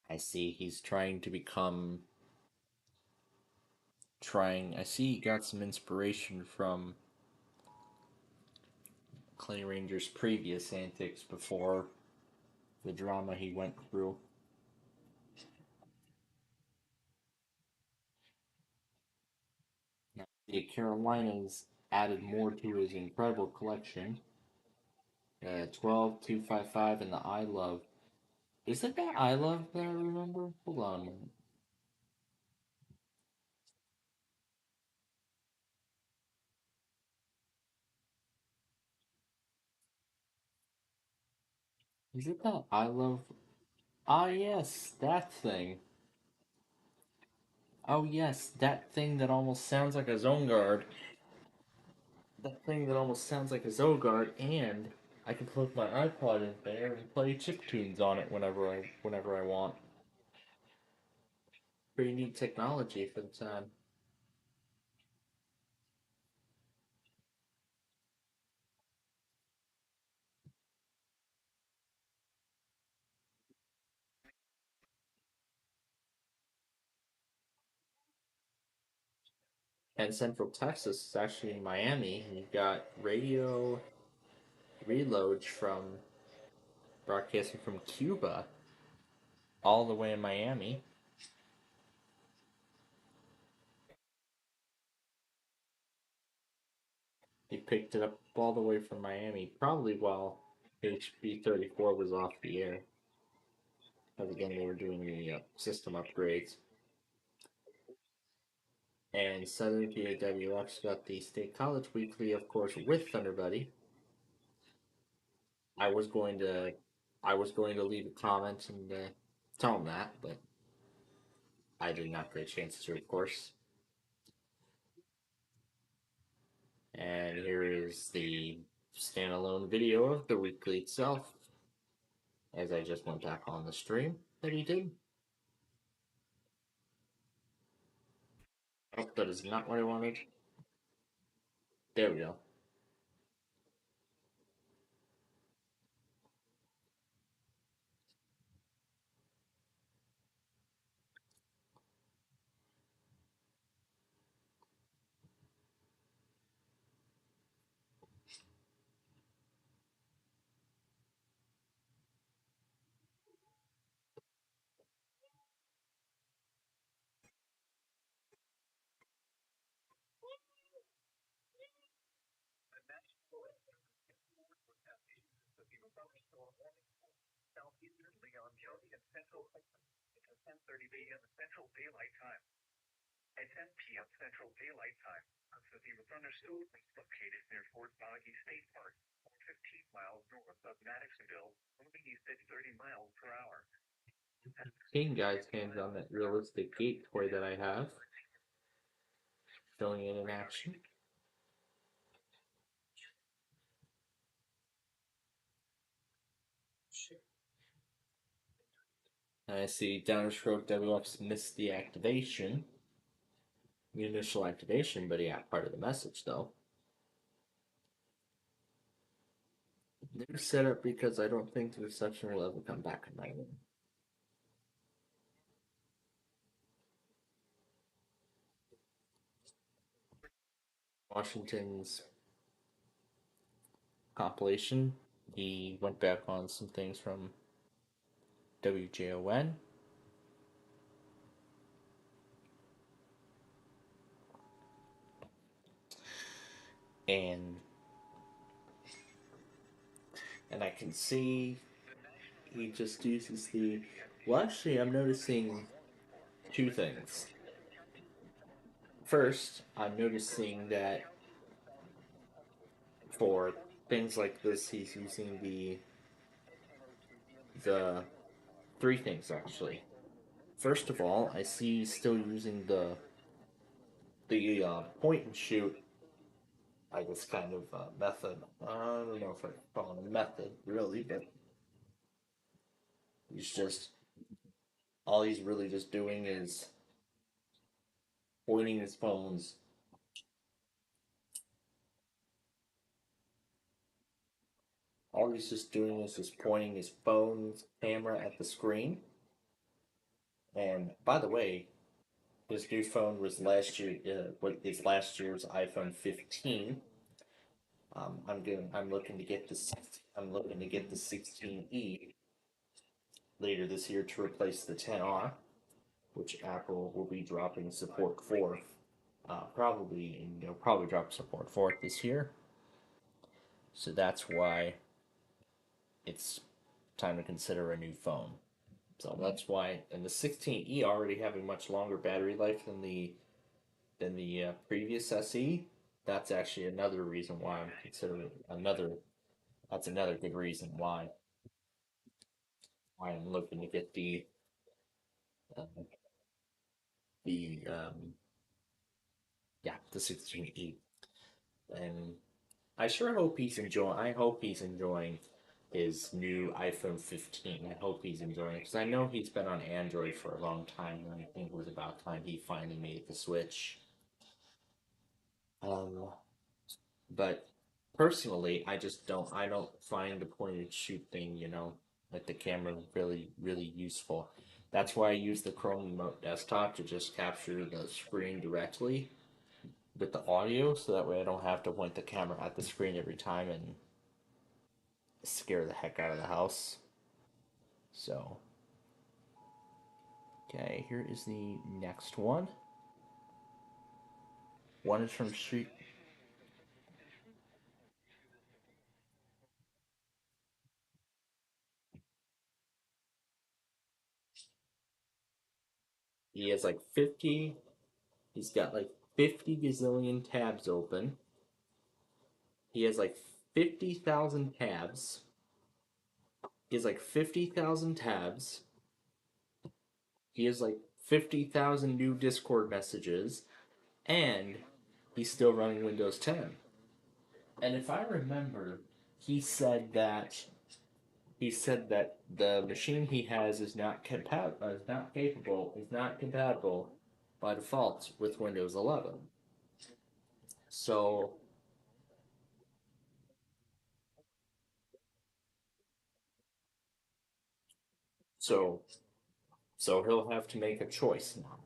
I see he's trying to become. I see he got some inspiration from Clay Ranger's previous antics before the drama he went through. Now, the Carolinas added more to his incredible collection. 12, 255, and the I Love. Is it that I Love that I remember? Hold on a minute. Is it that I Love? Ah, yes, that thing. Oh, yes, that thing that almost sounds like a Zone Guard. That thing that almost sounds like a Zogard, and I can plug my iPod in there and play chiptunes on it whenever I want. Pretty neat technology for the time. And Central Texas is actually in Miami, and you've got radio reloads from broadcasting from Cuba all the way in Miami. He picked it up all the way from Miami, probably while HB34 was off the air. Because again, they were doing the system upgrades. And Southern PAWX got the State College Weekly, of course, with Thunder Buddy. I was going to leave a comment and tell him that, but I did not get a chance to, of course. And here is the standalone video of the weekly itself, as I just went back on the stream that he did. Oh, that is not what I wanted. There we go. Southeastern Leon County and Central to 10:30 p.m. Central Daylight Time. At 10 p.m. Central Daylight Time, a severe thunderstorm was located near Fort Boggy State Park, 15 miles north of Maddoxville, moving east at 30 miles per hour. Seeing guys' hands on that realistic gate toy that I have, showing it in action. I see Downstroke WX missed the activation, the initial activation, but yeah, part of the message though. They're set up because I don't think the reception will ever come back in my room. Washington's compilation, he went back on some things from WJON. And I can see he just uses the. Well, actually, I'm noticing two things. First, I'm noticing that for things like this, he's using the three things actually. First of all, I see he's still using the point and shoot. I guess kind of method. I don't know if I call it a method really, but he's just all he's really just doing is pointing his phones. All he's just doing is just pointing his phone's camera at the screen. And by the way, his new phone was last year. What is last year's iPhone 15? I'm looking to get the. I'm looking to get the 16e later this year to replace the 10R, which Apple will be dropping support for. Probably, probably drop support for it this year. So that's why it's time to consider a new phone. So that's why, and the 16e already having much longer battery life than the previous SE. That's actually another reason why I'm considering another. That's another good reason why I'm looking to get uh, the yeah, the 16e. And I sure hope he's enjoying. I hope he's enjoying his new iPhone 15. I hope he's enjoying it because I know he's been on Android for a long time, and I think it was about time he finally made the switch. But personally, I just don't. I don't find the point and shoot thing, like the camera, really useful. That's why I use the Chrome Remote Desktop to just capture the screen directly with the audio, so that way I don't have to point the camera at the screen every time and scare the heck out of the house. So, okay, here is the next one. One is from Street. He has like 50. He's got like 50 gazillion tabs open. He has like 50,000 tabs. He has like 50,000 tabs. He has like 50,000 new Discord messages. And he's still running Windows 10. And if I remember, he said that the machine he has is not compatible by default with Windows 11. So so so he'll have to make a choice now.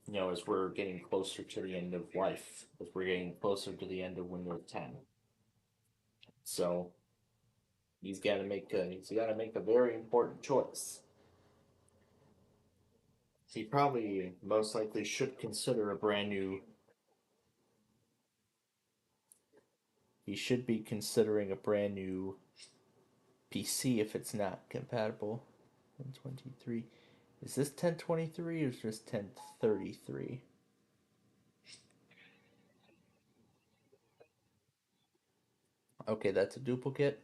You know, as we're getting closer to the end of life, as we're getting closer to the end of Windows 10. So he's got to make a very important choice. He probably most likely should consider a brand new. He should be considering a brand new PC if it's not compatible. 1023. Is this 1023 or is this 1033? Okay, that's a duplicate.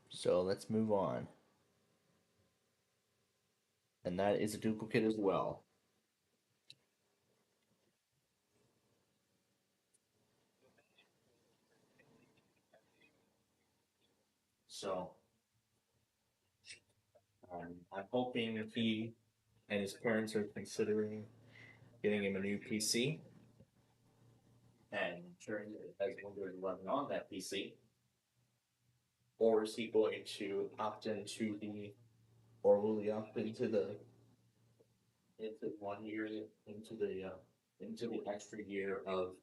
So let's move on. And that is a duplicate as well. So I'm hoping he and his parents are considering getting him a new PC and ensuring that it has Windows 11 on that PC. Or is he going to opt into the, or will he opt into 1 year, into the extra year of,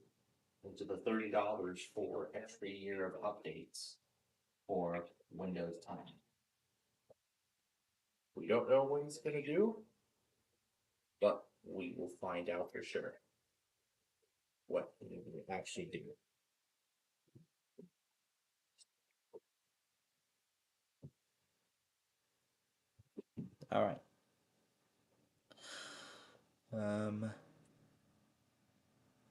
into the $30 for extra year of updates for Windows 10? We don't know what he's going to do, but we will find out for sure what he will actually do. All right.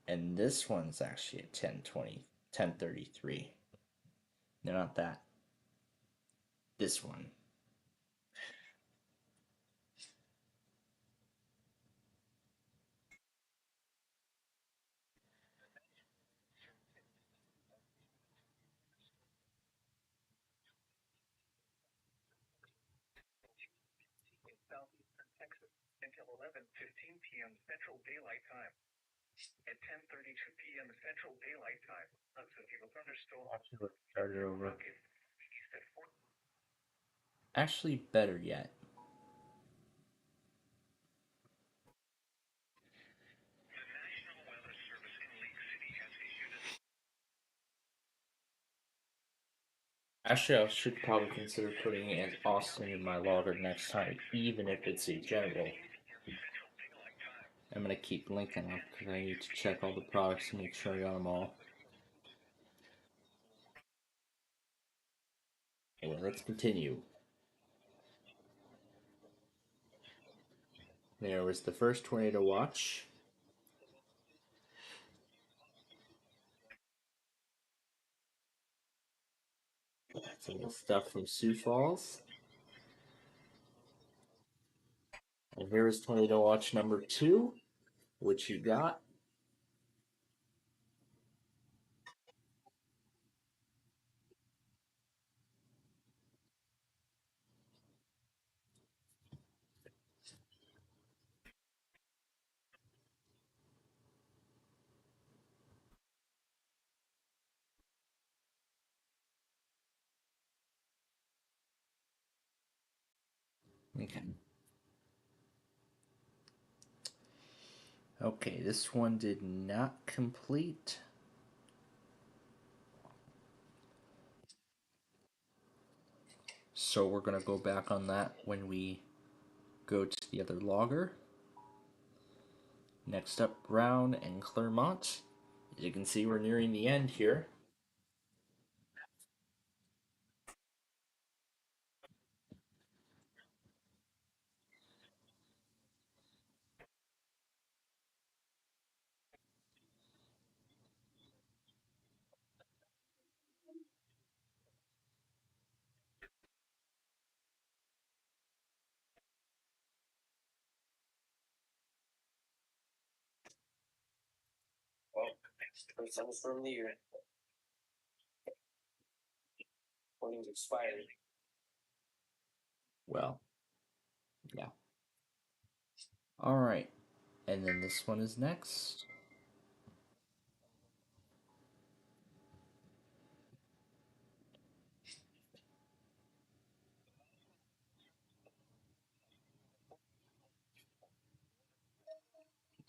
And this one's actually a 1020, 1033. No, not that. This one. Southeastern Texas until 11:15 p.m. Central Daylight Time. At 10:32 p.m. Central Daylight Time, a severe thunderstorm Start it over. east at 4. Actually, better yet. The National Weather Service in Lake City has issued a Actually, I should probably consider putting it as Austin in my logger next time, even if it's a general. I'm gonna keep linking up because I need to check all the products to make sure I got them all. Anyway, let's continue. There was the first tornado watch. Some stuff from Sioux Falls. And here is tornado watch number 2, which you got. Okay. Okay, this one did not complete. So we're going to go back on that when we go to the other logger. Next up, Brown and Clermont. As you can see, we're nearing the end here. It's almost from the year. Warning's expired. Well, yeah. All right, and then this one is next.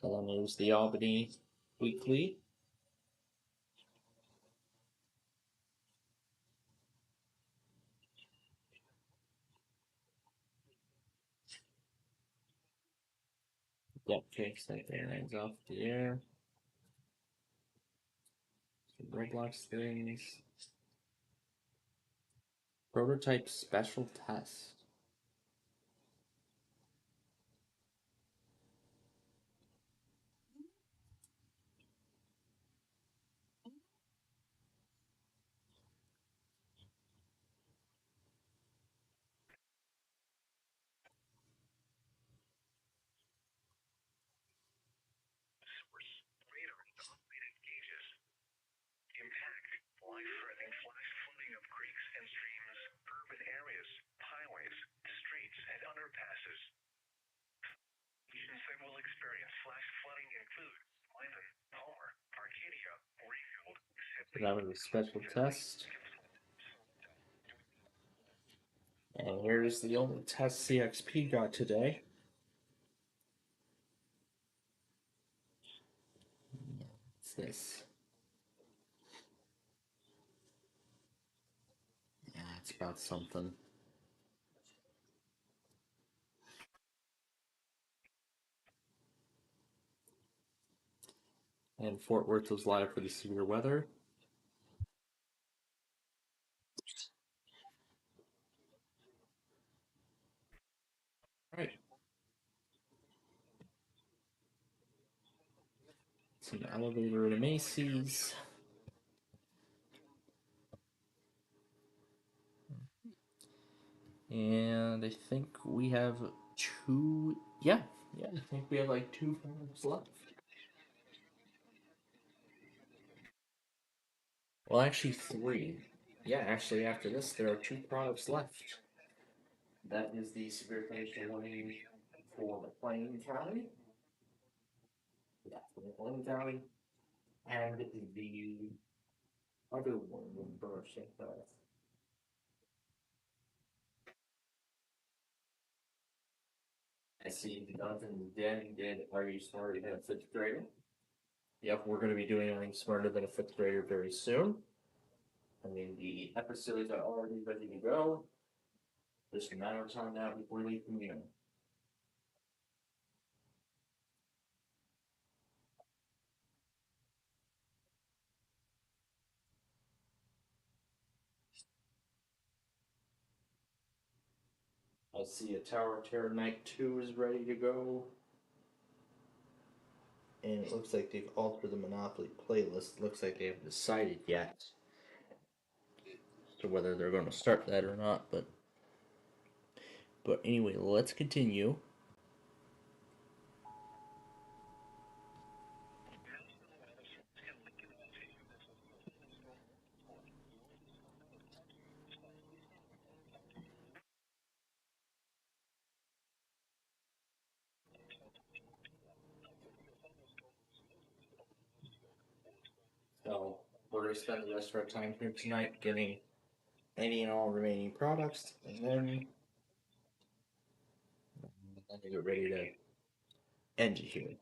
That is the Albany Weekly. Yep, takes that hands off the air. Some Roblox things. Prototype special test. Radar and automated gauges. Impact. Life-threatening flash flooding of creeks and streams, urban areas, highways, streets, and underpasses. Regions that will experience flash flooding include Lyman, Palmer, Arcadia, Greenfield, So that was a special test. And here's the only test CXP got today. What's this? Yeah, it's about something. And Fort Worth was live for the severe weather. Right. It's an elevator at a Macy's. And I think we have two. Yeah, I think we have like 2 products left. Well, actually, 3. Yeah, actually, after this, there are 2 products left. That is the severe condition warning for McLean County. Yeah, for McLean County. And the other one for St. Paul. I see Jonathan Dan did Are You Smarter Than a Fifth Grader? Yep, we're going to be doing Are You Smarter Than a Fifth Grader very soon. I mean, the episodes are already ready to go. Just a matter of time now before we begin. I see a Tower of Terror Night 2 is ready to go. And it looks like they've altered the Monopoly playlist. Looks like they haven't decided yet as to whether they're going to start that or not. But anyway, let's continue. So we're going to spend the rest of our time here tonight getting any and all remaining products, and then get ready to end it here.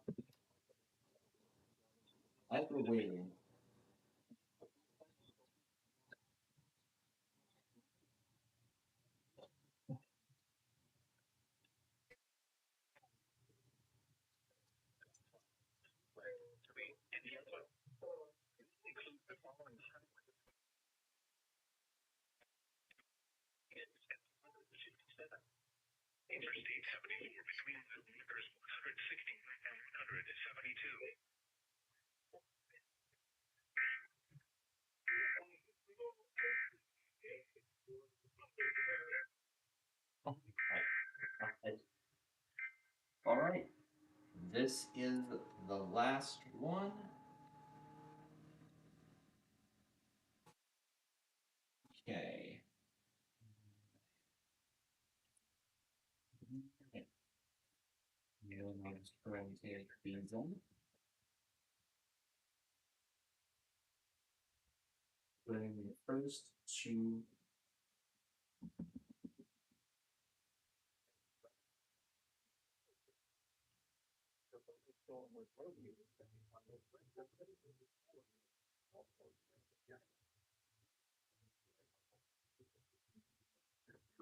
As we're waiting, Interstate 74 between Liquors 160 and 172. all right. This is the last one. on his parental visa. Putting the first two.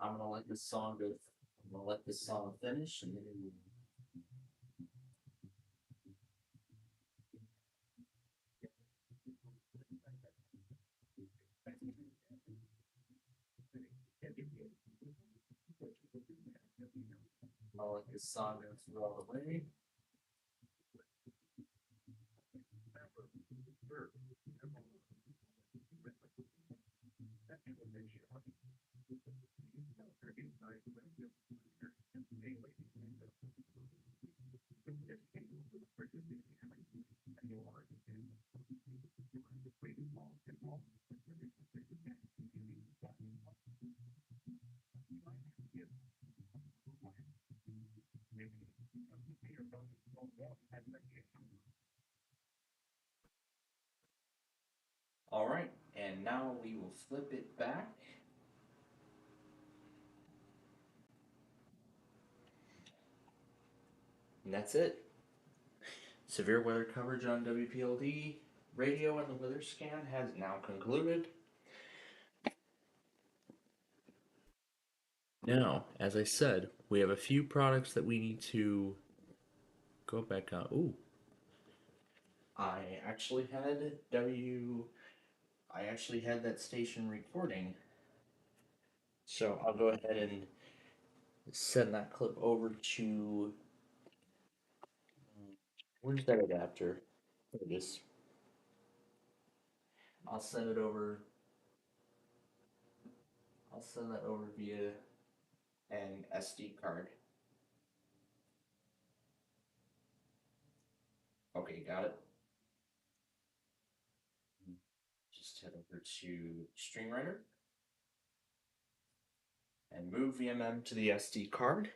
I'm gonna let this song go. I'm gonna let this song finish, and then I'll let this song go through all the way. All right, and now we will flip it back. And that's it. Severe weather coverage on WPLD radio and the weather scan has now concluded. Now, as I said, we have a few products that we need to go back on. Ooh. I actually had that station recording. So I'll go ahead and send that clip over to. Where's that adapter? There it is. I'll send it over. I'll send that over via an SD card. Okay, got it. Just head over to StreamWriter and move VMM to the SD card.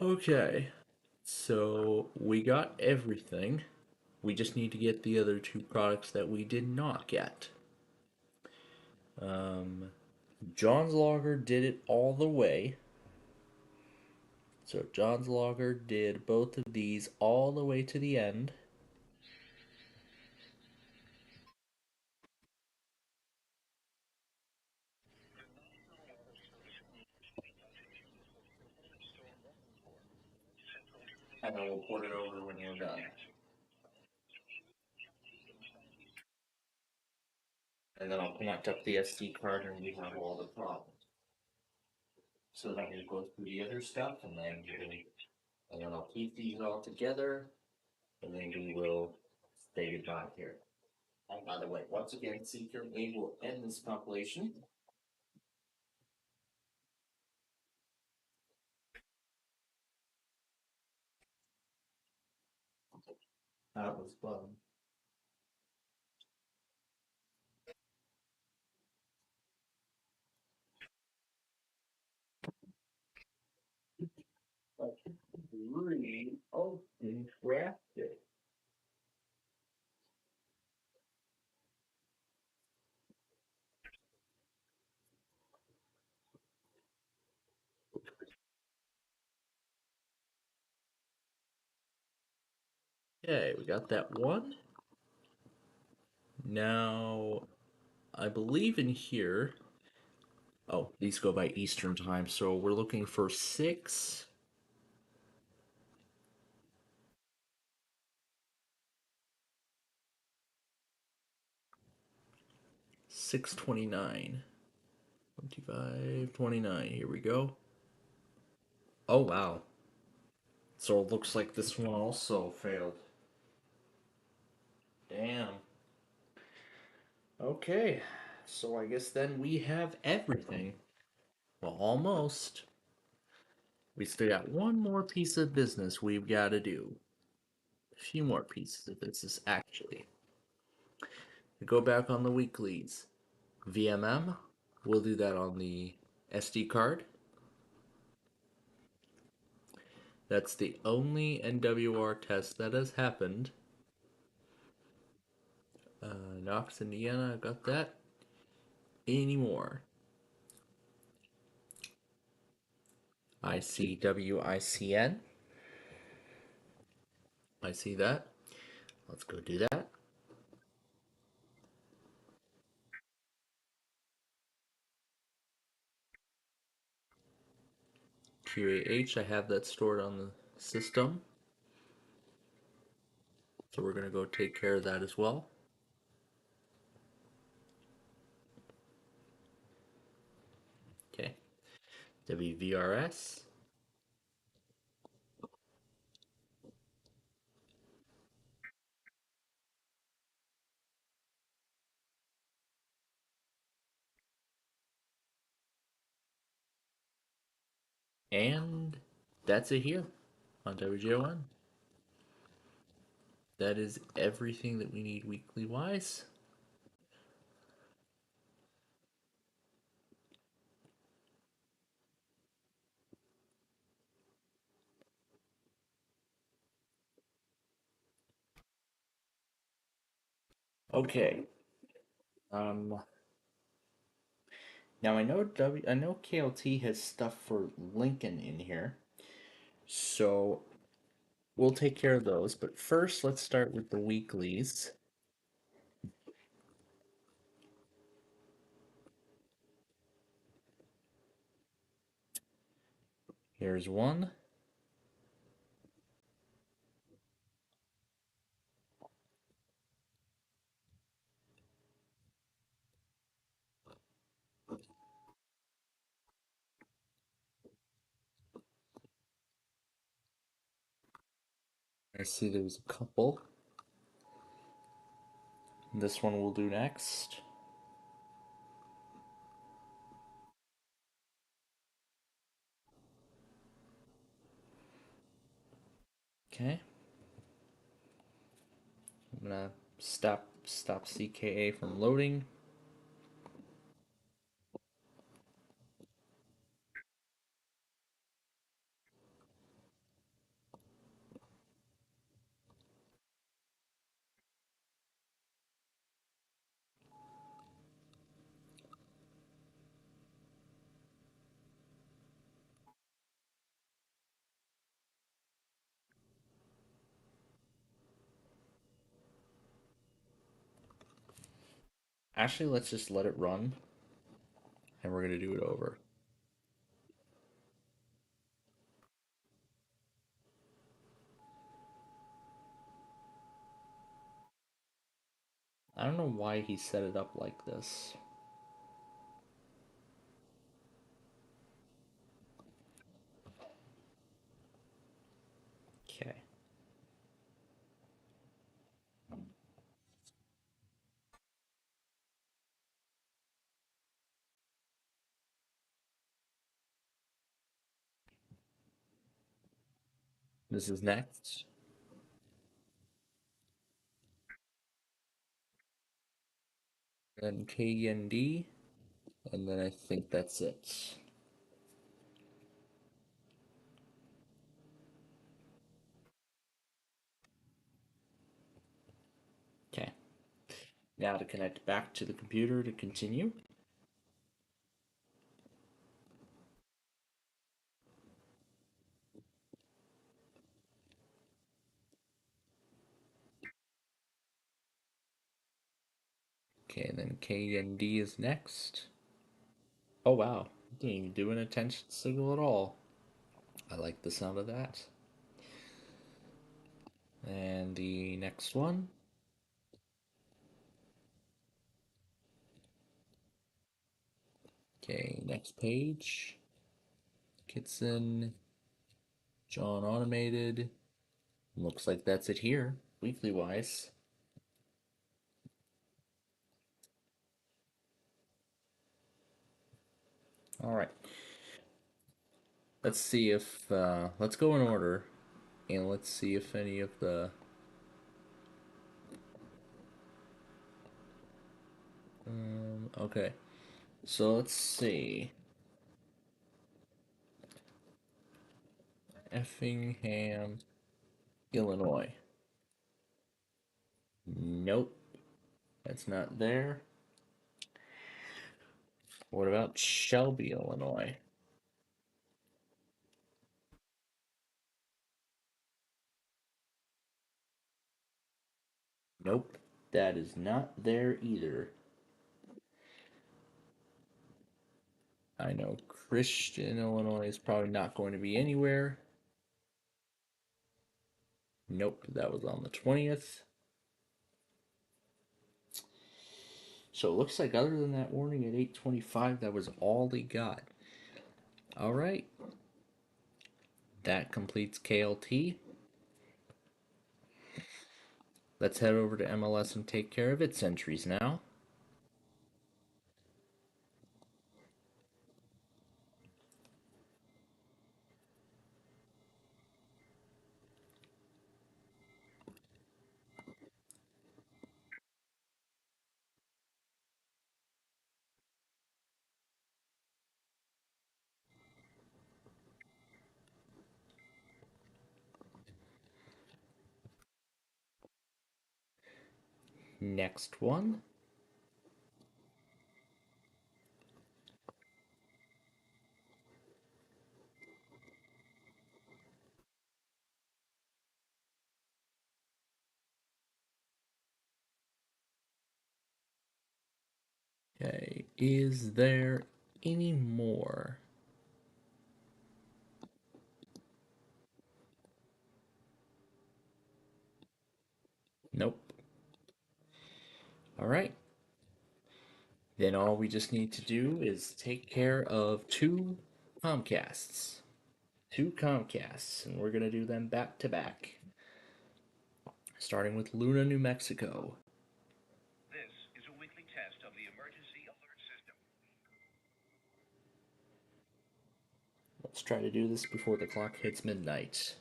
Okay, so we got everything. We just need to get the other two products that we did not get. John's Logger did it all the way. So John's Logger did both of these all the way to the end. And then we'll port it over when we're done. And then I'll connect up the SD card and we have all the problems. So then we'll go through the other stuff and then I'll keep these all together and then we will say goodbye here. And by the way, once again, Seeker, we will end this compilation. That was fun. Really open crafted. Okay, we got that one. Now, I believe in here. Oh, these go by Eastern time, so we're looking for 6:29. 25, 29. Here we go. Oh, wow. So it looks like this one also failed. Damn. Okay. So I guess then we have everything. Well, almost. We still got one more piece of business we've got to do. A few more pieces of business, actually. We go back on the weeklies. VMM, we'll do that on the SD card. That's the only NWR test that has happened. Knox, Indiana, I got that. Any more? ICWICN. I see that. Let's go do that. QAH, I have that stored on the system. So we're going to go take care of that as well. Okay. WVRS. And that's it here on WJON. That is everything that we need weekly wise. Okay. Now I know KLT has stuff for Lincoln in here. So we'll take care of those, but first let's start with the weeklies. Here's one. I see there's a couple. This one we'll do next. Okay. I'm gonna stop CKA from loading. Actually, let's just let it run, and we're gonna do it over. I don't know why he set it up like this. Okay. This is next. Then KND, and then I think that's it. Okay. Now to connect back to the computer to continue. Okay, then KND is next. Oh wow, didn't even do an attention signal at all. I like the sound of that. And the next one. Okay, next page. Kitson, John Automated. Looks like that's it here, weekly wise. All right. Let's see if let's go in order, and let's see if any of the okay. So let's see. Effingham, Illinois. Nope, that's not there. What about Shelby, Illinois? Nope, that is not there either. I know Christian, Illinois is probably not going to be anywhere. Nope, that was on the 20th. So it looks like other than that warning at 8:25, that was all he got. All right. That completes KLT. Let's head over to MLS and take care of its entries now. Next one. Okay, is there any more? Nope. All right. Then all we just need to do is take care of two Comcasts. Two Comcasts, and we're going to do them back to back. Starting with Luna, New Mexico. This is a weekly test of the emergency alert system. Let's try to do this before the clock hits midnight.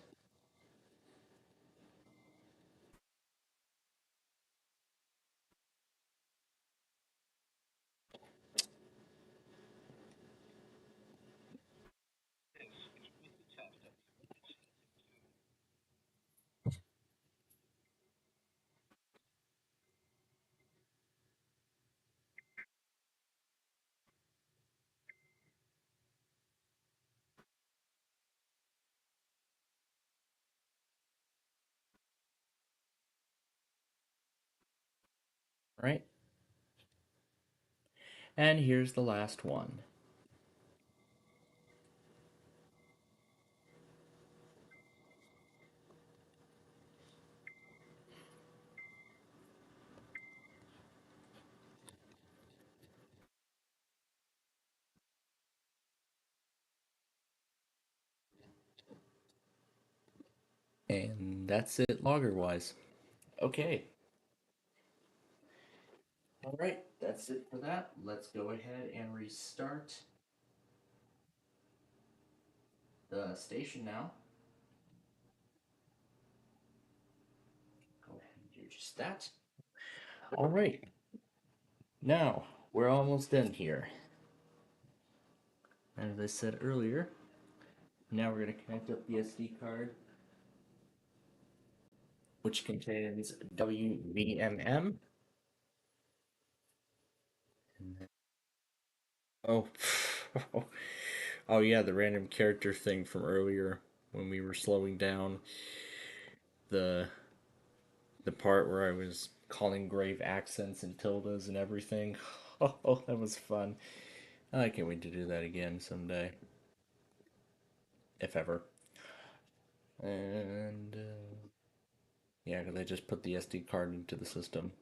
Right? And here's the last one. And that's it logger wise. Okay. All right, that's it for that. Let's go ahead and restart the station now. Go ahead and do just that. All right. Now, we're almost done here. As I said earlier, now we're going to connect up the SD card, which contains WVMM. Oh, oh yeah, the random character thing from earlier when we were slowing down the the part where I was calling grave accents and tildes and everything. Oh, that was fun. I can't wait to do that again someday, if ever. And yeah, because I just put the SD card into the system.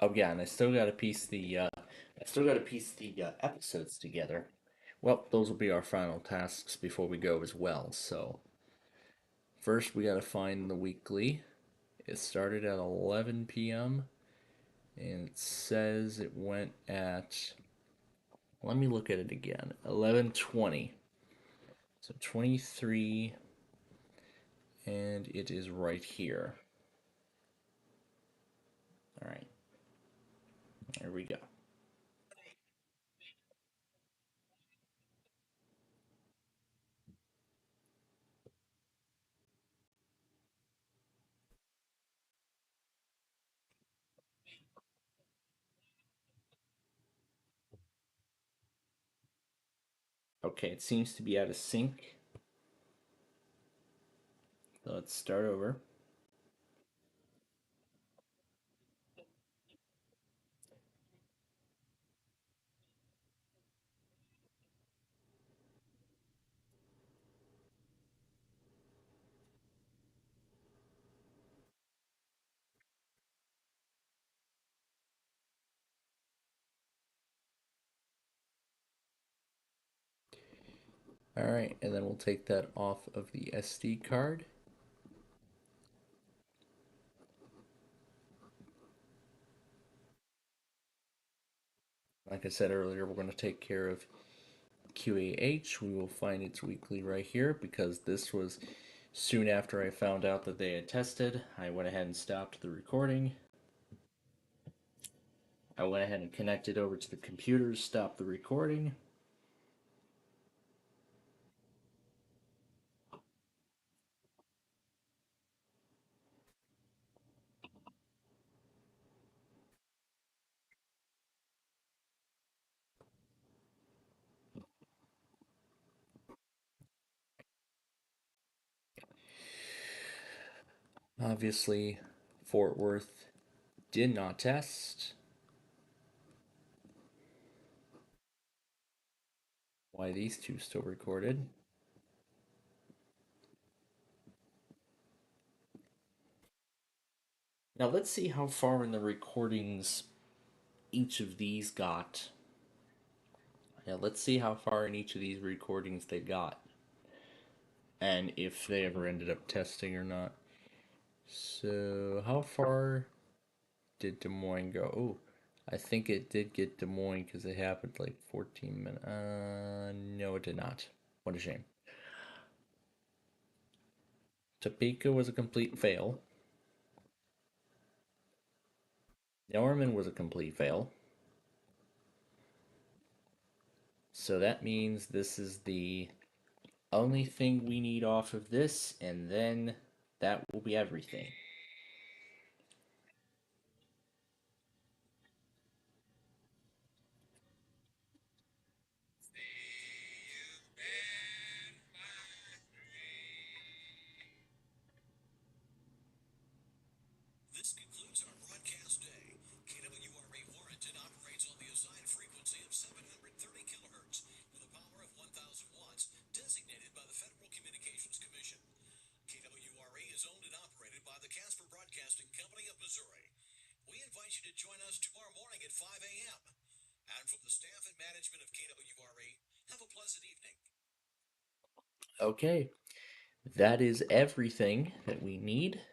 Oh yeah, and I still got to piece the episodes together. Well, those will be our final tasks before we go as well. So first, we got to find the weekly. It started at 11 p.m. and it says it went at. Let me look at it again. 11:20. So 23, and it is right here. All right, there we go. Okay, it seems to be out of sync. So let's start over. All right, and then we'll take that off of the SD card. Like I said earlier, we're going to take care of QAH. We will find its weekly right here because this was soon after I found out that they had tested. I went ahead and stopped the recording. I went ahead and connected over to the computers, stopped the recording. Obviously, Fort Worth did not test. Why these two still recorded? Now let's see how far in the recordings each of these got. Yeah, let's see how far in each of these recordings they got. And if they ever ended up testing or not. So, how far did Des Moines go? Oh, I think it did get Des Moines because it happened like 14 minutes. No, it did not. What a shame. Topeka was a complete fail. Norman was a complete fail. So that means this is the only thing we need off of this, and then that will be everything. This concludes our broadcast day. KWRA Warrenton operates on the assigned frequency of 730 kilohertz with a power of 1,000 watts, designated by the Federal Communications Commission. KWRA is owned and operated by the Casper Broadcasting Company of Missouri. We invite you to join us tomorrow morning at 5 a.m. And from the staff and management of KWRA, have a pleasant evening. Okay, that is everything that we need.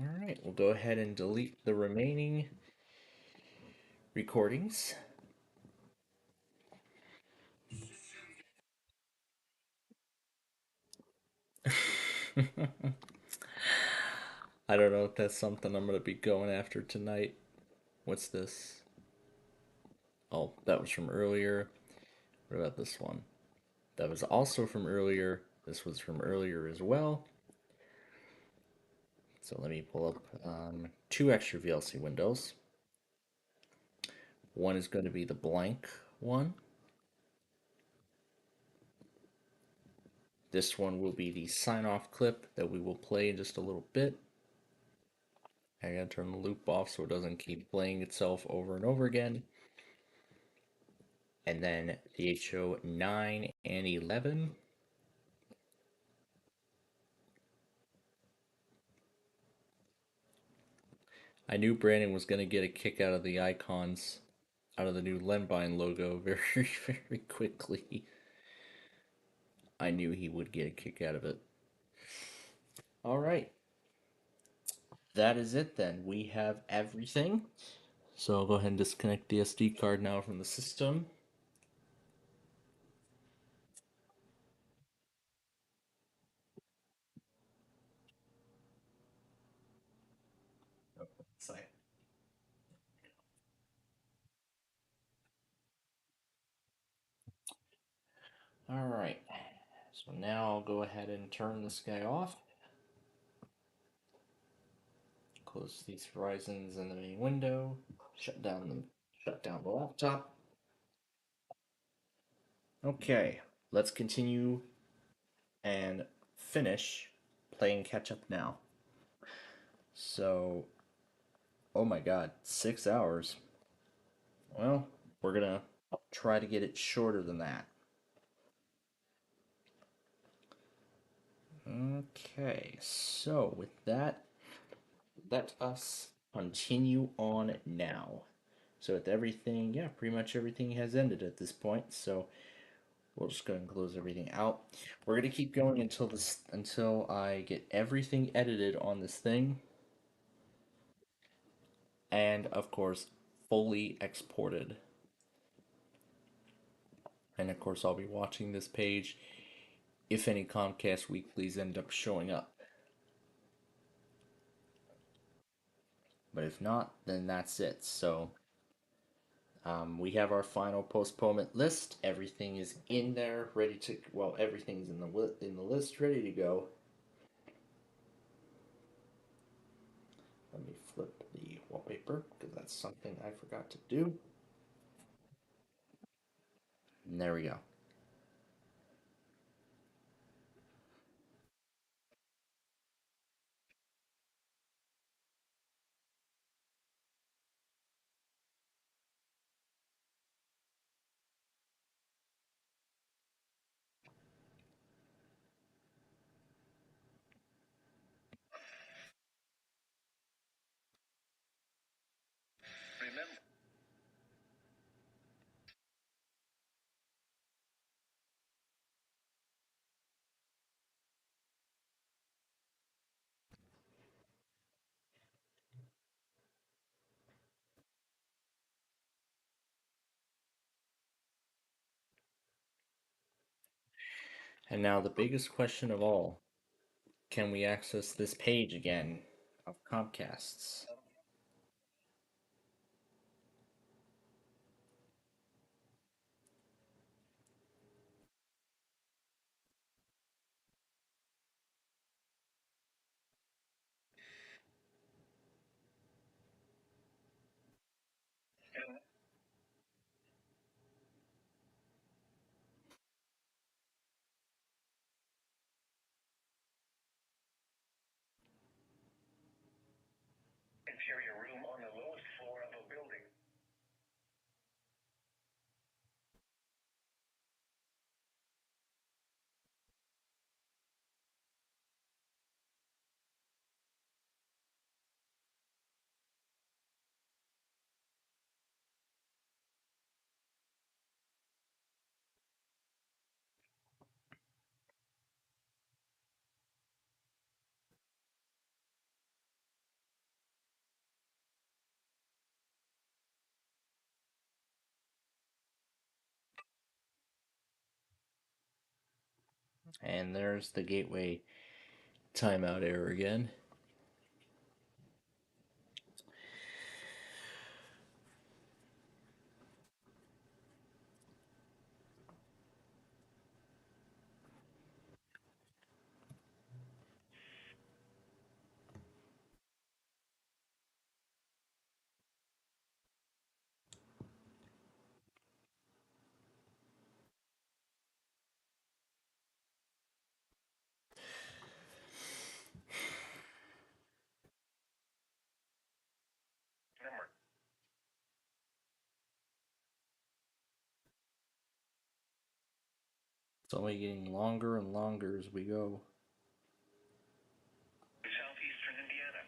All right, we'll go ahead and delete the remaining recordings. I don't know if that's something I'm going to be going after tonight. What's this? Oh, that was from earlier. What about this one? That was also from earlier. This was from earlier as well. So let me pull up two extra VLC windows. One is going to be the blank one. This one will be the sign-off clip that we will play in just a little bit. I gotta turn the loop off so it doesn't keep playing itself over and over again. And then the HO 9 and 11. I knew Brandon was going to get a kick out of the icons, out of the new Lenbine logo very, very quickly. I knew he would get a kick out of it. All right. That is it then. We have everything. So I'll go ahead and disconnect the SD card now from the system. Sorry. All right. So now I'll go ahead and turn this guy off. Close these horizons in the main window. Shut down the laptop. Okay, let's continue and finish playing catch up now. So, oh my god, 6 hours. Well, we're gonna try to get it shorter than that. Okay, so with that, let us continue on now. So with everything, yeah, pretty much everything has ended at this point. So we'll just go and close everything out. We're gonna keep going until I get everything edited on this thing, and of course fully exported. And of course I'll be watching this page if any Comcast weeklies end up showing up. But if not, then that's it. So we have our final postponement list. Everything is in there, ready to. Well, everything's in the list, ready to go. Let me flip the wallpaper because that's something I forgot to do. And there we go. Remember. And now the biggest question of all: can we access this page again of Comcast's? Interior room on the lowest floor of a building. And there's the gateway timeout error again. Remember. It's only getting longer and longer as we go. Southeastern Indiana.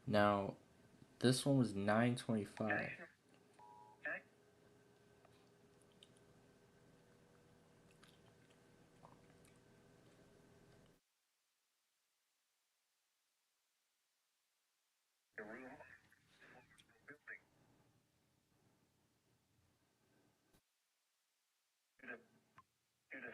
Now, this one was 9:25. The room. Building. To the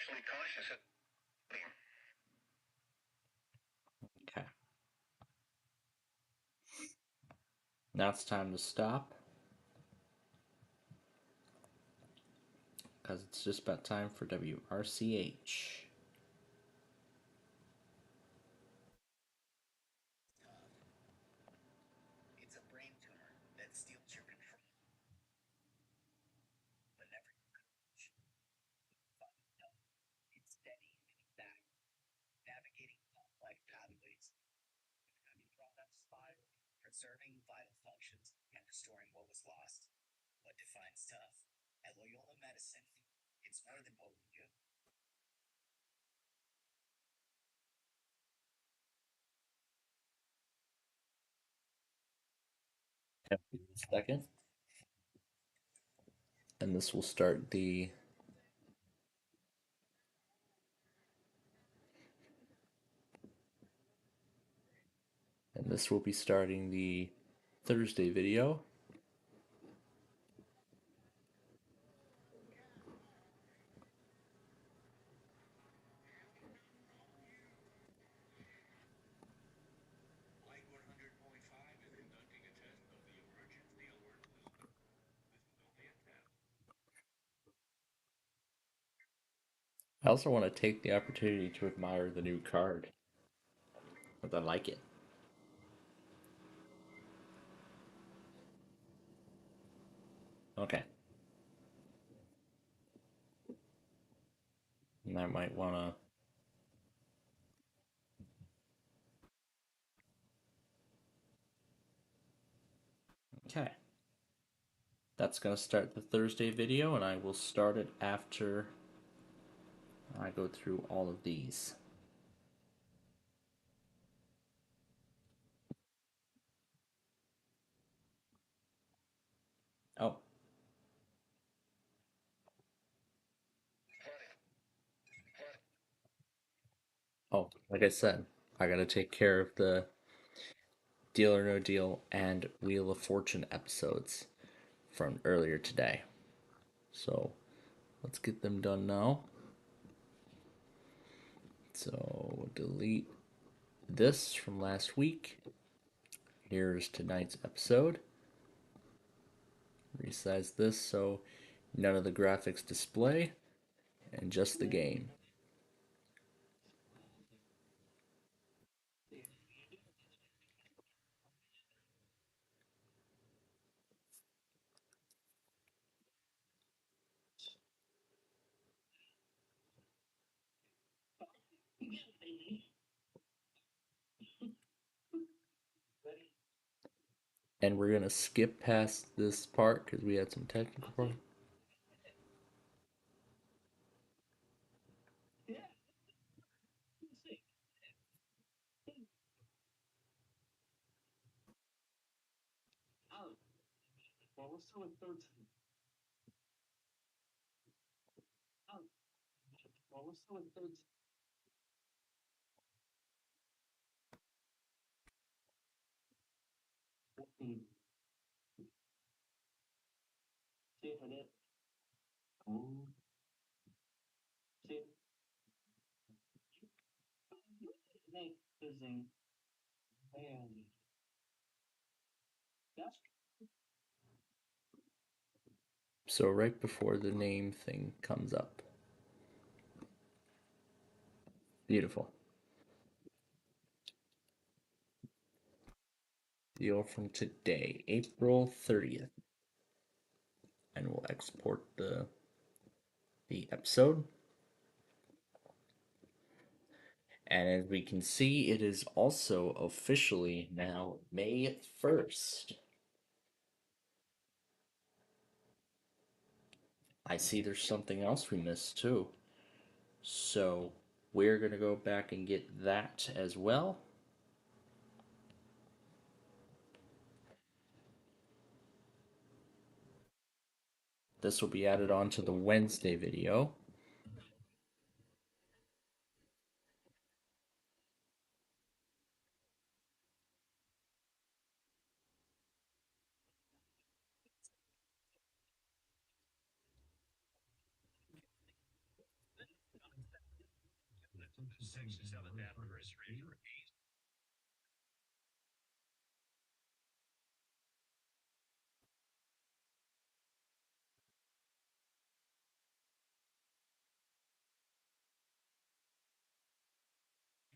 especially cautious at. Okay. Now it's time to stop. Because it's just about time for WRCH. It's a brain tumor that steals your control. But never your courage. It's steady and exact, navigating complex pathways with heavy products, preserving vital functions and restoring what was lost. What defines tough? At Loyola Medicine, it's more than what we do. Second. And this will start the and this will be starting the Thursday video. I also want to take the opportunity to admire the new card. I like it. Okay. And I might want to. Okay. That's going to start the Thursday video, and I will start it after I go through all of these. Oh. Oh, like I said, I got to take care of the Deal or No Deal and Wheel of Fortune episodes from earlier today. So let's get them done now. So delete this from last week. Here's tonight's episode. Resize this so none of the graphics display and just the game. And we're gonna skip past this part because we had some technical problems. So right before the name thing comes up. Beautiful. Deal from today, April 30th. And we'll export the episode. And as we can see, it is also officially now May 1st. I see there's something else we missed too. So we're going to go back and get that as well. This will be added on to the Wednesday video. 67th anniversary.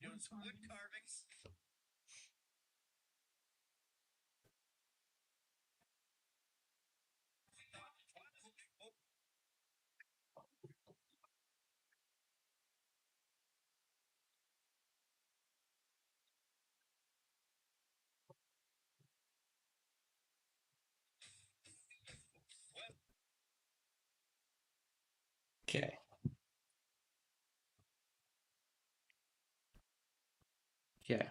Doing some wood carvings. Okay. Okay.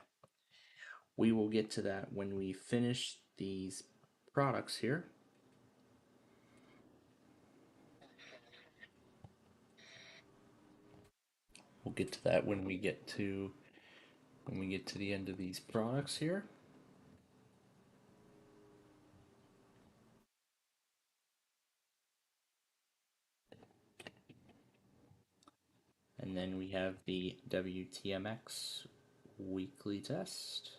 We will get to that when we finish these products here. We'll get to that when we get to the end of these products here. And then we have the WTMX weekly test.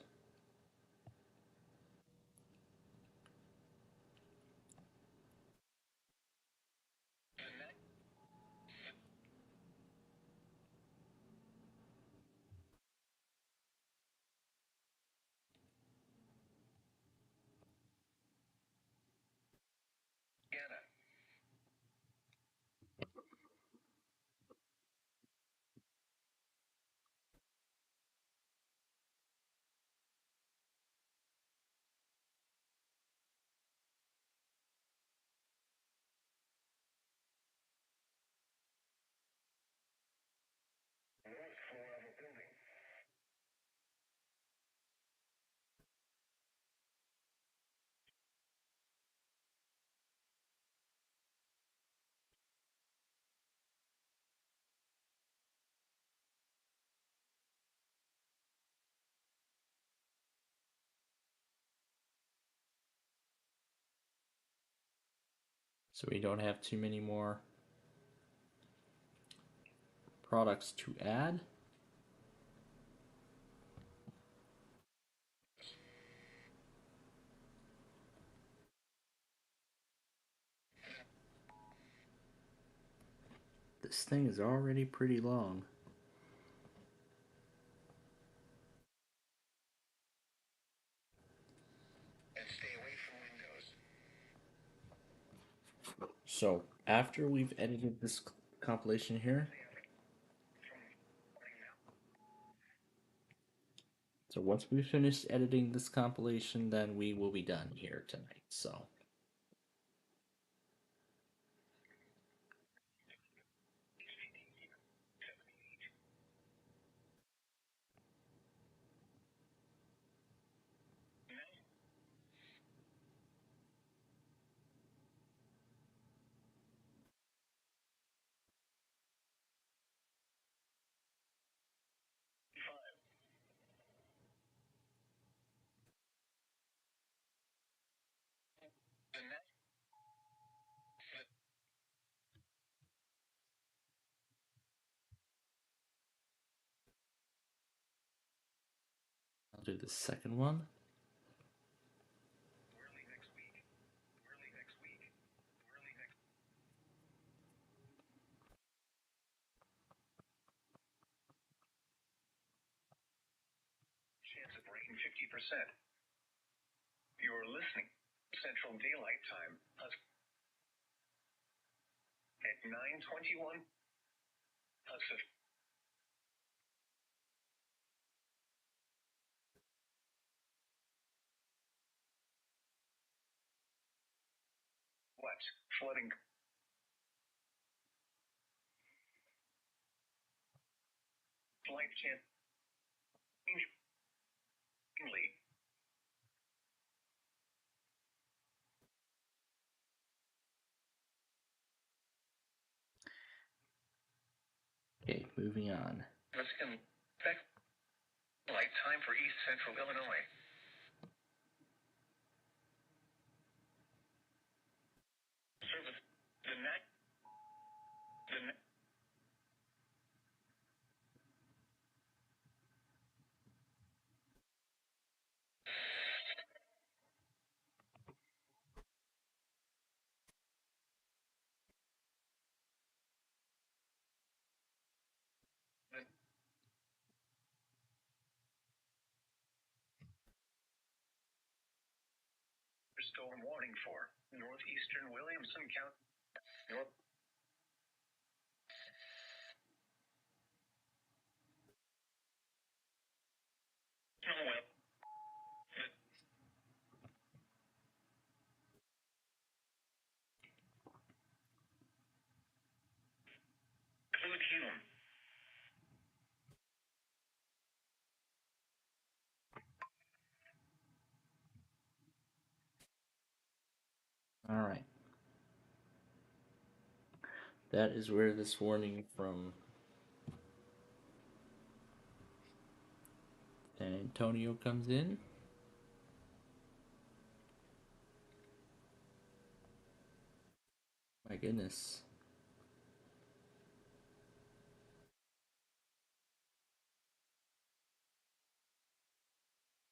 So we don't have too many more products to add. This thing is already pretty long. So after we've edited this compilation here, so once we finish editing this compilation, then we will be done here tonight. So I'll do the second one. Chance of rain 50%. You're listening. Central Daylight Time. At 9:21. Pacific. What? Flooding. Flight chance. Lead. Okay, moving on. Light time for East Central Illinois. Service. The night. thunderstorm warning for northeastern Williamson County. North. Oh, well. Good human. All right. That is where this warning from San Antonio comes in. My goodness.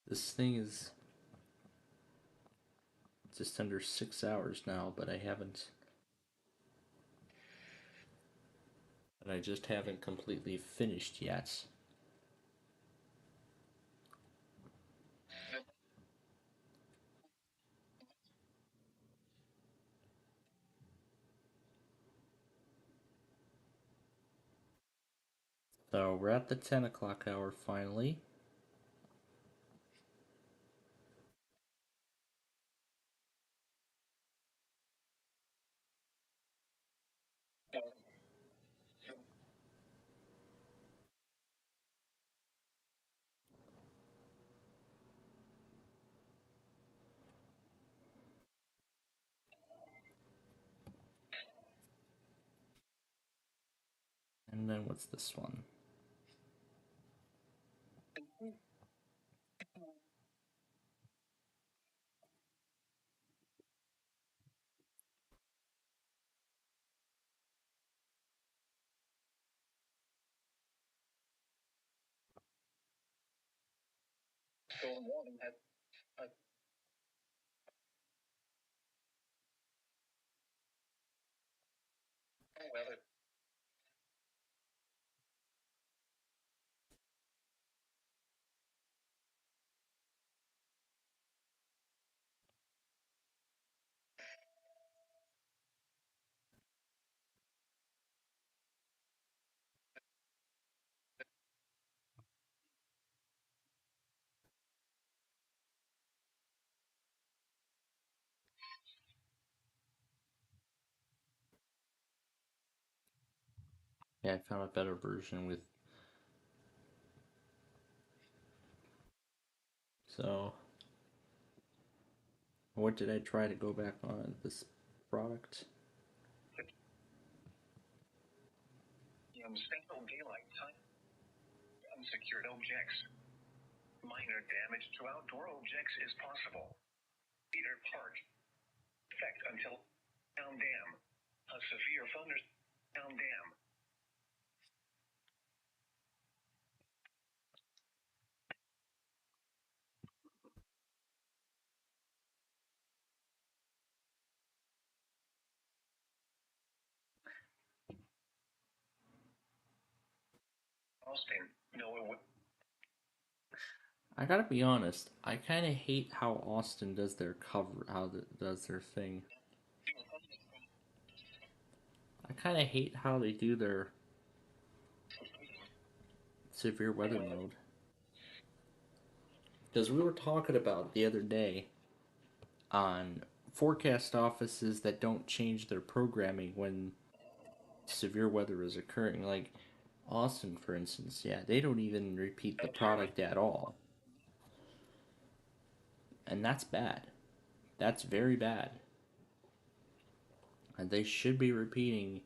This thing is just under 6 hours now, but I just haven't completely finished yet. So we're at the 10 o'clock hour finally. And then what's this one? Storm warning had weather. Yeah, I found a better version with. So, what did I try to go back on this product? Central daylight time. Unsecured objects. Minor damage to outdoor objects is possible. Cedar Park. Effect until down dam. A severe down dam. Austin, Noah. I gotta be honest, I kind of hate how Austin does their cover, does their thing. I kind of hate how they do their severe weather mode. Because we were talking about the other day on forecast offices that don't change their programming when severe weather is occurring. Like Austin, for instance, yeah, they don't even repeat the product at all. And that's bad. That's very bad. And they should be repeating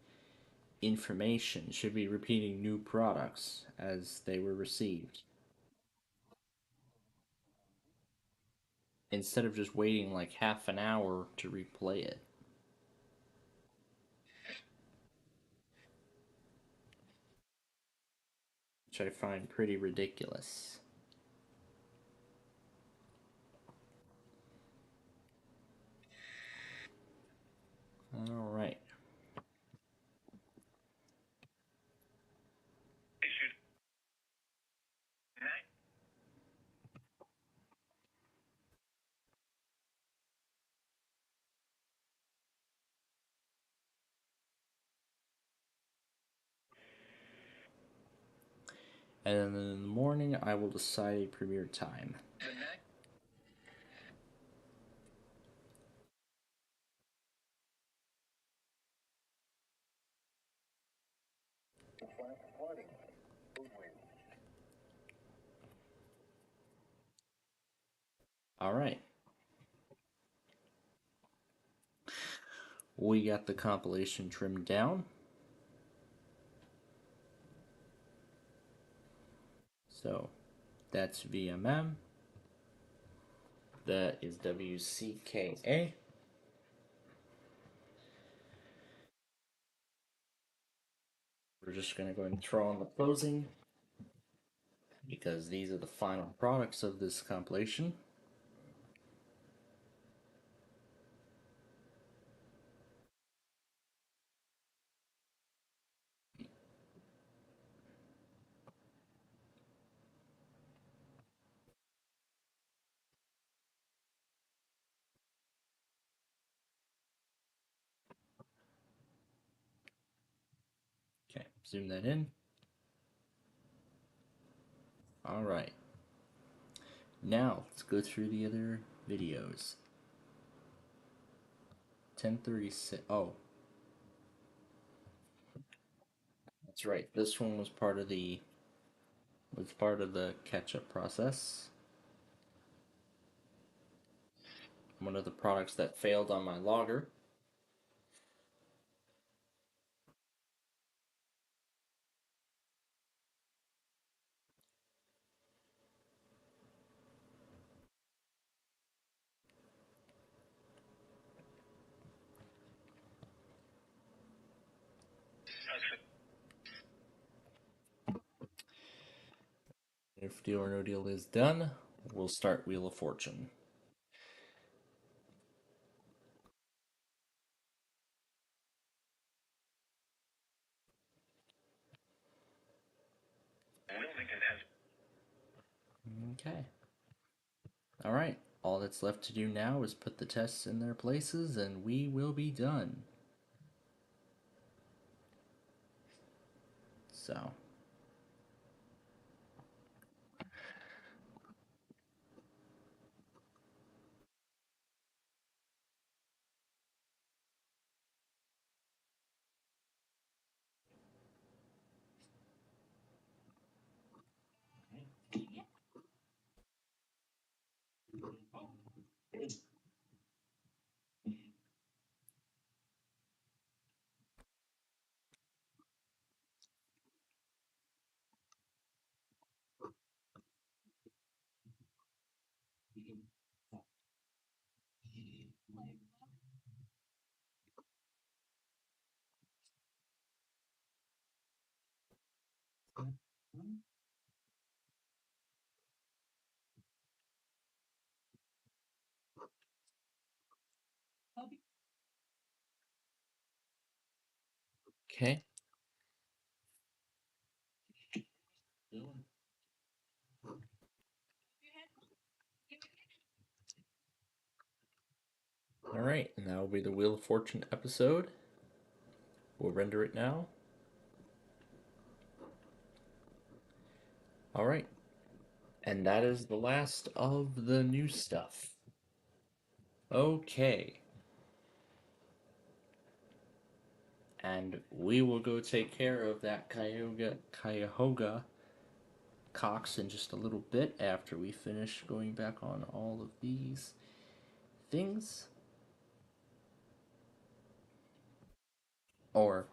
information, should be repeating new products as they were received. Instead of just waiting like half an hour to replay it. Which I find pretty ridiculous. Alright. And then in the morning, I will decide a premiere time. All right. We got the compilation trimmed down. So that's VMM. That is WCKA. We're just going to go ahead and throw on the closing because these are the final products of this compilation. Okay, zoom that in. All right. Now let's go through the other videos. 1036. Oh, that's right. This one was part of the catch-up process. One of the products that failed on my logger. If Deal or No Deal is done, we'll start Wheel of Fortune. Okay. All right. All that's left to do now is put the tests in their places and we will be done. So. Okay. All right, and that will be the Wheel of Fortune episode. We'll render it now. All right. And that is the last of the new stuff. Okay. And we will go take care of that Cuyahoga Cox in just a little bit after we finish going back on all of these things. Or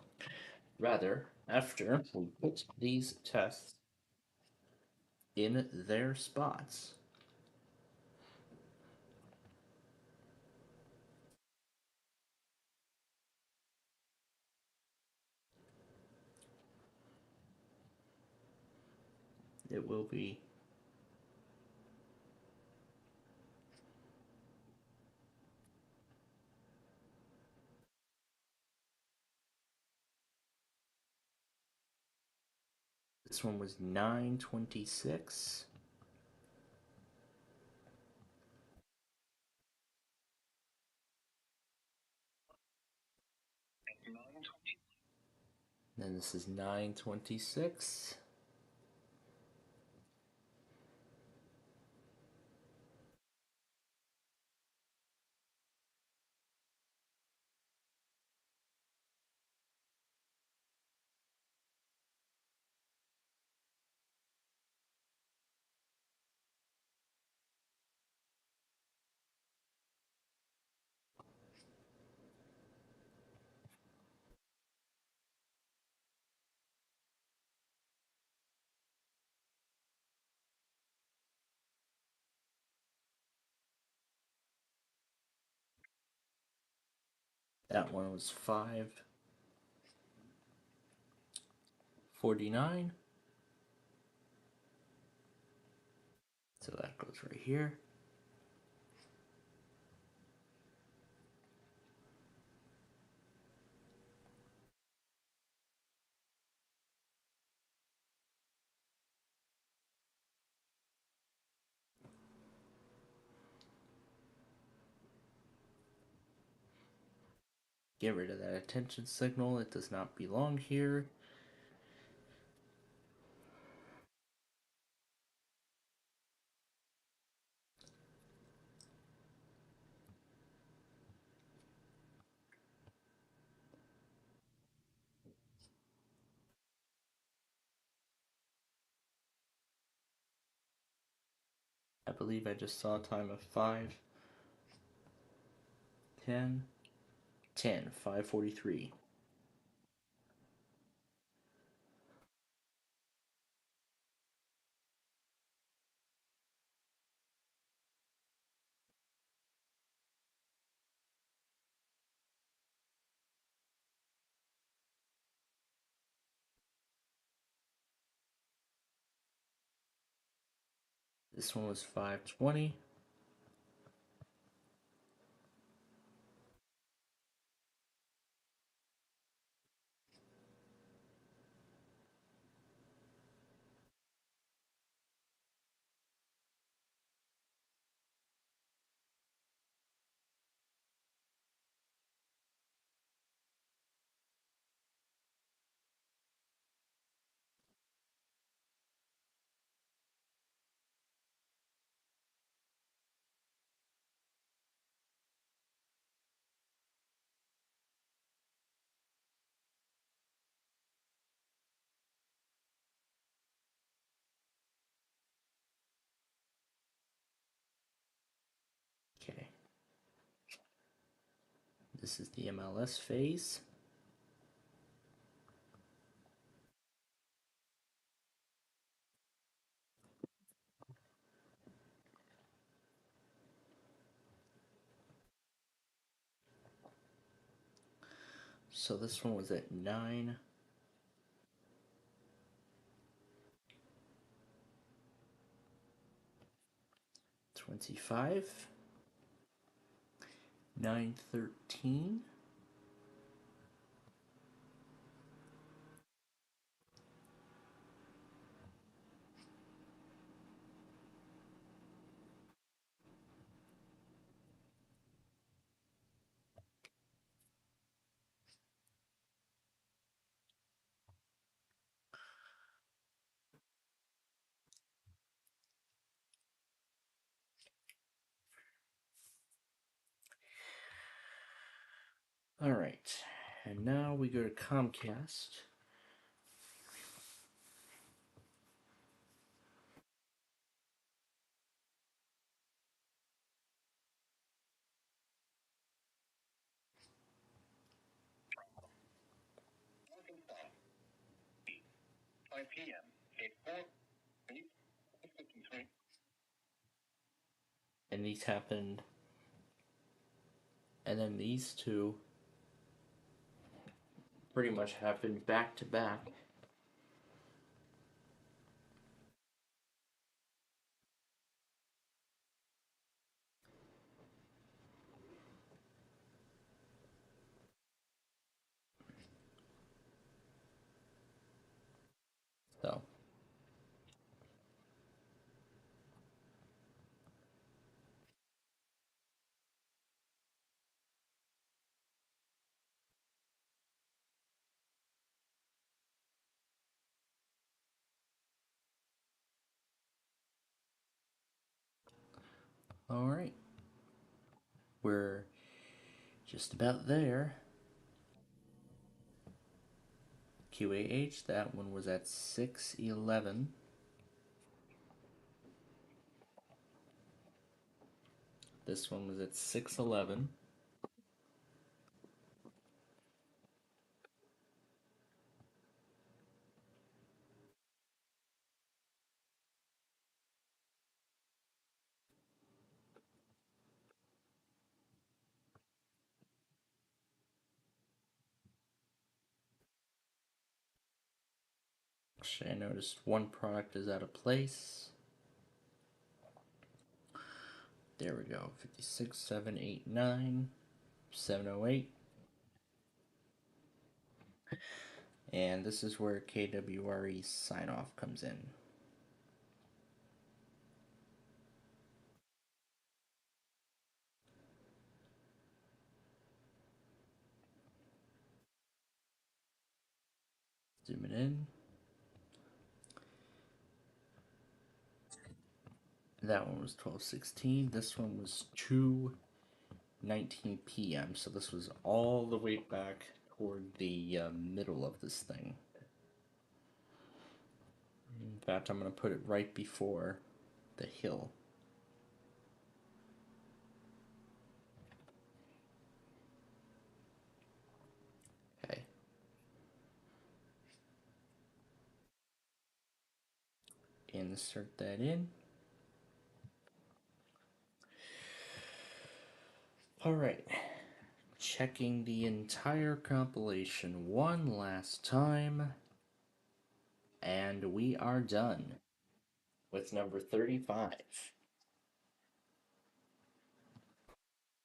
rather, after we put these tests in their spots. It will be this one was 926. Then this is 926. That one was 549. So that goes right here. Get rid of that attention signal. It does not belong here. I believe I just saw a time of 5, 10, 10, 5:43. This one was 5:20. Okay. This is the MLS phase. So this one was at 9. 25, 9:13, All right, and now we go to Comcast. And these happened, and then these two pretty much happened back to back. So, all right, we're just about there. QAH, that one was at 6:11. This one was at 6:11. Actually, I noticed one product is out of place. There we go. 56, 789, 708. And this is where KWRE sign off comes in. Zoom it in. That one was 12:16. This one was 2:19 p.m. So this was all the way back toward the middle of this thing. In fact, I'm going to put it right before the hill. Okay. Insert that in. Alright. Checking the entire compilation one last time. And we are done with number 35.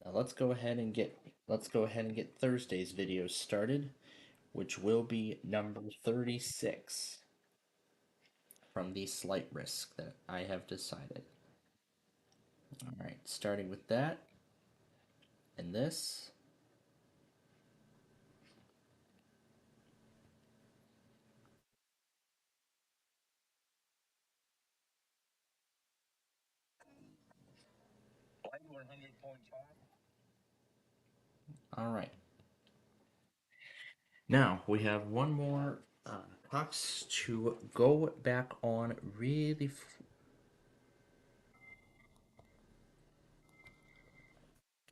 Now let's go ahead and get Thursday's video started, which will be number 36 from the slight risk that I have decided. Alright, starting with that and this. Alright. Now we have one more box to go back on really.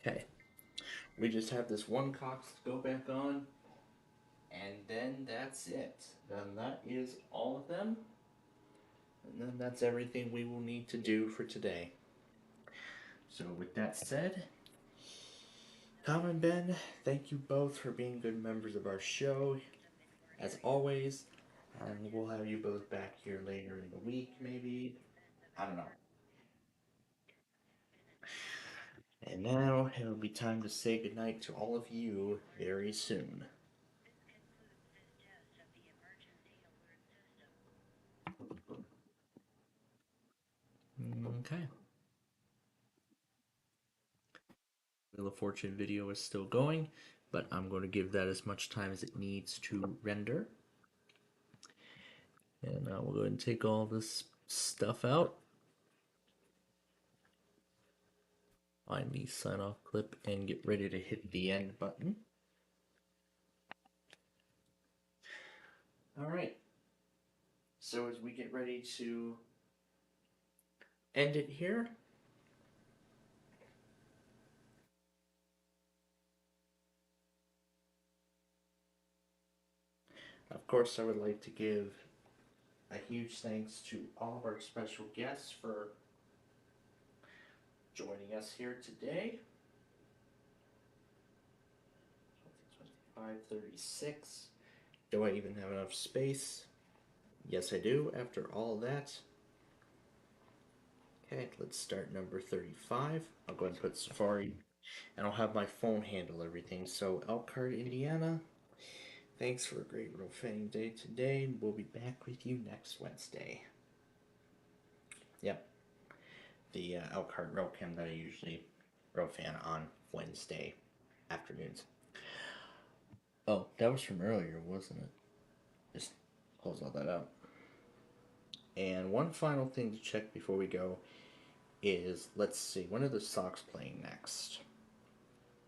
Okay. We just have this one Cox to go back on, and then that's it. Then that is all of them, and then that's everything we will need to do for today. So with that said, Tom and Ben, thank you both for being good members of our show, as always, and we'll have you both back here later in the week, maybe. I don't know. And now it'll be time to say goodnight to all of you very soon. Okay. Wheel of Fortune video is still going, but I'm going to give that as much time as it needs to render. And we'll go ahead and take all this stuff out. Find the sign off clip and get ready to hit the end button. Alright. So as we get ready to end it here, of course I would like to give a huge thanks to all of our special guests for joining us here today. 5:36. Do I even have enough space? Yes, I do, after all that. Okay, let's start number 35. I'll go ahead and put Safari, and I'll have my phone handle everything. So, Elkhart, Indiana, thanks for a great road fanning day today. We'll be back with you next Wednesday. Yep. The Elkhart road cam that I usually road fan on Wednesday afternoons. Oh, that was from earlier, wasn't it? Just close all that out. And one final thing to check before we go is, let's see, when are the Sox playing next?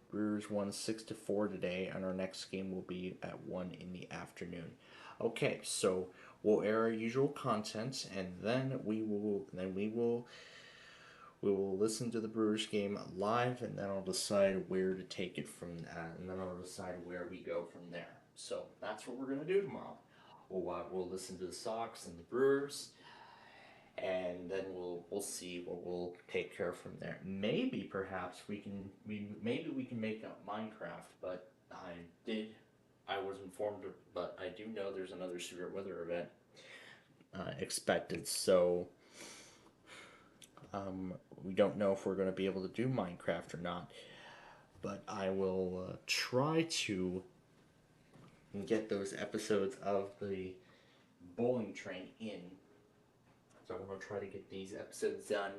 Brewers won 6-4 today, and our next game will be at 1 in the afternoon. Okay, so we'll air our usual content, and then we will listen to the Brewers game live, and then I'll decide where to take it from that, and then I'll decide where we go from there. So that's what we're gonna do tomorrow. We'll listen to the Sox and the Brewers, and then we'll see what we'll take care of from there. Maybe perhaps we can make up Minecraft, but I was informed, but I do know there's another severe weather event expected. So we don't know if we're going to be able to do Minecraft or not. But I will try to get those episodes of the bowling train in. So I'm going to try to get these episodes done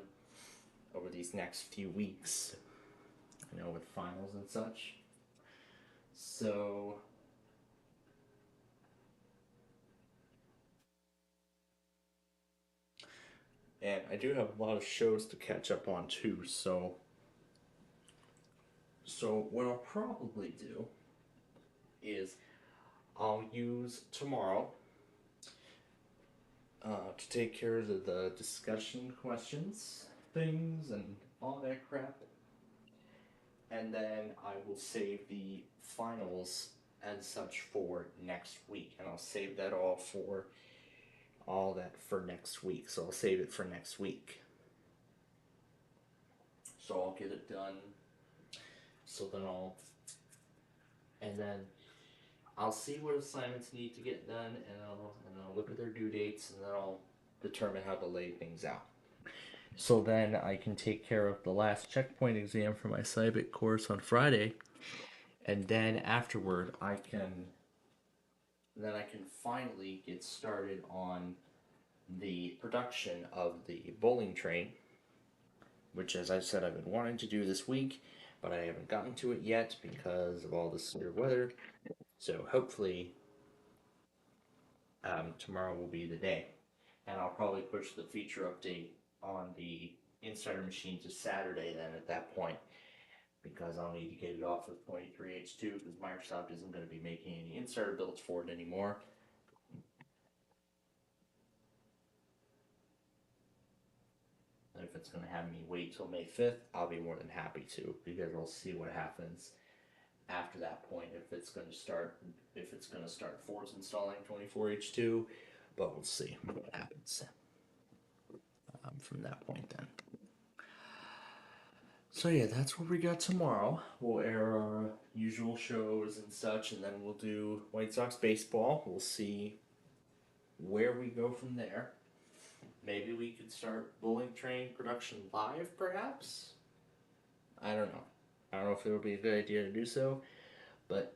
over these next few weeks, with finals and such. So and I do have a lot of shows to catch up on too, so what I'll probably do is I'll use tomorrow to take care of the discussion questions, things, and all that crap. And then I will save the finals and such for next week. And I'll save that all that for next week. So I'll save it for next week. So I'll get it done. So then I'll see what assignments need to get done, and I'll look at their due dates, and then I'll determine how to lay things out. So then I can take care of the last checkpoint exam for my Cybic course on Friday, and then afterward I can finally get started on the production of the bowling train, which, as I said, I've been wanting to do this week, but I haven't gotten to it yet because of all this severe weather. So hopefully tomorrow will be the day. And I'll probably push the feature update on the Insider machine to Saturday then at that point, because I'll need to get it off of 23H2 because Microsoft isn't going to be making any Insider builds for it anymore. And if it's going to have me wait till May 5th, I'll be more than happy to, because I'll see what happens after that point, if it's going to start force installing 24H2, but we'll see what happens from that point then. So yeah, that's what we got tomorrow. We'll air our usual shows and such, and then we'll do White Sox baseball. We'll see where we go from there. Maybe we could start Bowling Train production live, perhaps? I don't know. I don't know if it would be a good idea to do so, but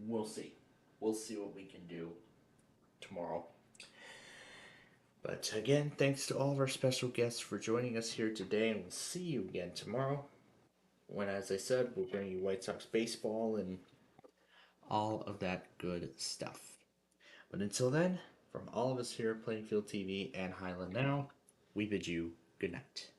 we'll see. We'll see what we can do tomorrow. But again, thanks to all of our special guests for joining us here today, and we'll see you again tomorrow when, as I said, we'll bring you White Sox baseball and all of that good stuff. But until then, from all of us here at Plainfield TV and Highland Now, we bid you good night.